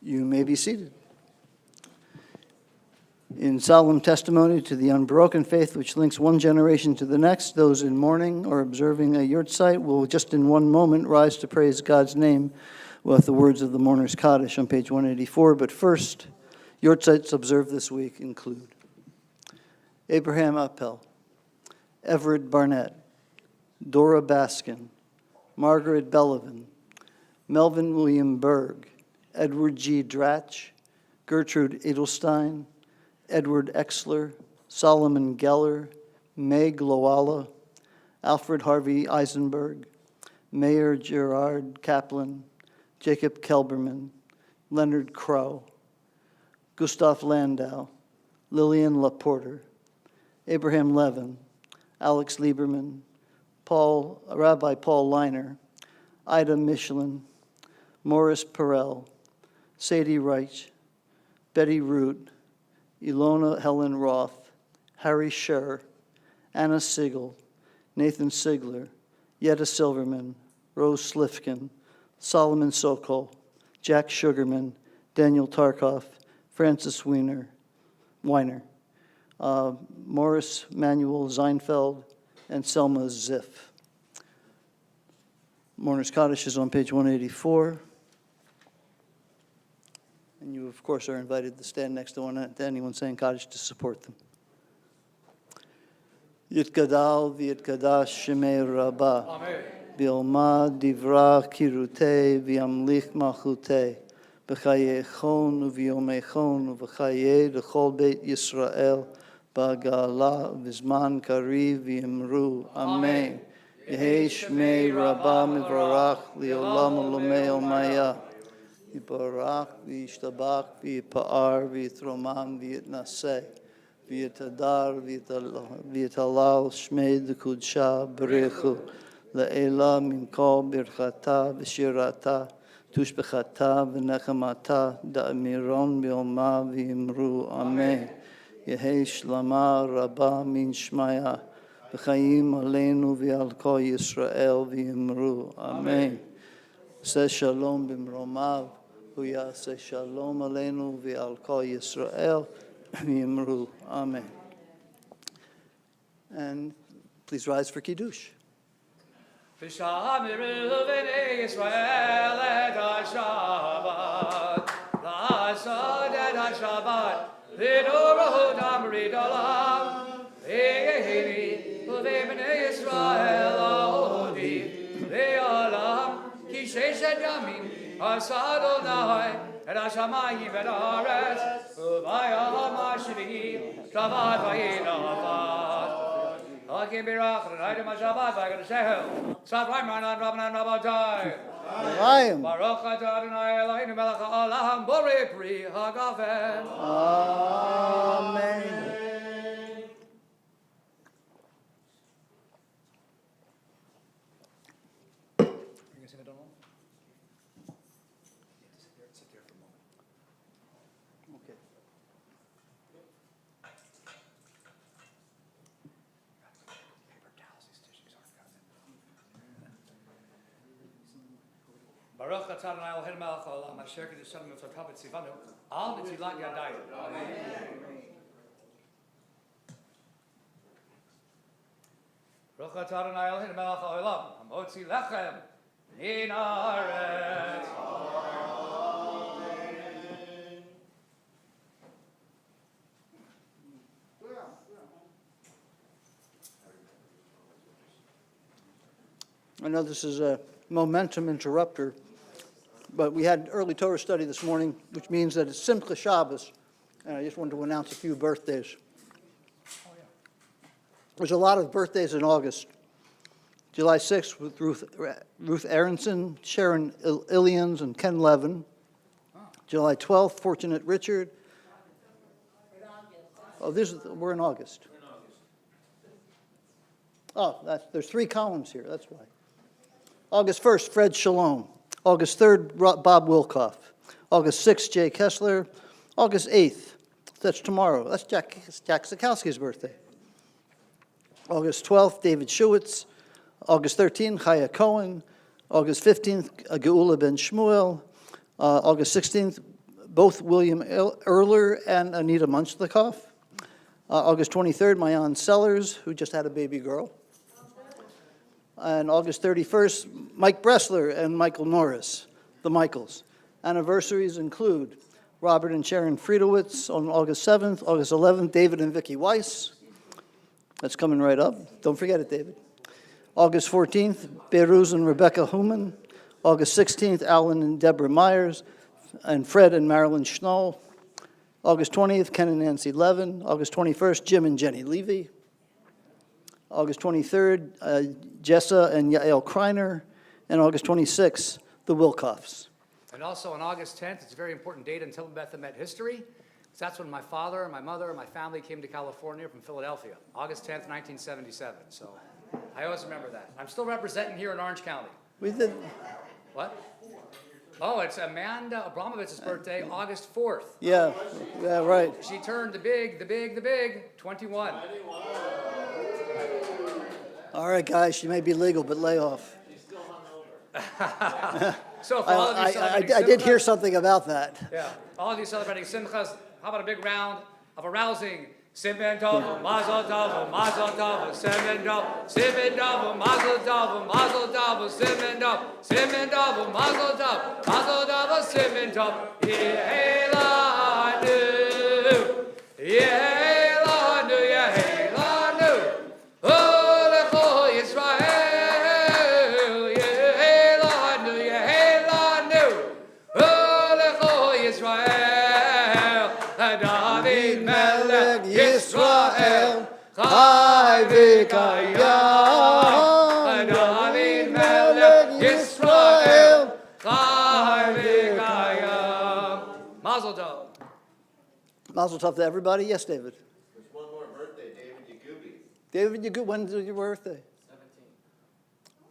You may be seated. In solemn testimony to the unbroken faith which links one generation to the next, those in mourning or observing a yurtzeit will just in one moment rise to praise God's name with the words of the Mourner's Kaddish on page 184. But first, yurtzeits observed this week include Abraham Appel, Everett Barnett, Dora Baskin, Margaret Bellevin, Melvin William Berg, Edward G. Dratch, Gertrude Edelstein, Edward Exler, Solomon Geller, Meg Loala, Alfred Harvey Eisenberg, Mayor Gerard Kaplan, Jacob Kelberman, Leonard Crow, Gustav Landau, Lillian Laporter, Abraham Levin, Alex Lieberman, Rabbi Paul Leiner, Ida Michelin, Morris Perel, Sadie Reich, Betty Root, Ilona Helen Roth, Harry Scher, Anna Siegel, Nathan Sigler, Yetta Silverman, Rose Slifkin, Solomon Sokol, Jack Sugarman, Daniel Tarkoff, Francis Weiner, Morris Manuel Seinfeld, and Selma Ziff. Mourner's Kaddish is on page 184. And you, of course, are invited to stand next to anyone saying Kaddish to support them. Yitgadal v'yitkadash shemei Rabbah. Amen. B'ilma divra kirutei v'yamlich malchutei. B'chayechon u'v'yomechon u'v'chayei d'chol Beit Yisrael. B'gala v'zman kariv v'yimru. Amen. Yehei shmei Rabbah mivarach li'olam u'lomei omaya. Yibarach v'yishtabach v'yipa'ar v'yitromam v'yitnaseh v'yitadar v'yitalal shmei d'kudsha b'rechu le'ela min kol birchata v'shirata tushbechata v'nechamata da'amiron b'yoma v'yimru Amen. Yehei shlama rabba min shmaya v'chayim aleinu v'al kol Yisrael v'yimru Amen. Say shalom b'mromav Huyaseh shalom aleinu v'al kol Yisrael v'yimru Amen. And please rise for Kiddush. V'shamiru b'nei Yisrael et ha-Shabbat, la'asod et ha-Shabbat, v'norahu damrid olam, v'yehini u'v'bnei Yisrael ha'odi, v'olam ki sheshet yamim Asadonai et ha-shamayim et ha'aretz u'vayam ha'shvi'i Shabbat v'yinavad Hakim birach Adonai Shabbat v'ygadashehu Tzavayim Ranan Rabbanan Rabbatai Baruch atah Adonai Eloheinu melech ha'olam borei pri ha'gafen Amen. Baruch atah Adonai Eloheinu melech ha'olam asher kiddushanu mitzvotav v'tzivanu al netilat yadayim. Baruch atah Adonai Eloheinu melech ha'olam hamotzi lechem min haaretz. I know this is a momentum interrupter, but we had early Torah study this morning, which means that it's Simcha Shabbos, and I just wanted to announce a few birthdays. There's a lot of birthdays in August. July 6th with Ruth Aronson, Sharon Illians, and Ken Levin. July 12th, Fortunate Richard. Oh, we're in August. Oh, there's 3 columns here, that's why. August 1st, Fred Shalom. August 3rd, Bob Wilkoff. August 6th, Jay Kessler. August 8th, that's tomorrow. That's Jack Sikowski's birthday. August 12th, David Schewitz. August 13th, Chaya Cohen. August 15th, Geula Ben Shmuel. August 16th, both William Erler and Anita Munchlikov. August 23rd, Mayan Sellers, who just had a baby girl. And August 31st, Mike Bressler and Michael Norris, the Michaels. Anniversaries include Robert and Sharon Friedowitz on August 7th, August 11th, David and Vicki Weiss. That's coming right up. Don't forget it, David. August 14th, Beiruz and Rebecca Human. August 16th, Alan and Deborah Myers, and Fred and Marilyn Schnoll. August 20th, Ken and Nancy Levin. August 21st, Jim and Jenny Levy. August 23rd, Jessa and Yael Kreiner. And August 26th, the Wilkoffs. And also on August 10th, it's a very important date in Beth Emet history. That's when my father, my mother, and my family came to California from Philadelphia. August 10th, 1977. So I always remember that. I'm still representing here in Orange County. We did. What? Oh, it's Amanda Abramovich's birthday, August 4th. Yeah, right. She turned the big 21. All right, guys, she may be legal, but lay off. So for all of you celebrating I did Simchas- hear something about that. Yeah, all of you celebrating Simchas, how about a big round of a rousing Simen Tov, Mazel Tov, Mazel Tov, Simen Tov, Simen Tov, Mazel Tov, Mazel Tov, Simen Tov, Simen Tov, Mazel Tov, Mazel Tov, Simen Tov, Yehelanu, Yehelanu, Yehelanu, Olecho Yisrael, Yehelanu, Yehelanu, Olecho Yisrael, David Melech Yisrael, Chai v'kayam, David Melech Yisrael, Chai v'kayam. Mazel tov. Mazel tov to everybody. Yes, David. There's one more birthday, David Yagubi. David, when's your birthday?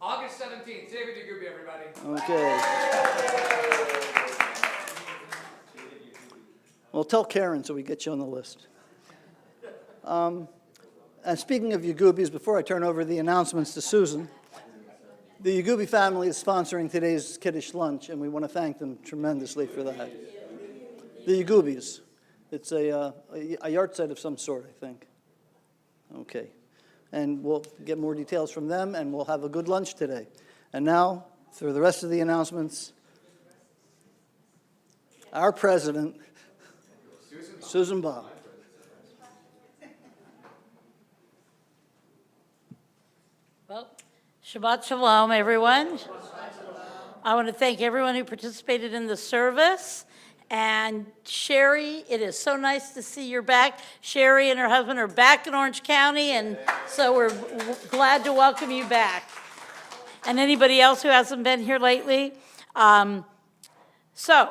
August 17th, David Yagubi, everybody. Okay. Well, tell Karen so we get you on the list. And speaking of Yagubis, before I turn over the announcements to Susan, the Yagubi family is sponsoring today's Kiddush lunch, and we want to thank them tremendously for that. The Yagubis. It's a yard set of some sort, I think. Okay. And we'll get more details from them, and we'll have a good lunch today. And now, for the rest of the announcements, our president, Susan Baum. Well, Shabbat Shalom, everyone. I want to thank everyone who participated in the service. And Sherry, it is so nice to see you're back. Sherry and her husband are back in Orange County, and so we're glad to welcome you back. And anybody else who hasn't been here lately. So,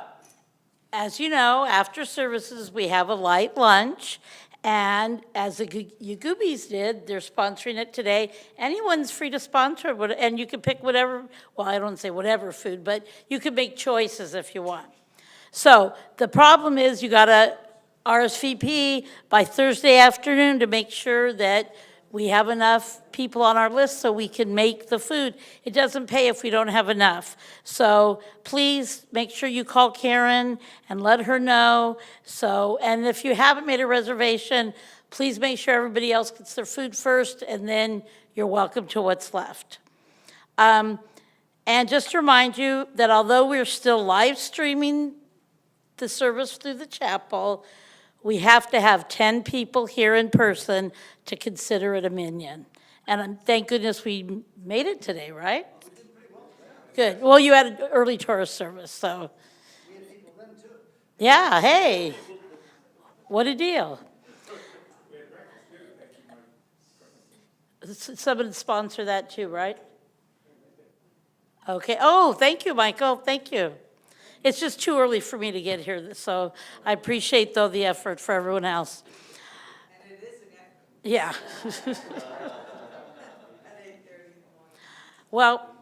as you know, after services, we have a light lunch. And as the Yagubis did, they're sponsoring it today. Anyone's free to sponsor, and you can pick whatever, well, I don't say whatever food, but you can make choices if you want. So the problem is you got to RSVP by Thursday afternoon to make sure that we have enough people on our list so we can make the food. It doesn't pay if we don't have enough. So please make sure you call Karen and let her know. So, and if you haven't made a reservation, please make sure everybody else gets their food first, and then you're welcome to what's left. And just to remind you that although we're still live streaming the service through the chapel, we have to have 10 people here in person to consider it a minyan. And thank goodness we made it today, right? Good. Well, you had an early Torah service, so. Yeah, hey, what a deal. Somebody sponsor that too, right? Okay. Oh, thank you, Michael. Thank you. It's just too early for me to get here, so I appreciate, though, the effort for everyone else. And it is an effort. Yeah. Well,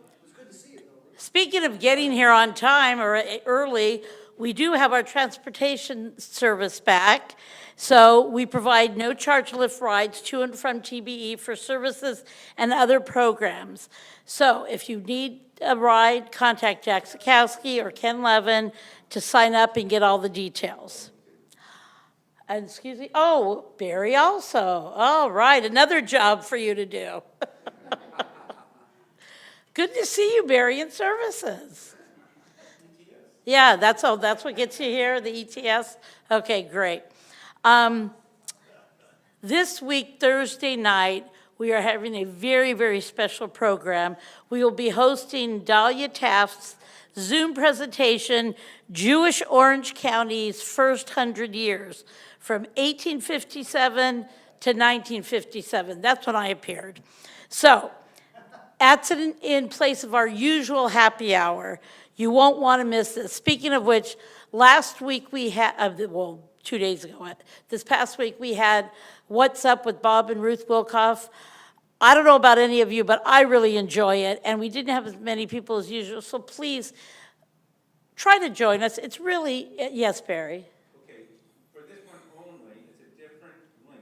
speaking of getting here on time or early, we do have our transportation service back. So we provide no charge lift rides to and from TBE for services and other programs. So if you need a ride, contact Jack Sikowski or Ken Levin to sign up and get all the details. And excuse me, oh, Barry also. All right, another job for you to do. Good to see you, Barry, in services. Yeah, that's what gets you here, the ETS? Okay, great. This week, Thursday night, we are having a very, very special program. We will be hosting Dahlia Taft's Zoom presentation, Jewish Orange County's First 100 Years, from 1857 to 1957. That's when I appeared. So, that's in place of our usual happy hour. You won't want to miss this. Speaking of which, last week we had, 2 days ago, this past week we had What's Up with Bob and Ruth Wilkoff. I don't know about any of you, but I really enjoy it, and we didn't have as many people as usual, so please try to join us. It's really, yes, Barry? Okay, for this one only, it's a different link.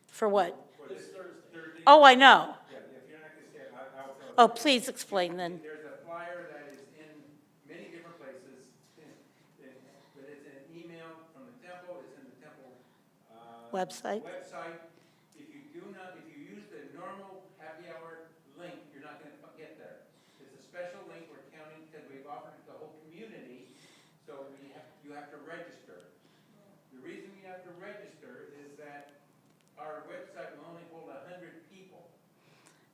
For what? For this Thursday. Oh, I know. Yeah, if you're not going to say it, I'll tell you. Oh, please explain then. There's a flyer that is in many different places, but it's an email from the temple, it's in the temple Website? If you use the normal happy hour link, you're not going to get there. It's a special link we're counting because we've offered it to the whole community, so you have to register. The reason you have to register is that our website will only hold 100 people,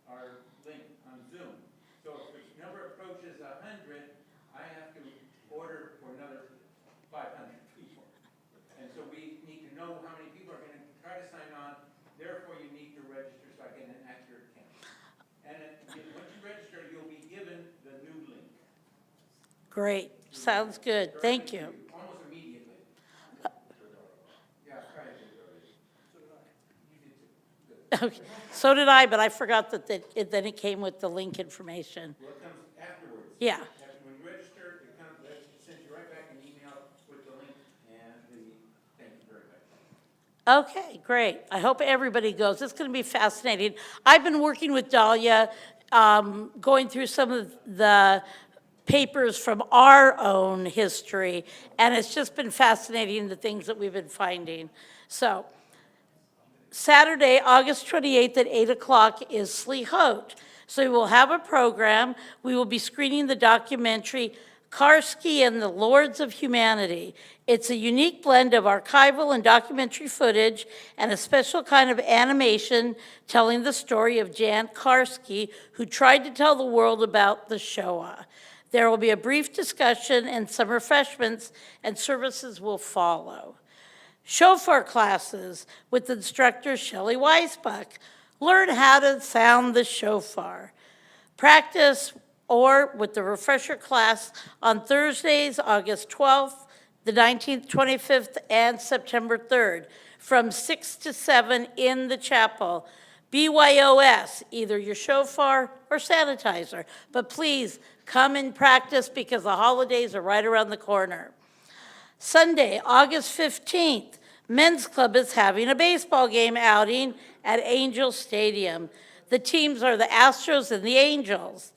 our link on Zoom. So if the number approaches 100, I have to order for another 500 people. And so we need to know how many people are going to try to sign on. Therefore, you need to register so I get an accurate count. And once you register, you'll be given the new link. Great, sounds good, thank you. Almost immediately. Yeah, try it. You did too. Good. Okay, so did I, but I forgot that then it came with the link information. Well, it comes afterwards. Yeah. When you register, it sends you right back an email with the link and the thank you very much. Okay, great. I hope everybody goes. It's going to be fascinating. I've been working with Dahlia, going through some of the papers from our own history, and it's just been fascinating, the things that we've been finding. So, Saturday, August 28th at 8 o'clock is Slichot. So we will have a program. We will be screening the documentary Karski and the Lords of Humanity. It's a unique blend of archival and documentary footage and a special kind of animation telling the story of Jan Karski, who tried to tell the world about the Shoah. There will be a brief discussion and some refreshments, and services will follow. Shofar classes with instructor Shelley Weisbach. Learn how to sound the shofar. Practice or with the refresher class on Thursdays, August 12th, the 19th, 25th, and September 3rd, from 6 to 7 in the chapel. BYOS, either your shofar or sanitizer. But please come and practice because the holidays are right around the corner. Sunday, August 15th, Men's Club is having a baseball game outing at Angel Stadium. The teams are the Astros and the Angels.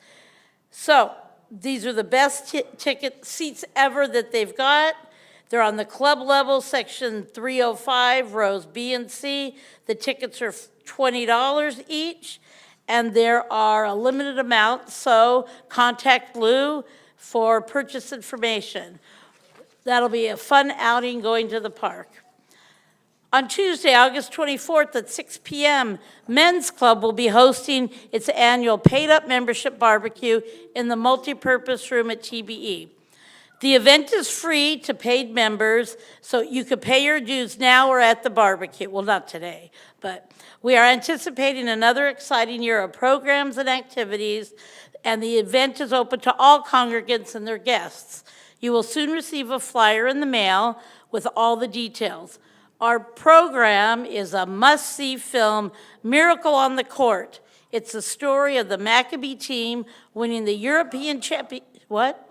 So these are the best ticket seats ever that they've got. They're on the club level, section 305, rows B and C. The tickets are $20 each, and there are a limited amount, so contact Lou for purchase information. That'll be a fun outing going to the park. On Tuesday, August 24th at 6 p.m., Men's Club will be hosting its annual paid-up membership barbecue in the multipurpose room at TBE. The event is free to paid members, so you could pay your dues now or at the barbecue. Well, not today, but we are anticipating another exciting year of programs and activities, and the event is open to all congregants and their guests. You will soon receive a flyer in the mail with all the details. Our program is a must-see film, Miracle on the Court. It's the story of the Maccabi team winning the European champion. What?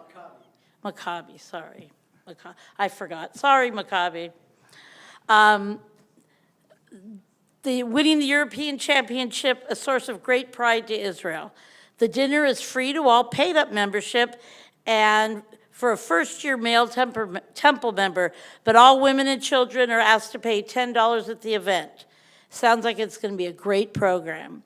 Maccabi, sorry. I forgot. Sorry, Maccabi. The winning the European Championship, a source of great pride to Israel. The dinner is free to all paid-up membership and for a first-year male temple member, but all women and children are asked to pay $10 at the event. Sounds like it's going to be a great program.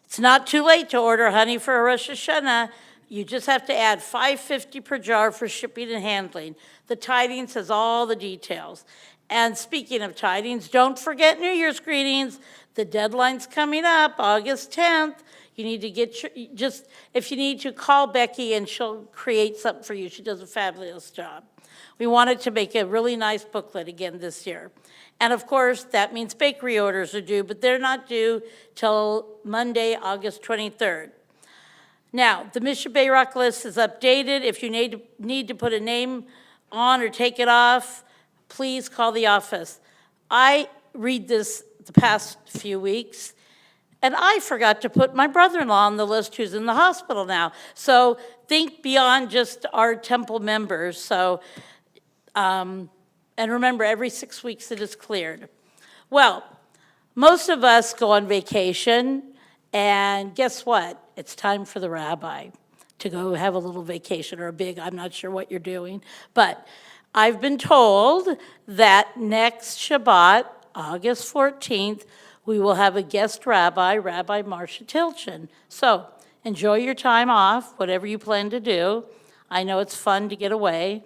It's not too late to order honey for a Rosh Hashanah. You just have to add $5.50 per jar for shipping and handling. The Tidings has all the details. And speaking of Tidings, don't forget New Year's greetings. The deadline's coming up, August 10th. You need to get if you need to, call Becky and she'll create something for you. She does a fabulous job. We wanted to make a really nice booklet again this year. And of course, that means bakery orders are due, but they're not due till Monday, August 23rd. Now, the Mission Bayrock list is updated. If you need to put a name on or take it off, please call the office. I read this the past few weeks, and I forgot to put my brother-in-law on the list who's in the hospital now. So think beyond just our temple members. So, and remember, every 6 weeks it is cleared. Well, most of us go on vacation, and guess what? It's time for the rabbi to go have a little vacation or a big, I'm not sure what you're doing. But I've been told that next Shabbat, August 14th, we will have a guest rabbi, Rabbi Marcia Tilchin. So enjoy your time off, whatever you plan to do. I know it's fun to get away.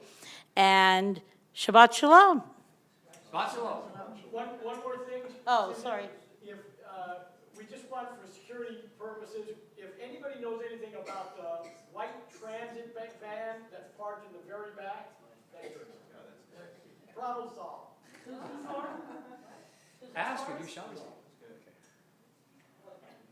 And Shabbat Shalom. Shabbat Shalom. One more thing. Oh, sorry. If, we just want for security purposes, if anybody knows anything about the white transit van that's parked in the very back, problem solved. Ask and you shall receive.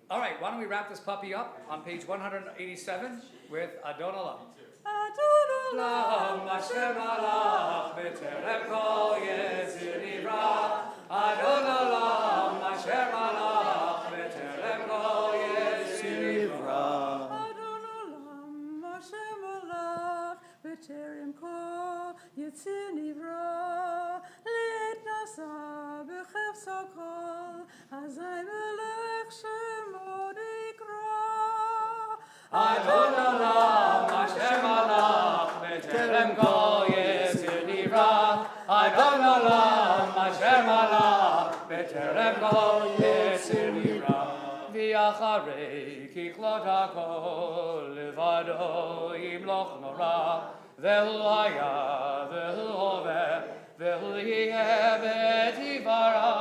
All right, why don't we wrap this puppy up on page 187 with Adon Olam. Adon Olam, Hashem Alach, B'terem Kol Yetzer Nivra. Adon Olam, Hashem Alach, B'terem Kol Yetzer Nivra. Adon Olam, Hashem Alach, B'terem Kol Yetzer Nivra. Le'et Nasa B'chefso Kol, Hazai Melech Shemo Dikra. Adon Olam, Hashem Alach, B'terem Kol Yetzer Nivra. Adon Olam, Hashem Alach, B'terem Kol Yetzer Nivra. V'yacharei kiklot hakol, Levado yimloch nora. Ve'hu haya, ve'hu hoveh, ve'hu yeh b'tivara.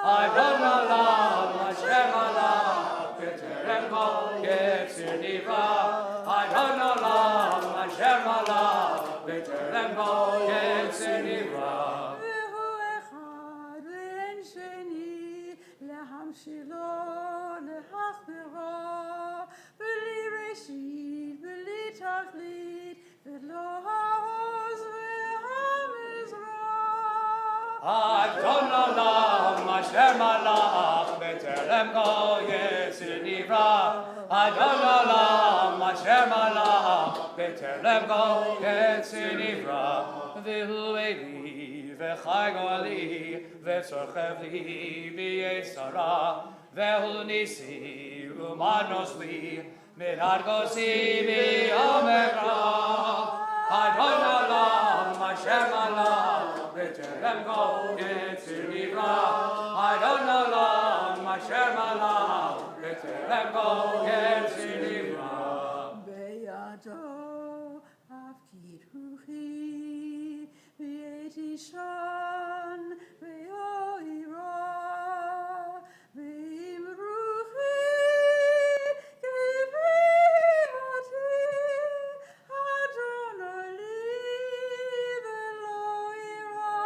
Adon Olam, Hashem Alach, B'terem Kol Yetzer Nivra. Adon Olam, Hashem Alach, B'terem Kol Yetzer Nivra. Ve'hu echad ve'en sheni, lehamshilo lehachbero, b'li reshit, b'li tachlit, ve'lo ha'oz ve'hamizra. Adon Olam, Hashem Alach, B'terem Kol Yetzer Nivra. Adon Olam, Hashem Alach, B'terem Kol Yetzer Nivra. V'hu Eli, v'chai go'ali, v'tzorchev li b'yetzara. V'hu nisi, u'manos li, minargosi b'yomekra. Adon Olam, Hashem Alach, B'terem Kol Yetzer Nivra. Adon Olam, Hashem Alach, B'terem Kol Yetzer Nivra. Beyado afkid ruchi, v'yetishan v'yoira, v'im ruchi kivriyati, Adonai v'lo ira.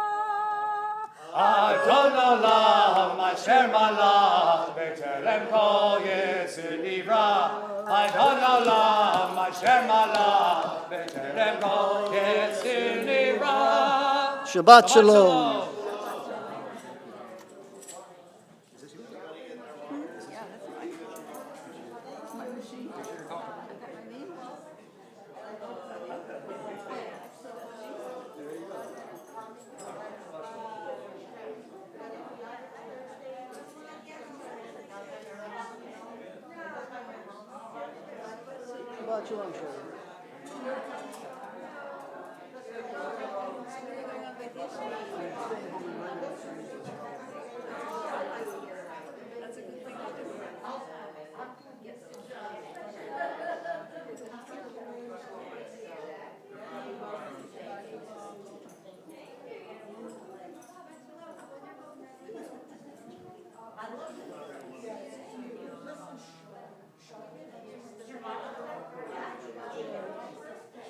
Adon Olam, Hashem Alach, B'terem Kol Yetzer Nivra. Adon Olam, Hashem Alach, B'terem Kol Yetzer Nivra. Shabbat Shalom. Shabbat Shalom, Sherry.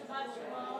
Shabbat Shalom.